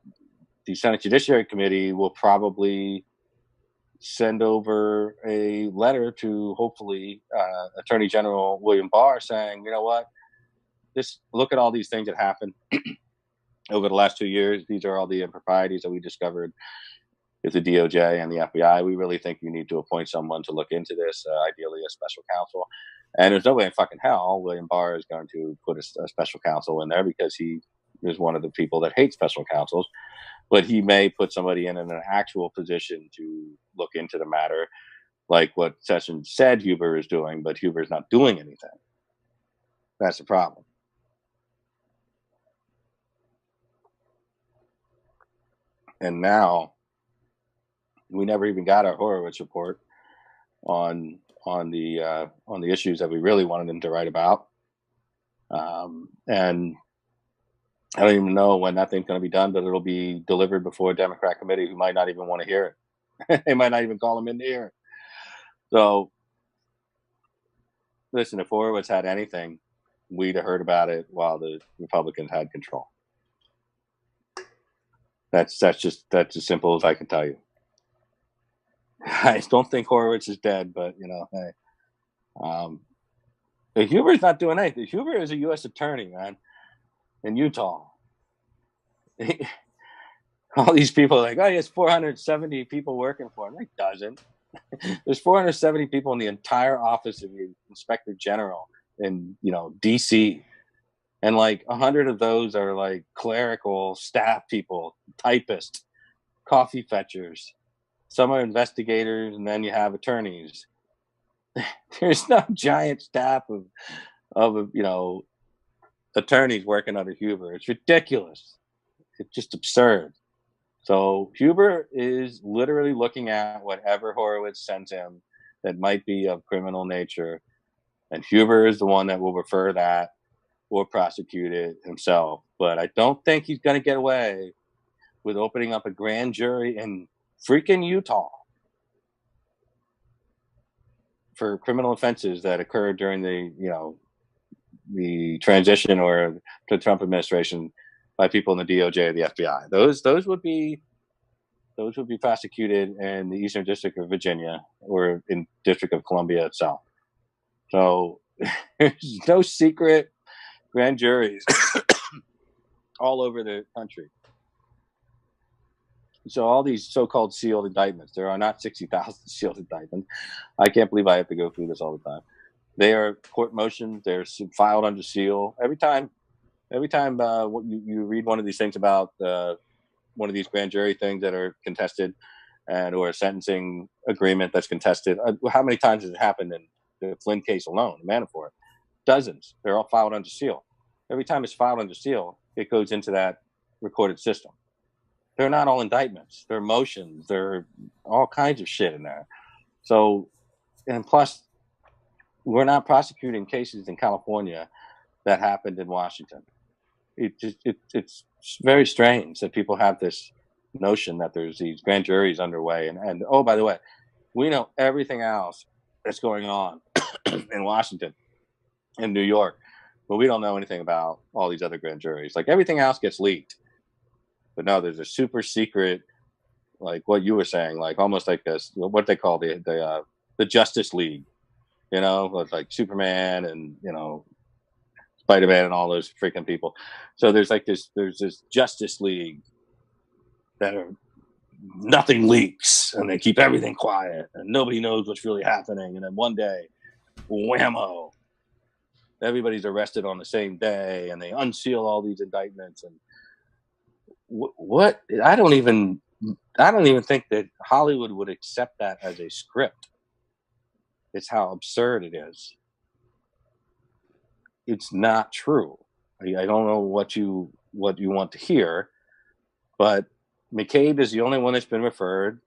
Senate Judiciary Committee will probably send over a letter to hopefully Attorney General William Barr saying, you know what, look at all these things that happened over the last 2 years. These are all the improprieties that we discovered with the DOJ and the FBI. We really think you need to appoint someone to look into this, ideally a special counsel. And there's no way in fucking hell William Barr is going to put a special counsel in there, because he is one of the people that hate special counsels. But he may put somebody in an actual position to look into the matter, like what Sessions said Huber is doing, but Huber's not doing anything. That's the problem. And now we never even got our Horowitz report on the issues that we really wanted him to write about. And I don't even know when that thing's going to be done, but it'll be delivered before a Democrat committee who might not even want to hear it. They might not even call him in to hear it. So, listen, if Horowitz had anything, we'd have heard about it while the Republicans had control. That's as simple as I can tell you. I don't think Horowitz is dead, but hey, Huber's not doing anything. Huber is a U.S. attorney, man, in Utah. All these people are like, oh, he has 470 people working for him. He doesn't. There's 470 people in the entire office of the Inspector General in D.C. And like 100 of those are like clerical staff people, typists, coffee fetchers. Some are investigators, and then you have attorneys. There's no giant staff of attorneys working under Huber. It's ridiculous. It's just absurd. So Huber is literally looking at whatever Horowitz sends him that might be of criminal nature, and Huber is the one that will refer that or prosecute it himself. But I don't think he's going to get away with opening up a grand jury in freaking Utah for criminal offenses that occurred during the transition or the Trump administration by people in the DOJ or the FBI. Those would be prosecuted in the Eastern District of Virginia or in District of Columbia itself. So there's no secret grand juries all over the country. So all these so-called sealed indictments, there are not 60,000 sealed indictments. I can't believe I have to go through this all the time. They are court motions. They're filed under seal. Every time you read one of these things about one of these grand jury things that are contested, or a sentencing agreement that's contested. How many times has it happened in the Flynn case alone, Manafort? Dozens. They're all filed under seal. Every time it's filed under seal, it goes into that recorded system. They're not all indictments. They're motions. They're all kinds of shit in there. So, and plus, we're not prosecuting cases in California that happened in Washington. It's very strange that people have this notion that there's these grand juries underway. And oh, by the way, we know everything else that's going on in Washington, in New York, but we don't know anything about all these other grand juries. Like everything else gets leaked. But no, there's a super secret, like what you were saying, like almost like this, what they call the Justice League, with like Superman and Spider-Man and all those freaking people. So there's this Justice League that are nothing leaks and they keep everything quiet and nobody knows what's really happening. And then one day, whammo, everybody's arrested on the same day and they unseal all these indictments. And what I don't even think that Hollywood would accept that as a script. It's how absurd it is. It's not true. I don't know what you want to hear, but McCabe is the only one that's been referred.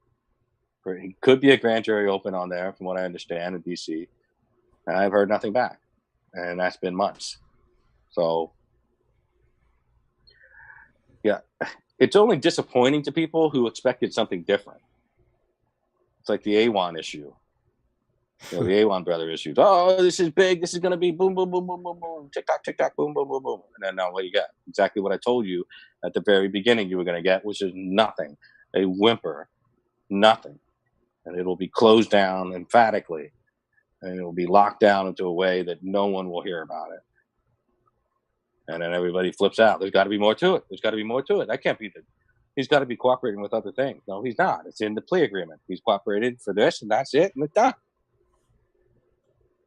He could be a grand jury open on there, from what I understand, in D.C., and I've heard nothing back, and that's been months. So, yeah, it's only disappointing to people who expected something different. It's like the Awan issue. The Awan brother issues. Oh, this is big. This is going to be boom, boom, boom, boom, boom, boom, tick tock, boom, boom, boom, boom. And then now what you got? Exactly what I told you at the very beginning you were going to get, which is nothing. A whimper, nothing. And it'll be closed down emphatically. And it'll be locked down into a way that no one will hear about it. And then everybody flips out. There's got to be more to it. There's got to be more to it. That can't be he's got to be cooperating with other things. No, he's not. It's in the plea agreement. He's cooperated for this, and that's it, and it's done.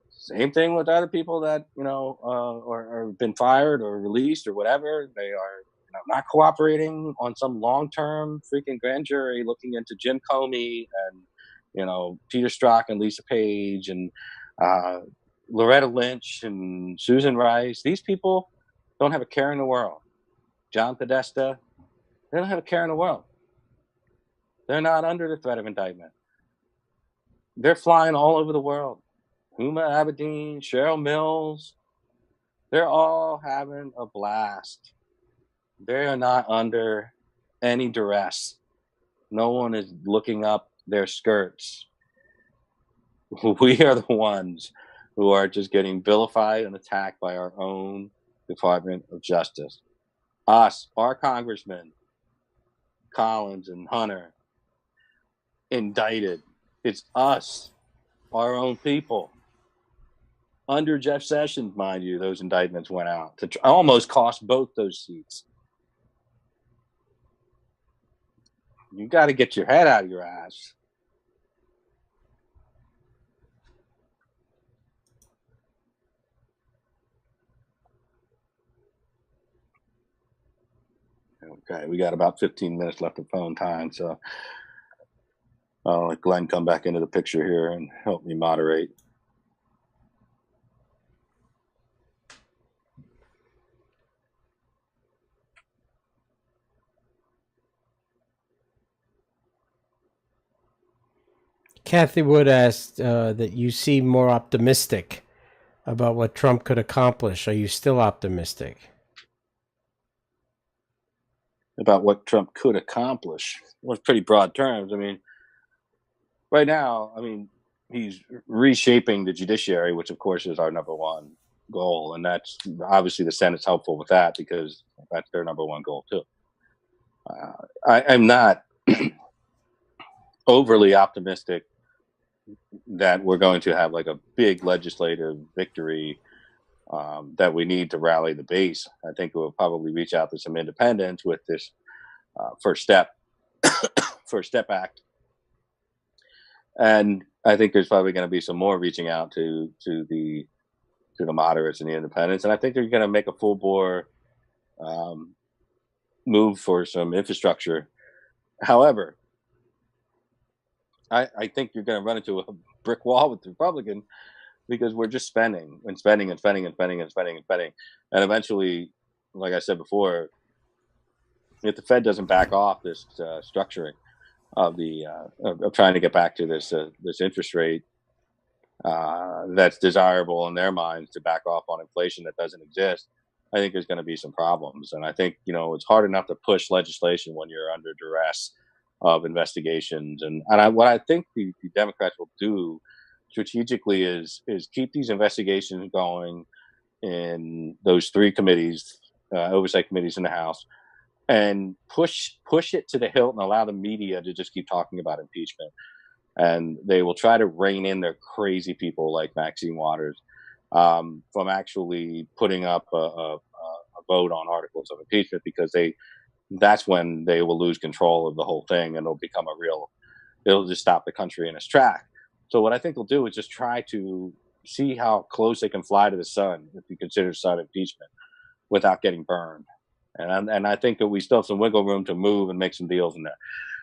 Same thing with other people that or been fired or released or whatever. They are not cooperating on some long-term freaking grand jury looking into Jim Comey and Peter Strzok and Lisa Page and Loretta Lynch and Susan Rice. These people don't have a care in the world. John Podesta, they don't have a care in the world. They're not under the threat of indictment. They're flying all over the world. Huma Abedin, Cheryl Mills, they're all having a blast. They are not under any duress. No one is looking up their skirts. We are the ones who are just getting vilified and attacked by our own Department of Justice. Us, our congressmen, Collins and Hunter, indicted. It's us, our own people. Under Jeff Sessions, mind you, those indictments went out to almost cost both those seats. You got to get your head out of your ass. Okay, we got about 15 minutes left of phone time, so I'll let Glenn come back into the picture here and help me moderate. Kathy Wood asked that you seem more optimistic about what Trump could accomplish. Are you still optimistic? About what Trump could accomplish? Well, it's pretty broad terms. I mean, right now, he's reshaping the judiciary, which of course is our number one goal. And that's obviously the Senate's helpful with that because that's their number one goal too. I'm not overly optimistic that we're going to have like a big legislative victory that we need to rally the base. I think we'll probably reach out to some independents with this first step First Step Act, and I think there's probably going to be some more reaching out to the moderates and the independents, and I think they're going to make a full bore um, move for some infrastructure. However, I think you're going to run into a brick wall with the Republicans because we're just spending and spending and spending and spending and spending and spending, and eventually, like I said before, if the Fed doesn't back off this structuring of the of trying to get back to this interest rate that's desirable in their minds to back off on inflation that doesn't exist, I think there's going to be some problems. And I think it's hard enough to push legislation when you're under duress of investigations. What I think the Democrats will do strategically is keep these investigations going in those three committees, oversight committees in the House, and push it to the hilt and allow the media to just keep talking about impeachment. And they will try to rein in their crazy people like Maxine Waters from actually putting up a vote on articles of impeachment, because that's when they will lose control of the whole thing, and it'll just stop the country in its track. So what I think they'll do is just try to see how close they can fly to the sun, if you consider sun impeachment, without getting burned. And I think that we still have some wiggle room to move and make some deals in there.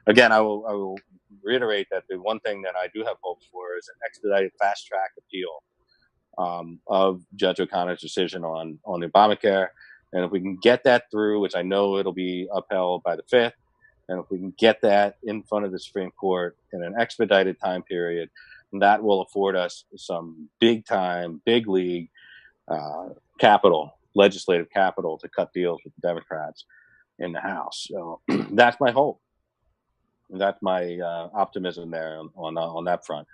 Again, I will reiterate that the one thing that I do have hopes for is an expedited fast track appeal of Judge O'Connor's decision on Obamacare. And if we can get that through, which I know it'll be upheld by the 5th, and if we can get that in front of the Supreme Court in an expedited time period, that will afford us some big time, big league legislative capital to cut deals with the Democrats in the House. So that's my hope. That's my optimism there on that front.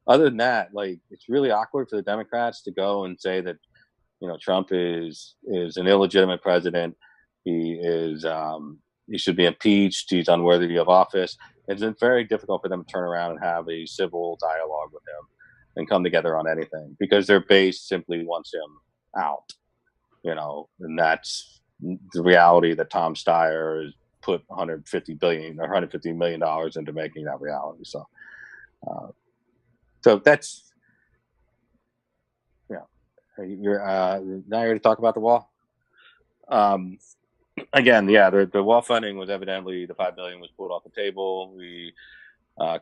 Other than that, it's really awkward for the Democrats to go and say that Trump is an illegitimate president. He should be impeached. He's unworthy of office. It's been very difficult for them to turn around and have a civil dialogue with him and come together on anything, because their base simply wants him out. And that's the reality that Tom Steyer has put $150 million into making that reality. So, that's You're now you're ready to talk about the wall. Again, the wall funding was evidently, the $5 billion was pulled off the table. We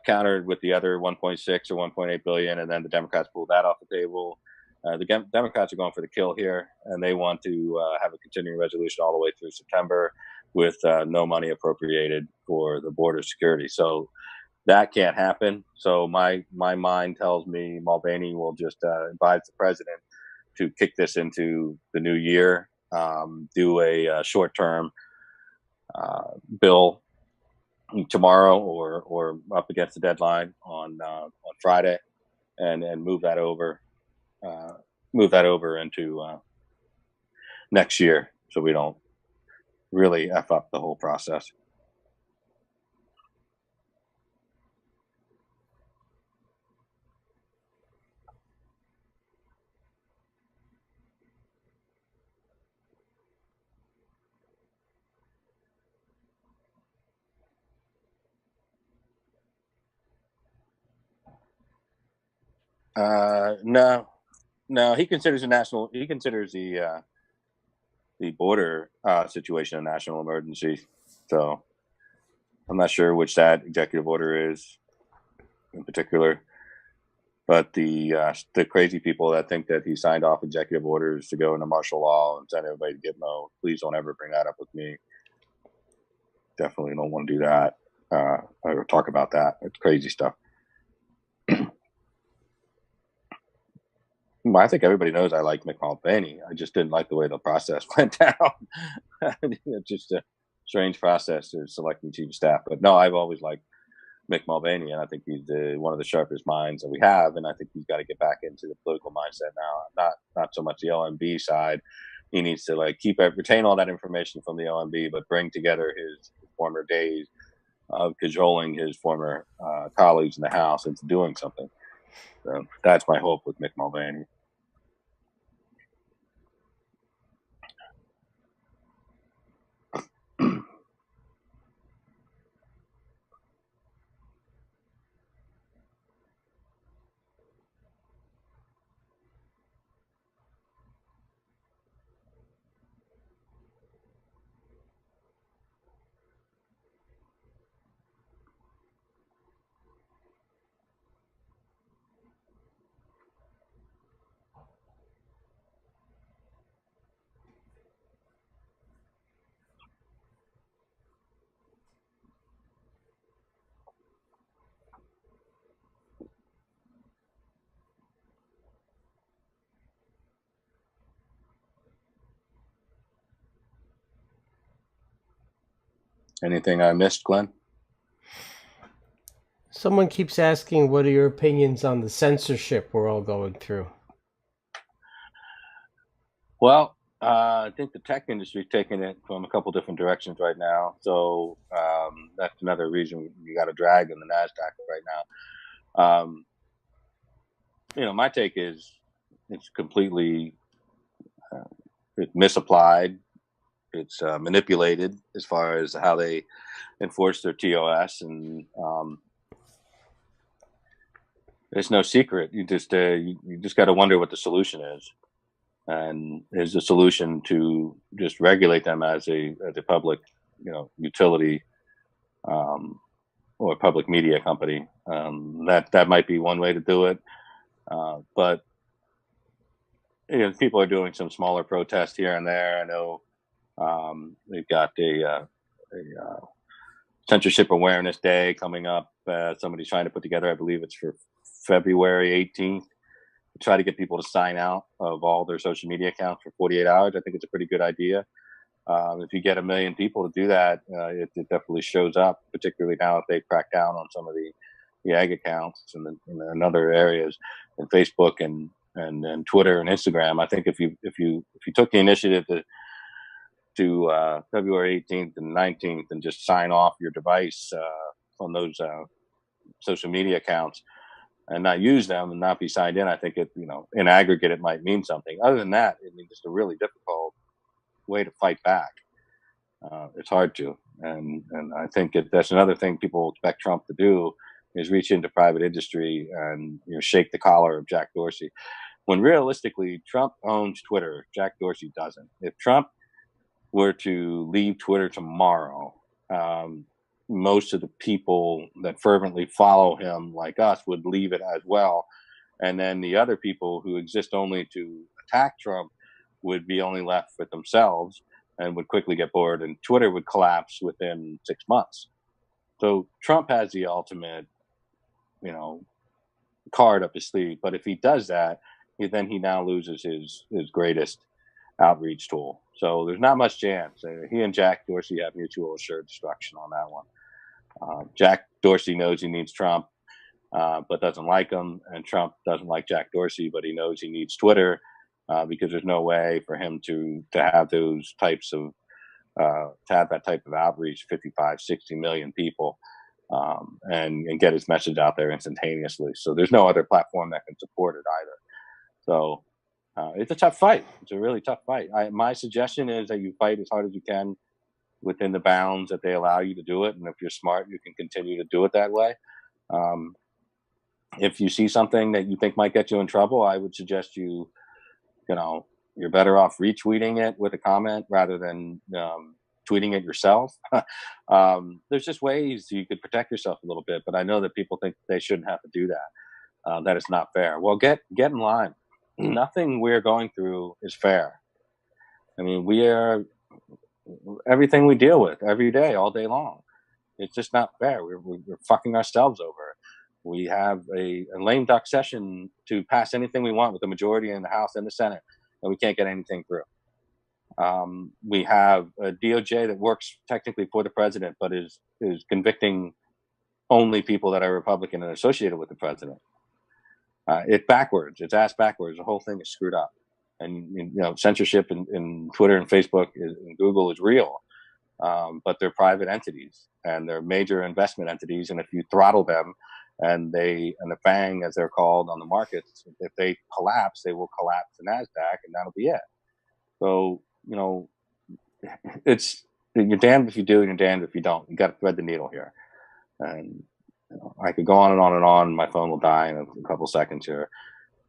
countered with the other 1.6 or 1.8 billion, and then the Democrats pulled that off the table. The Democrats are going for the kill here, and they want to have a continuing resolution all the way through September with no money appropriated for the border security. So that can't happen. So my mind tells me Mulvaney will just advise the president to kick this into the new year, do a short-term bill tomorrow or up against the deadline on Friday, and move that over into next year, so we don't really F up the whole process. No, he considers the border situation a national emergency. So I'm not sure which that executive order is in particular, but the crazy people that think that he signed off executive orders to go into martial law and send everybody to Gitmo, please don't ever bring that up with me. Definitely don't want to do that. Or talk about that. It's crazy stuff. I think everybody knows I like Mick Mulvaney. I just didn't like the way the process went down. It's just a strange process to selecting chief of staff. But no, I've always liked Mick Mulvaney, and I think he's one of the sharpest minds that we have. And I think he's got to get back into the political mindset now. Not so much the OMB side. He needs to retain all that information from the OMB, but bring together his former days of cajoling his former colleagues in the House into doing something. So that's my hope with Mick Mulvaney. Anything I missed, Glenn? Someone keeps asking, what are your opinions on the censorship we're all going through? Well, I think the tech industry is taking it from a couple different directions right now. So that's another reason you got a drag in the Nasdaq right now. My take is it's completely it's misapplied. It's manipulated as far as how they enforce their TOS, and it's no secret. You just got to wonder what the solution is. And is the solution to just regulate them as a public, utility, or a public media company? That might be one way to do it. But people are doing some smaller protests here and there. I know they've got a censorship awareness day coming up. Somebody's trying to put together, I believe it's for February 18th. Try to get people to sign out of all their social media accounts for 48 hours. I think it's a pretty good idea. If you get 1 million people to do that, it definitely shows up, particularly now if they crack down on some of the ag accounts and other areas, and Facebook and Twitter and Instagram. I think if you took the initiative to February 18th and 19th and just sign off your device on those social media accounts and not use them and not be signed in, I think in aggregate, it might mean something. Other than that, just a really difficult way to fight back. It's hard to, and I think that's another thing people expect Trump to do is reach into private industry and shake the collar of Jack Dorsey. When realistically, Trump owns Twitter, Jack Dorsey doesn't. If Trump were to leave Twitter tomorrow, most of the people that fervently follow him, like us, would leave it as well. And then the other people who exist only to attack Trump would be only left with themselves and would quickly get bored, and Twitter would collapse within 6 months. So Trump has the ultimate, card up his sleeve. But if he does that, then he now loses his greatest outreach tool. So there's not much chance. He and Jack Dorsey have mutual assured destruction on that one. Jack Dorsey knows he needs Trump, but doesn't like him, and Trump doesn't like Jack Dorsey, but he knows he needs Twitter because there's no way for him to have those types of to have that type of outreach, 55, 60 million people, and get his message out there instantaneously. So there's no other platform that can support it either. So it's a tough fight. It's a really tough fight. My suggestion is that you fight as hard as you can within the bounds that they allow you to do it. And if you're smart, you can continue to do it that way. If you see something that you think might get you in trouble, I would suggest you're better off retweeting it with a comment rather than tweeting it yourself. There's just ways you could protect yourself a little bit, but I know that people think they shouldn't have to do that. That is not fair. Well, get in line. Nothing we're going through is fair. I mean, everything we deal with every day, all day long. It's just not fair. We're fucking ourselves over. We have a lame duck session to pass anything we want with the majority in the House and the Senate, and we can't get anything through. We have a DOJ that works technically for the president, but is convicting only people that are Republican and associated with the president. It's backwards. It's ass backwards. The whole thing is screwed up. And censorship in Twitter and Facebook and Google is real, but they're private entities and they're major investment entities. And if you throttle them, and the FANG, as they're called on the markets, if they collapse, they will collapse the Nasdaq, and that'll be it. So it's you're damned if you do, and you're damned if you don't. You got to thread the needle here. And I could go on and on and on. My phone will die in a couple seconds here,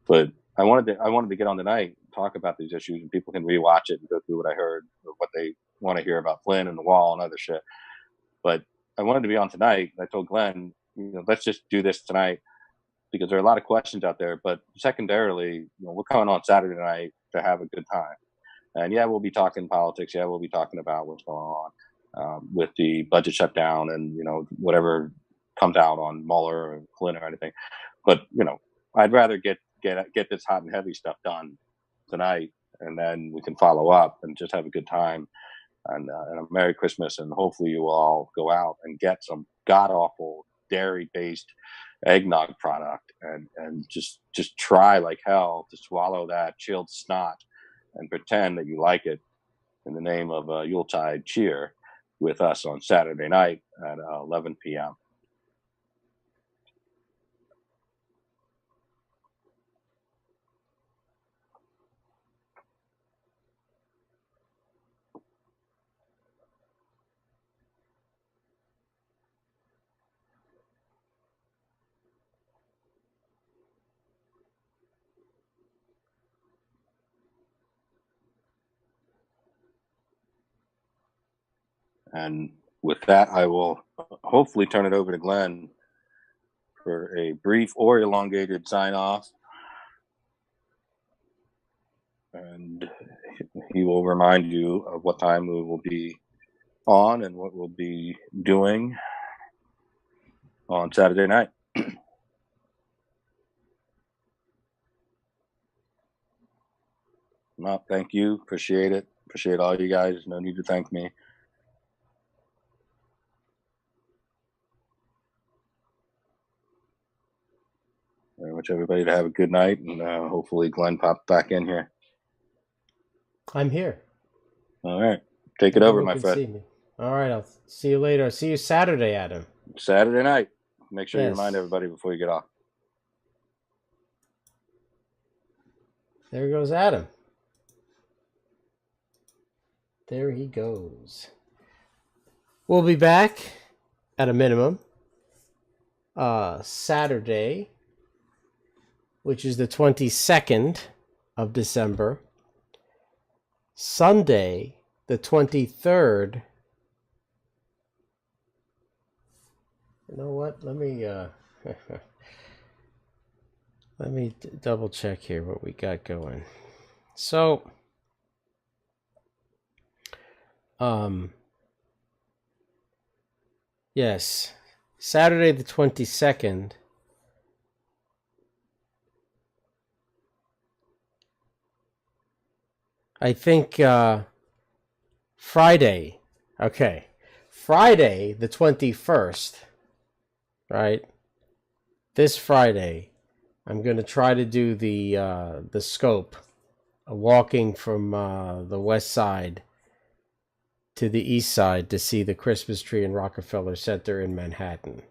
but I wanted to get on tonight, talk about these issues, and people can rewatch it and go through what I heard or what they want to hear about Flynn and the wall and other shit. But I wanted to be on tonight. I told Glenn, let's just do this tonight because there are a lot of questions out there. But secondarily, we're coming on Saturday night to have a good time. And yeah, we'll be talking politics. Yeah, we'll be talking about what's going on with the budget shutdown and whatever comes out on Mueller or Flynn or anything. But I'd rather get this hot and heavy stuff done tonight, and then we can follow up and just have a good time and a Merry Christmas. And hopefully you will all go out and get some god awful dairy based eggnog product and just try like hell to swallow that chilled snot and pretend that you like it in the name of a Yuletide cheer with us on Saturday night at 11 p.m. And with that, I will hopefully turn it over to Glenn for a brief or elongated sign off. And he will remind you of what time we will be on and what we'll be doing on Saturday night. Well, thank you. Appreciate it. Appreciate all you guys. No need to thank me. I wish everybody to have a good night, and hopefully Glenn pops back in here. I'm here. All right. Take it over, my friend. See me. All right. I'll see you later. I'll see you Saturday, Adam. Saturday night. Make sure you remind everybody before you get off. There goes Adam. There he goes. We'll be back at a minimum Saturday, which is the 22nd of December. Sunday, the 23rd. You know what? Let me let me double check here what we got going. So, yes, Saturday the 22nd. I think Friday. Okay. Friday the 21st, right? This Friday, I'm going to try to do the scope, walking from the west side to the east side to see the Christmas tree in Rockefeller Center in Manhattan.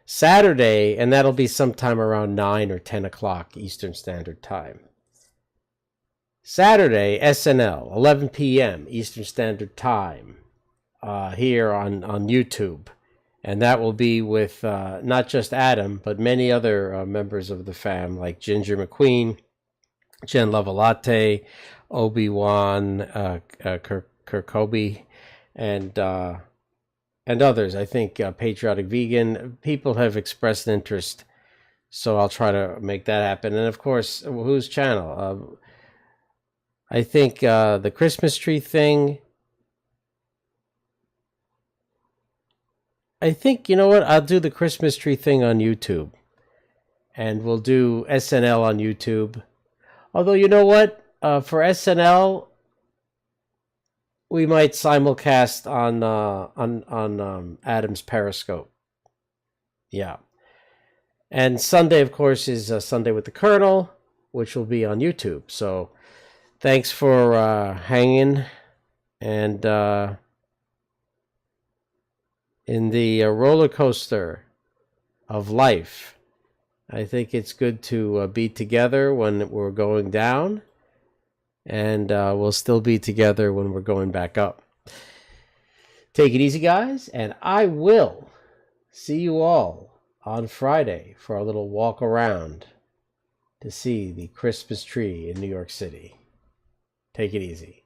Saturday, and that'll be sometime around 9 or 10 o'clock Eastern Standard Time. Saturday, SNL, 11 p.m. Eastern Standard Time, here on YouTube. And that will be with not just Adam, but many other members of the fam, like Ginger McQueen, Jen Lavalate, Obi-Wan, Kirkhope, and others. I think Patriotic Vegan. People have expressed interest, so I'll try to make that happen. And of course, whose channel? I think the Christmas tree thing. I think, you know what? I'll do the Christmas tree thing on YouTube. And we'll do SNL on YouTube. Although, you know what? For SNL, we might simulcast on Adam's Periscope. Yeah. And Sunday, of course, is Sunday with the Colonel, which will be on YouTube. So thanks for hanging. And in the roller coaster of life, I think it's good to be together when we're going down, and we'll still be together when we're going back up. Take it easy, guys, and I will see you all on Friday for a little walk around to see the Christmas tree in New York City. Take it easy.